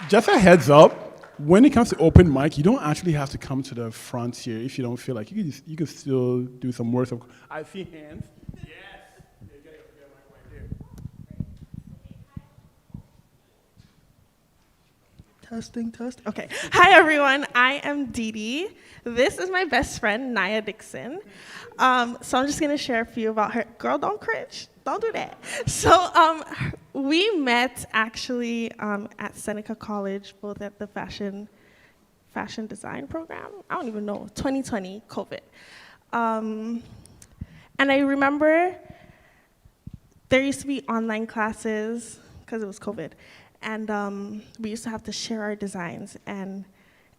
Just a heads up, when it comes to open mic, you don't actually have to come to the front here if you don't feel like you can still do some work. I see hands. Yes. Testing. Okay. Hi, everyone. I am Dee Dee. This is my best friend, Naya Dixon. So I'm just going to share a few about her. Girl, don't cringe. Don't do that. So we met actually at Seneca College, both at the fashion design program. I don't even know, 2020, COVID. And I remember there used to be online classes because it was COVID. And we used to have to share our designs. And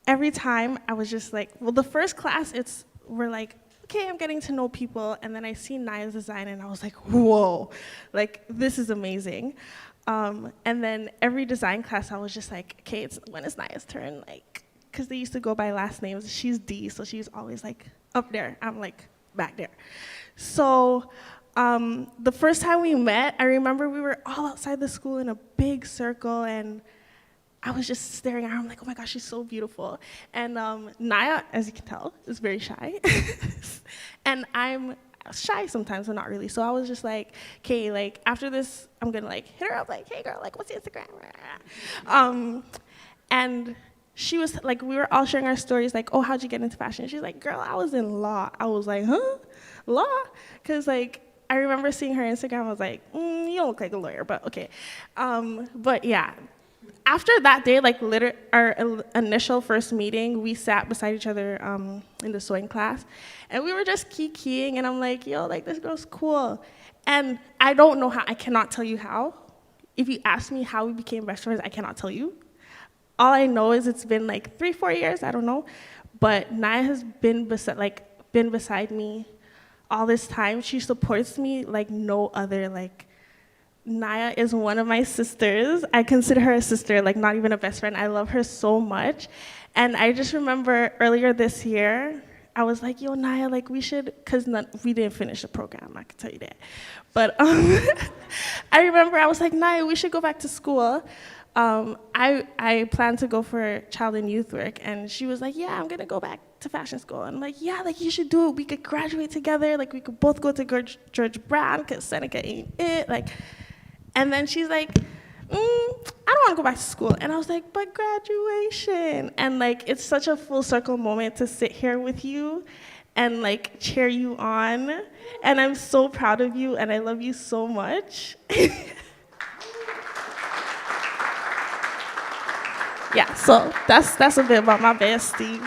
every time I was just like, well, the first class, we're like, okay, I'm getting to know people. And then I see Naya's design and I was like, whoa, like this is amazing. And then every design class, I was just like, okay, when is Naya's turn? Like, because they used to go by last names. She's D, so she's always like up there. I'm like back there. So the first time we met, I remember we were all outside the school in a big circle, and I was just staring at her. I'm like, oh my gosh, she's so beautiful. And Naya, as you can tell, is very shy. And I'm shy sometimes, but not really. So I was just like, okay, like after this, I'm gonna like hit her up, like, hey girl, like what's your Instagram? And she was like, we were all sharing our stories, like, oh, how'd you get into fashion? She's like, girl, I was in law. I was like, huh? Law? Because like, I remember seeing her Instagram, I was like, you don't look like a lawyer, but okay. But yeah, after that day, like our initial first meeting, we sat beside each other in the sewing class, and we were just kikiing, and I'm like, yo, like this girl's cool. And I don't know how, I cannot tell you how. If you ask me how we became best friends, I cannot tell you. All I know is it's been like 3-4 years, I don't know. But Naya has been beside me all this time. She supports me like no other. Like Naya is one of my sisters. I consider her a sister, like not even a best friend. I love her so much. And I just remember earlier this year, I was like, yo, Naya, like we should, because we didn't finish the program, I can tell you that. But I remember I was like, Naya, we should go back to school. I plan to go for child and youth work, and she was like, yeah, I'm gonna go back to fashion school. And I'm like, yeah, like you should do it. We could graduate together. Like we could both go to George Brown, because Seneca ain't it. Like, And then she's like, I don't want to go back to school. And I was like, but graduation. And like, it's such a full circle moment to sit here with you and like cheer you on. And I'm so proud of you and I love you so much. Yeah, so that's a bit about my bestie.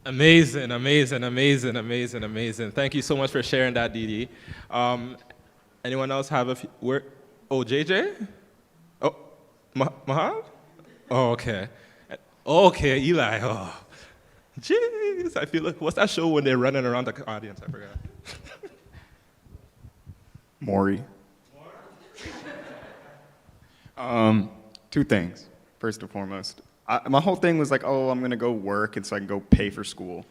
Amazing, amazing, amazing, amazing, amazing. Thank you so much for sharing that, Dee Dee. Anyone else have a few? Oh, JJ? Oh, Mahal? Oh, okay. Okay, Eli. Oh, jeez. I feel like, what's that show when they're running around the audience? I forgot. Maury. Two things. First and foremost, my whole thing was like, oh, I'm gonna go work and so I can go pay for school.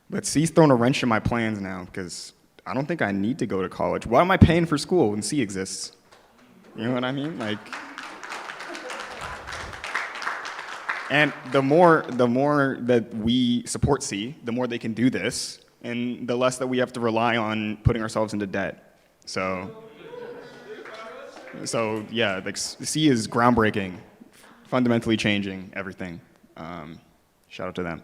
But C's thrown a wrench in my plans now because I don't think I need to go to college. Why am I paying for school when C exists? You know what I mean? Like, and the more that we support C, the more they can do this, and the less that we have to rely on putting ourselves into debt. So yeah, like C is groundbreaking, fundamentally changing everything. Shout out to them.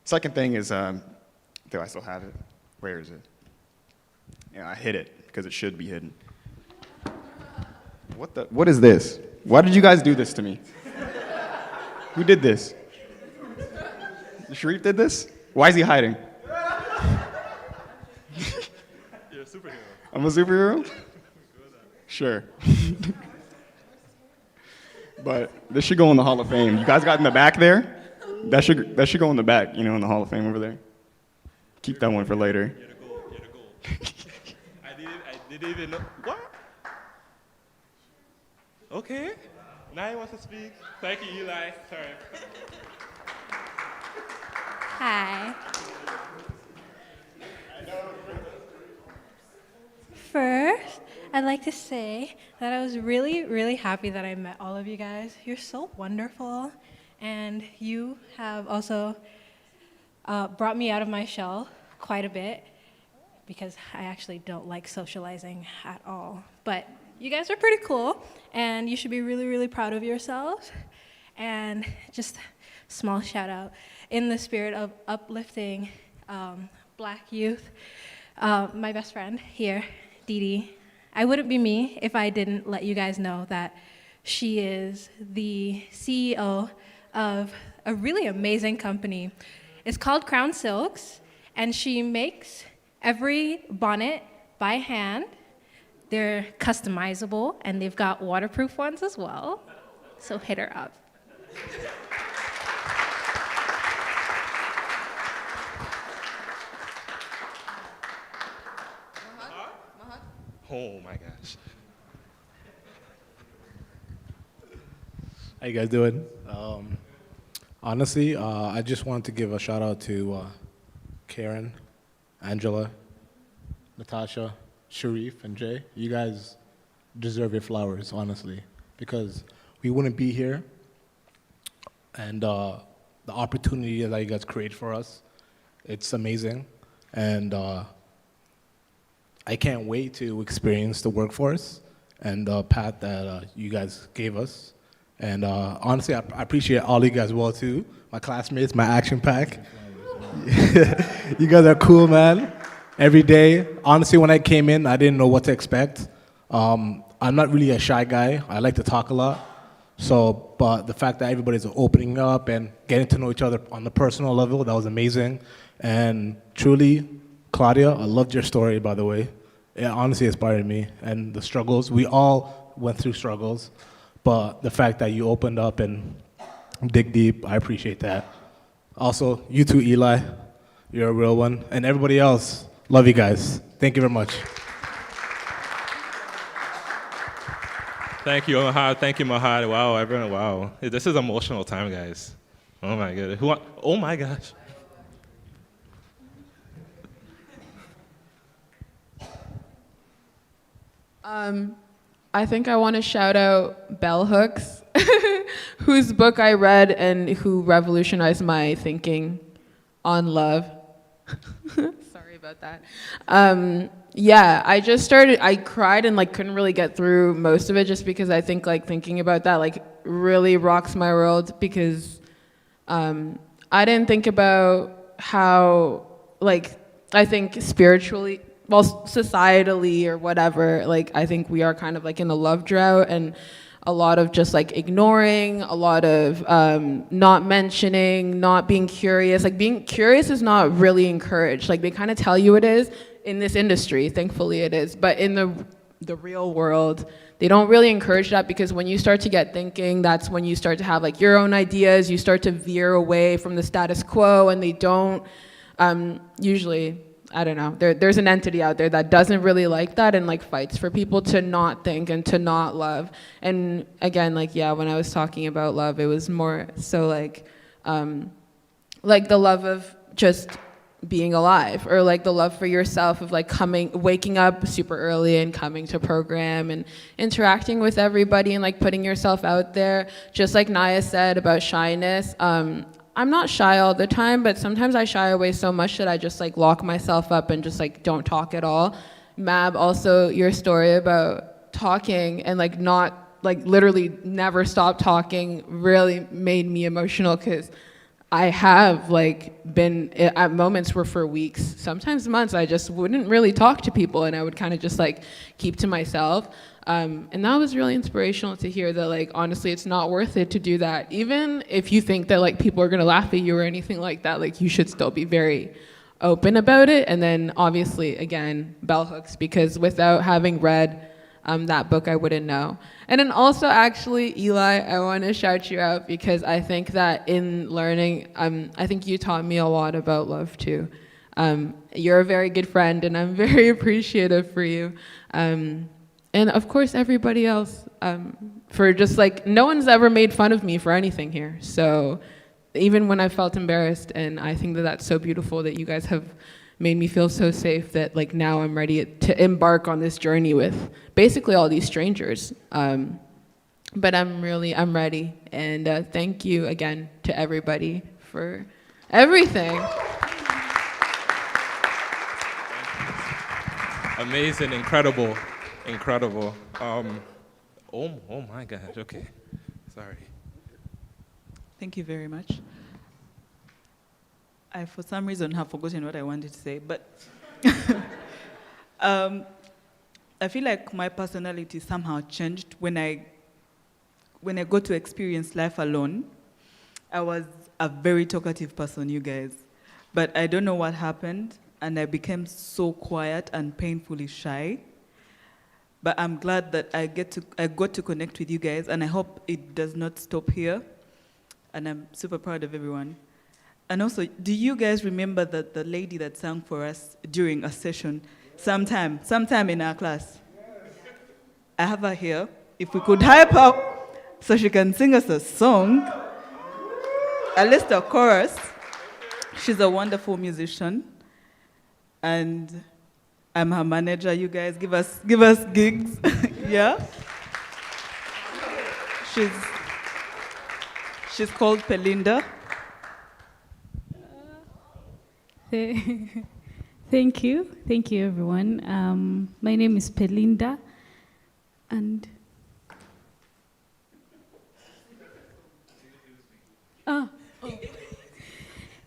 Second thing is, do I still have it? Where is it? Yeah, I hid it because it should be hidden. What is this? Why did you guys do this to me? Who did this? Sharif did this? Why is he hiding? You're a superhero. I'm a superhero? Sure. But this should go in the Hall of Fame. You guys got in the back there? That should go in the back, you know, in the Hall of Fame over there. Keep that one for later. You're the goal. I didn't even know. What? Okay. Now he wants to speak. Thank you, Eli. Sorry. Hi. First, I'd like to say that I was really, really happy that I met all of you guys. You're so wonderful, and you have also brought me out of my shell quite a bit because I actually don't like socializing at all. But you guys are pretty cool, and you should be really, really proud of yourselves. And just small shout out in the spirit of uplifting Black youth. My best friend here, Dee Dee, I wouldn't be me if I didn't let you guys know that she is the CEO of a really amazing company. It's called Crown Silks, and she makes every bonnet by hand. They're customizable, and they've got waterproof ones as well. So hit her up. Oh my gosh. How you guys doing? Honestly, I just wanted to give a shout out to Karen, Angela, Natasha, Sharif, and Jay. You guys deserve your flowers, honestly, because we wouldn't be here, and the opportunity that you guys create for us, it's amazing, and I can't wait to experience the workforce and the path that you guys gave us. And honestly, I appreciate all you guys well too. My classmates, my action pack. You guys are cool, man. Every day, honestly, when I came in, I didn't know what to expect. I'm not really a shy guy. I like to talk a lot. So, but the fact that everybody's opening up and getting to know each other on the personal level, that was amazing. And truly, Claudia, I loved your story, by the way. It honestly inspired me. And the struggles, we all went through struggles. But the fact that you opened up and dig deep, I appreciate that. Also, you too, Eli. You're a real one. And everybody else, love you guys. Thank you very much. Thank you, Mahad. Thank you, Mahad. Wow, everyone, wow. This is emotional time, guys. Oh my goodness. Oh my gosh. I think I want to shout out Bell Hooks, whose book I read and who revolutionized my thinking on love. Sorry about that. Yeah, I cried and like couldn't really get through most of it just because I think like thinking about that like really rocks my world because I didn't think about how like I think spiritually, well, societally or whatever, like I think we are kind of like in a love drought and a lot of just like ignoring, a lot of not mentioning, not being curious. Like being curious is not really encouraged. Like they kind of tell you it is in this industry, thankfully it is, but in the real world, they don't really encourage that because when you start to get thinking, that's when you start to have like your own ideas, you start to veer away from the status quo and they don't usually, I don't know, there's an entity out there that doesn't really like that and like fights for people to not think and to not love. And again, like, yeah, when I was talking about love, it was more so like the love of just being alive or like the love for yourself of like waking up super early and coming to program and interacting with everybody and like putting yourself out there. Just like Naya said about shyness, I'm not shy all the time, but sometimes I shy away so much that I just like lock myself up and just like don't talk at all. Mab, also your story about talking and like not like literally never stop talking really made me emotional because I have like been at moments where for weeks, sometimes months, I just wouldn't really talk to people and I would kind of just like keep to myself. And that was really inspirational to hear that like honestly it's not worth it to do that. Even if you think that like people are gonna laugh at you or anything like that, like you should still be very open about it. And then obviously again, bell hooks, because without having read that book I wouldn't know. And then also actually Eli, I want to shout you out because I think that in learning, I think you taught me a lot about love too. You're a very good friend and I'm very appreciative for you. And of course, everybody else, for just like, no one's ever made fun of me for anything here. So even when I felt embarrassed, and I think that that's so beautiful that you guys have made me feel so safe that like now I'm ready to embark on this journey with basically all these strangers. But I'm ready. And thank you again to everybody for everything. Amazing, incredible. Oh my gosh, okay, sorry. Thank you very much. I, for some reason, have forgotten what I wanted to say, but I feel like my personality somehow changed when I got to experience life alone. I was a very talkative person, you guys, but I don't know what happened, and I became so quiet and painfully shy. But I'm glad that I got to connect with you guys, and I hope it does not stop here. And I'm super proud of everyone. And also, do you guys remember the lady that sang for us during a session sometime in our class? I have her here. If we could hype her so she can sing us a song, at least a chorus. She's a wonderful musician. And I'm her manager. You guys give us gigs. Yeah. She's called Pelinda. Thank you everyone. My name is Pelinda, and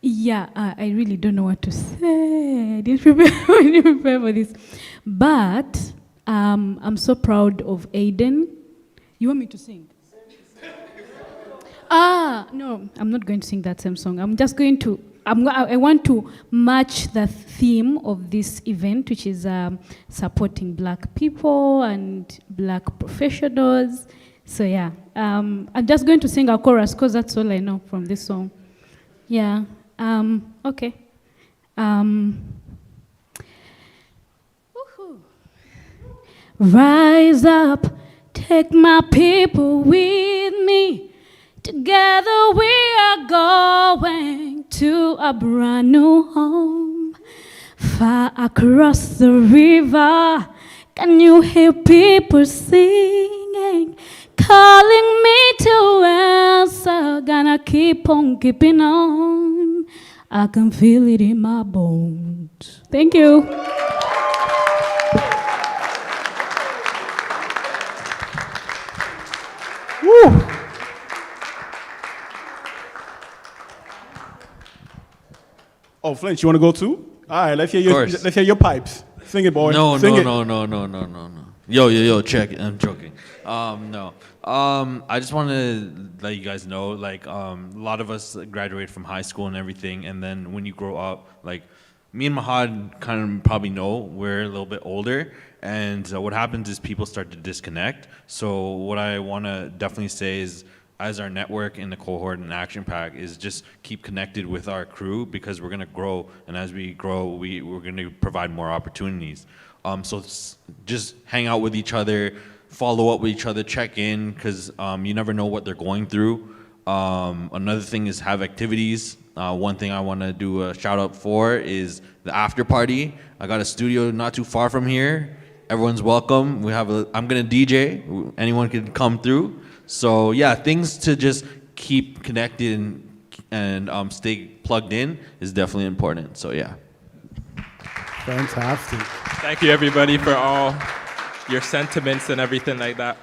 yeah, I really don't know what to say. I didn't prepare for this. But I'm so proud of Aiden. You want me to sing? No, I'm not going to sing that same song. I'm just going to, I want to match the theme of this event, which is supporting Black people and Black professionals. So yeah, I'm just going to sing a chorus because that's all I know from this song. Yeah. Okay. Rise up, take my people with me. Together we are going to a brand new home. Far across the river, can you hear people singing? Calling me to answer, gonna keep on keeping on. I can feel it in my bones. Thank you. Woo! Oh, Flint, you want to go too? All right, let's hear your pipes. Sing it, boy. No, Sing no, it. no, no, no, no, no, no. Yo, check it. I'm joking. No. I just want to let you guys know, like, a lot of us graduate from high school and everything, and then when you grow up, like, me and Mahad kind of probably know we're a little bit older, and what happens is people start to disconnect. So what I want to definitely say is, as our network in the cohort and action pack, is just keep connected with our crew, because we're going to grow, and as we grow, we're going to provide more opportunities. So just hang out with each other, follow up with each other, check in, because you never know what they're going through. Another thing is have activities. One thing I want to do a shout out for is the after party. I got a studio not too far from here. Everyone's welcome. I'm gonna DJ. Anyone can come through. So yeah, things to just keep connected and stay plugged in is definitely important. So yeah. Fantastic. Thank you, everybody, for all your sentiments and everything like that.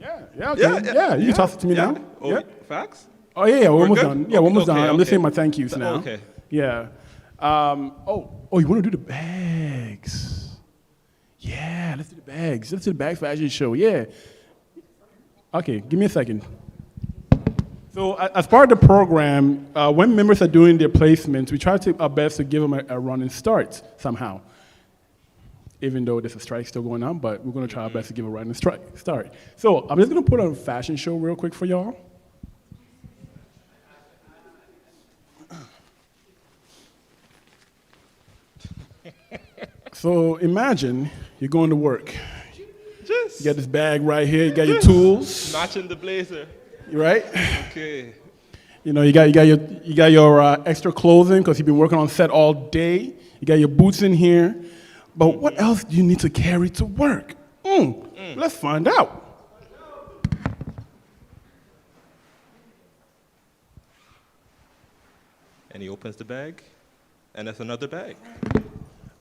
Yeah, okay. Yeah, you can toss it to me now. Oh, Yeah. Facts? Oh, yeah, we're almost good? done. Yeah, we're almost done. I'm Okay. just saying my thank yous now. Okay. Yeah. You want to do the bags? Yeah, let's do the bags. Let's do the bags fashion show. Yeah. Okay, give me a second. So as part of the program, when members are doing their placements, we try to our best to give them a running start somehow. Even though there's a strike still going on, but we're going to try our best to give a running start. So I'm just going to put on a fashion show real quick for y'all. So imagine you're going to work. You got this bag right here. You got your tools. Matching the blazer. Right? Okay. You know, you got your extra clothing because you've been working on set all day. You got your boots in here. But what else do you need to carry to work? Let's find out. And he opens the bag, and that's another bag.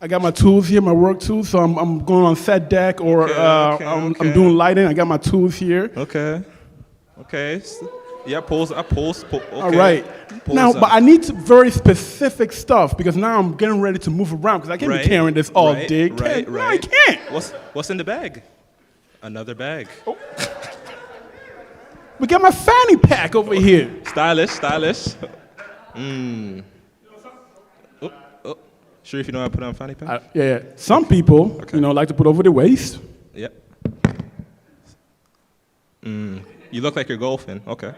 I got my tools here, my work tools. So I'm going on set deck or I'm doing lighting. I got my tools here. Okay. Yeah, pose. Okay. All right. Pose now, up. but I need very specific stuff because now I'm getting ready to move around because I can't be carrying this all day. Right. No, I can't. What's in the bag? Another bag. Oh. We got my fanny pack over here. Stylish. Sure, if you know how to put on fanny pack? Yeah. Some people, like to put over their waist. Yep. You look like you're golfing. Okay.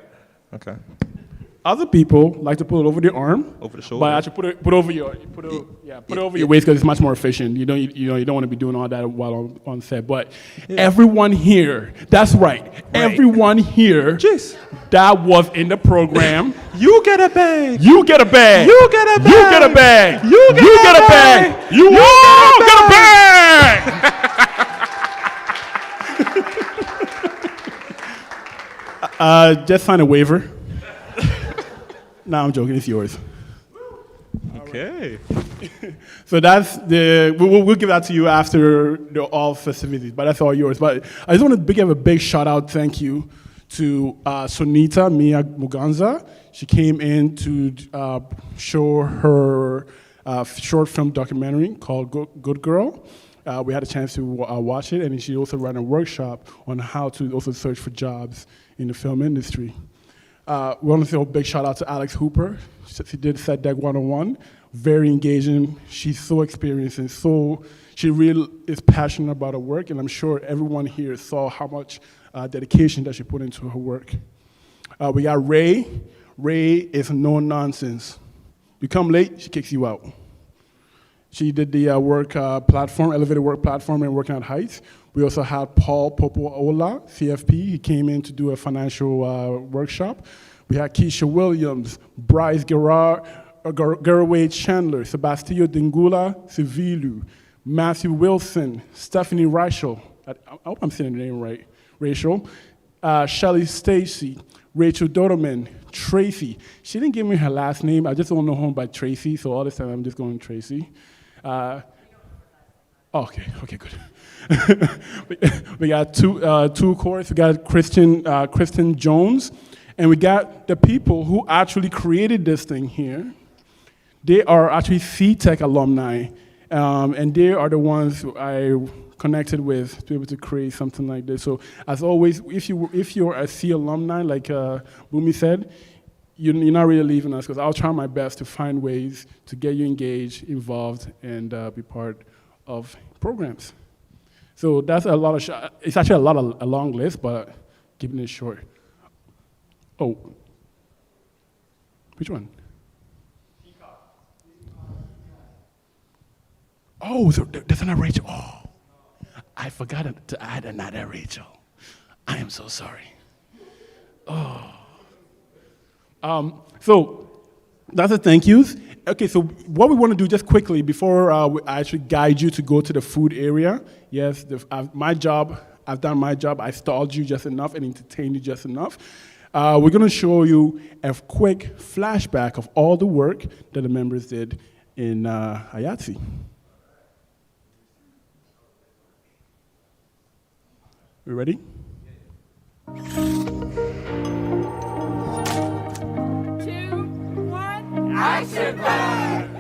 Other people like to put it over their arm. Over the shoulder. But actually put over your waist because it's much more efficient. You don't want to be doing all that while on set. But everyone here, that's right. Everyone here that was in the program. You get a bag. You get a bag. You get a bag. You get a bag. You get a bag. You all get a bag. Just sign a waiver. No, I'm joking. It's yours. Okay. So that's we'll give that to you after all festivities, but that's all yours. But I just want to give a big shout out, thank you to Sonita Mia Muganza. She came in to show her short film documentary called Good Girl. We had a chance to watch it, and she also ran a workshop on how to also search for jobs in the film industry. We want to say a big shout out to Alex Hooper. She did Set Deck 101, very engaging. She's so experienced and she really is passionate about her work, and I'm sure everyone here saw how much dedication that she put into her work. We got Ray. Ray is no nonsense. You come late, she kicks you out. She did the work platform, elevated work platform and Working at Heights. We also had Paul Popoola, CFP. He came in to do a financial workshop. We had Keisha Williams, Bryce Garaway Chandler, Sebastio Dingula Civilu, Matthew Wilson, Stephanie Reichel. I hope I'm saying the name right, Rachel. Shelly Stacy, Rachel Doderman, Tracy. She didn't give me her last name. I just don't know her by Tracy, so all this time I'm just going Tracy. Okay, good. we got two chorus. We got Kristen Jones, and we got the people who actually created this thing here. They are actually C-Tech alumni, and they are the ones who I connected with to be able to create something like this. So as always, if you're a C alumni, like Bumi said, you're not really leaving us, because I'll try my best to find ways to get you engaged, involved, and be part of programs. So that's a lot of, it's actually a long list, but keeping it short. Oh, which one? Oh, there's another Rachel. Oh, I forgot to add another Rachel. I am so sorry. Oh. So that's the thank yous. Okay, so what we want to do just quickly before I actually guide you to go to the food area. Yes, I've done my job. I stalled you just enough and entertained you just enough. We're going to show you a quick flashback of all the work that the members did in Ayatsi. We ready? 2, 1, action plan!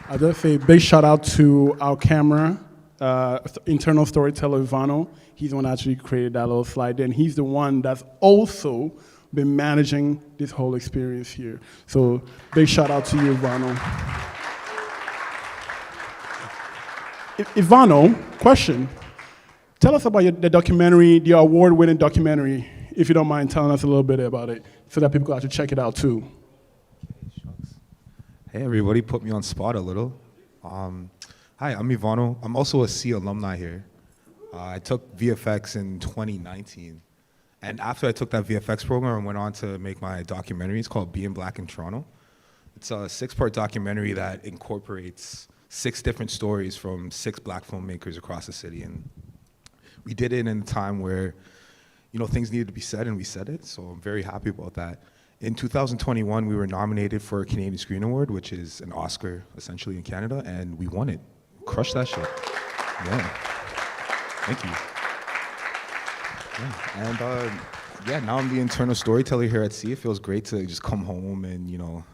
I'll just say big shout out to our camera, internal storyteller Ivano. He's the one that actually created that little slide there, and he's the one that's also been managing this whole experience here. So big shout out to you, Ivano. Ivano, question. Tell us about the documentary, the award-winning documentary, if you don't mind telling us a little bit about it, so that people can actually check it out too. Hey everybody, put me on spot a little. Hi, I'm Ivano. I'm also a C alumni here. I took VFX in 2019. And after I took that VFX program, I went on to make my documentary. It's called Being Black in Toronto. It's a 6-part documentary that incorporates 6 different stories from 6 black filmmakers across the city. And we did it in a time where, you know, things needed to be said, and we said it. So I'm very happy about that. In 2021, we were nominated for a Canadian Screen Award, which is an Oscar, essentially, in Canada, and we won it. Crushed that shit. Yeah. Thank you. Yeah. And yeah, now I'm the internal storyteller here at C. It feels great to just come home and, you know,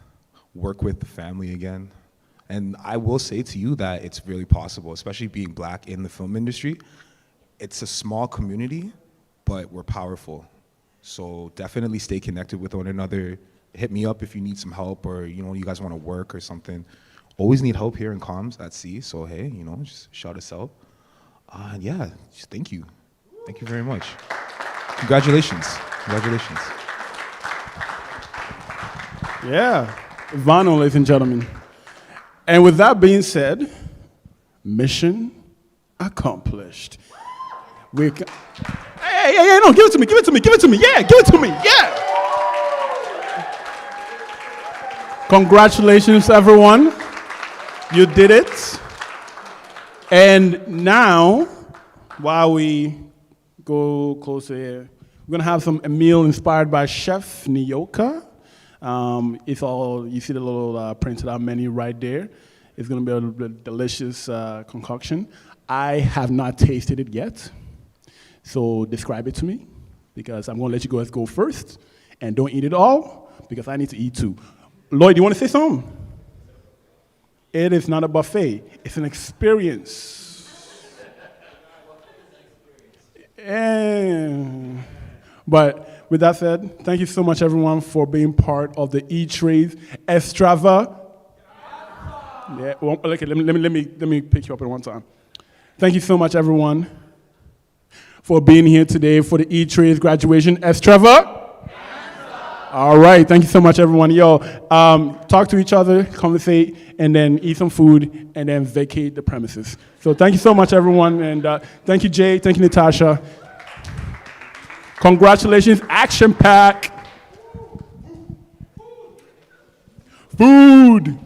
work with the family again. And I will say to you that it's really possible, especially being black in the film industry. It's a small community, but we're powerful. So definitely stay connected with one another. Hit me up if you need some help, or you guys want to work or something. Always need help here in comms at sea. So hey, just shout us out. And yeah, just thank you very much. Congratulations. Yeah, Ivano, ladies and gentlemen. And with that being said, mission accomplished. Hey, no, give it to me, yeah, give it to me, yeah. Congratulations, everyone. You did it. And now, while we go closer here, we're gonna have a meal inspired by Chef Nyoka. It's all, you see the little printed out menu right there. It's gonna be a delicious concoction. I have not tasted it yet, so describe it to me, because I'm gonna let you guys go first, and don't eat it all, because I need to eat too. Lloyd, you wanna say something? It is not a buffet, it's an experience. But with that said, thank you so much, everyone, for being part of the E-Trades Extrava. Yeah, well, okay, let me pick you up at one time. Thank you so much, everyone, for being here today for the E-Trades graduation Extrava. All right, thank you so much, everyone. Yo, talk to each other, conversate, and then eat some food, and then vacate the premises. So thank you so much, everyone, and thank you, Jay, thank you, Natasha. Congratulations, Action Pack. Food.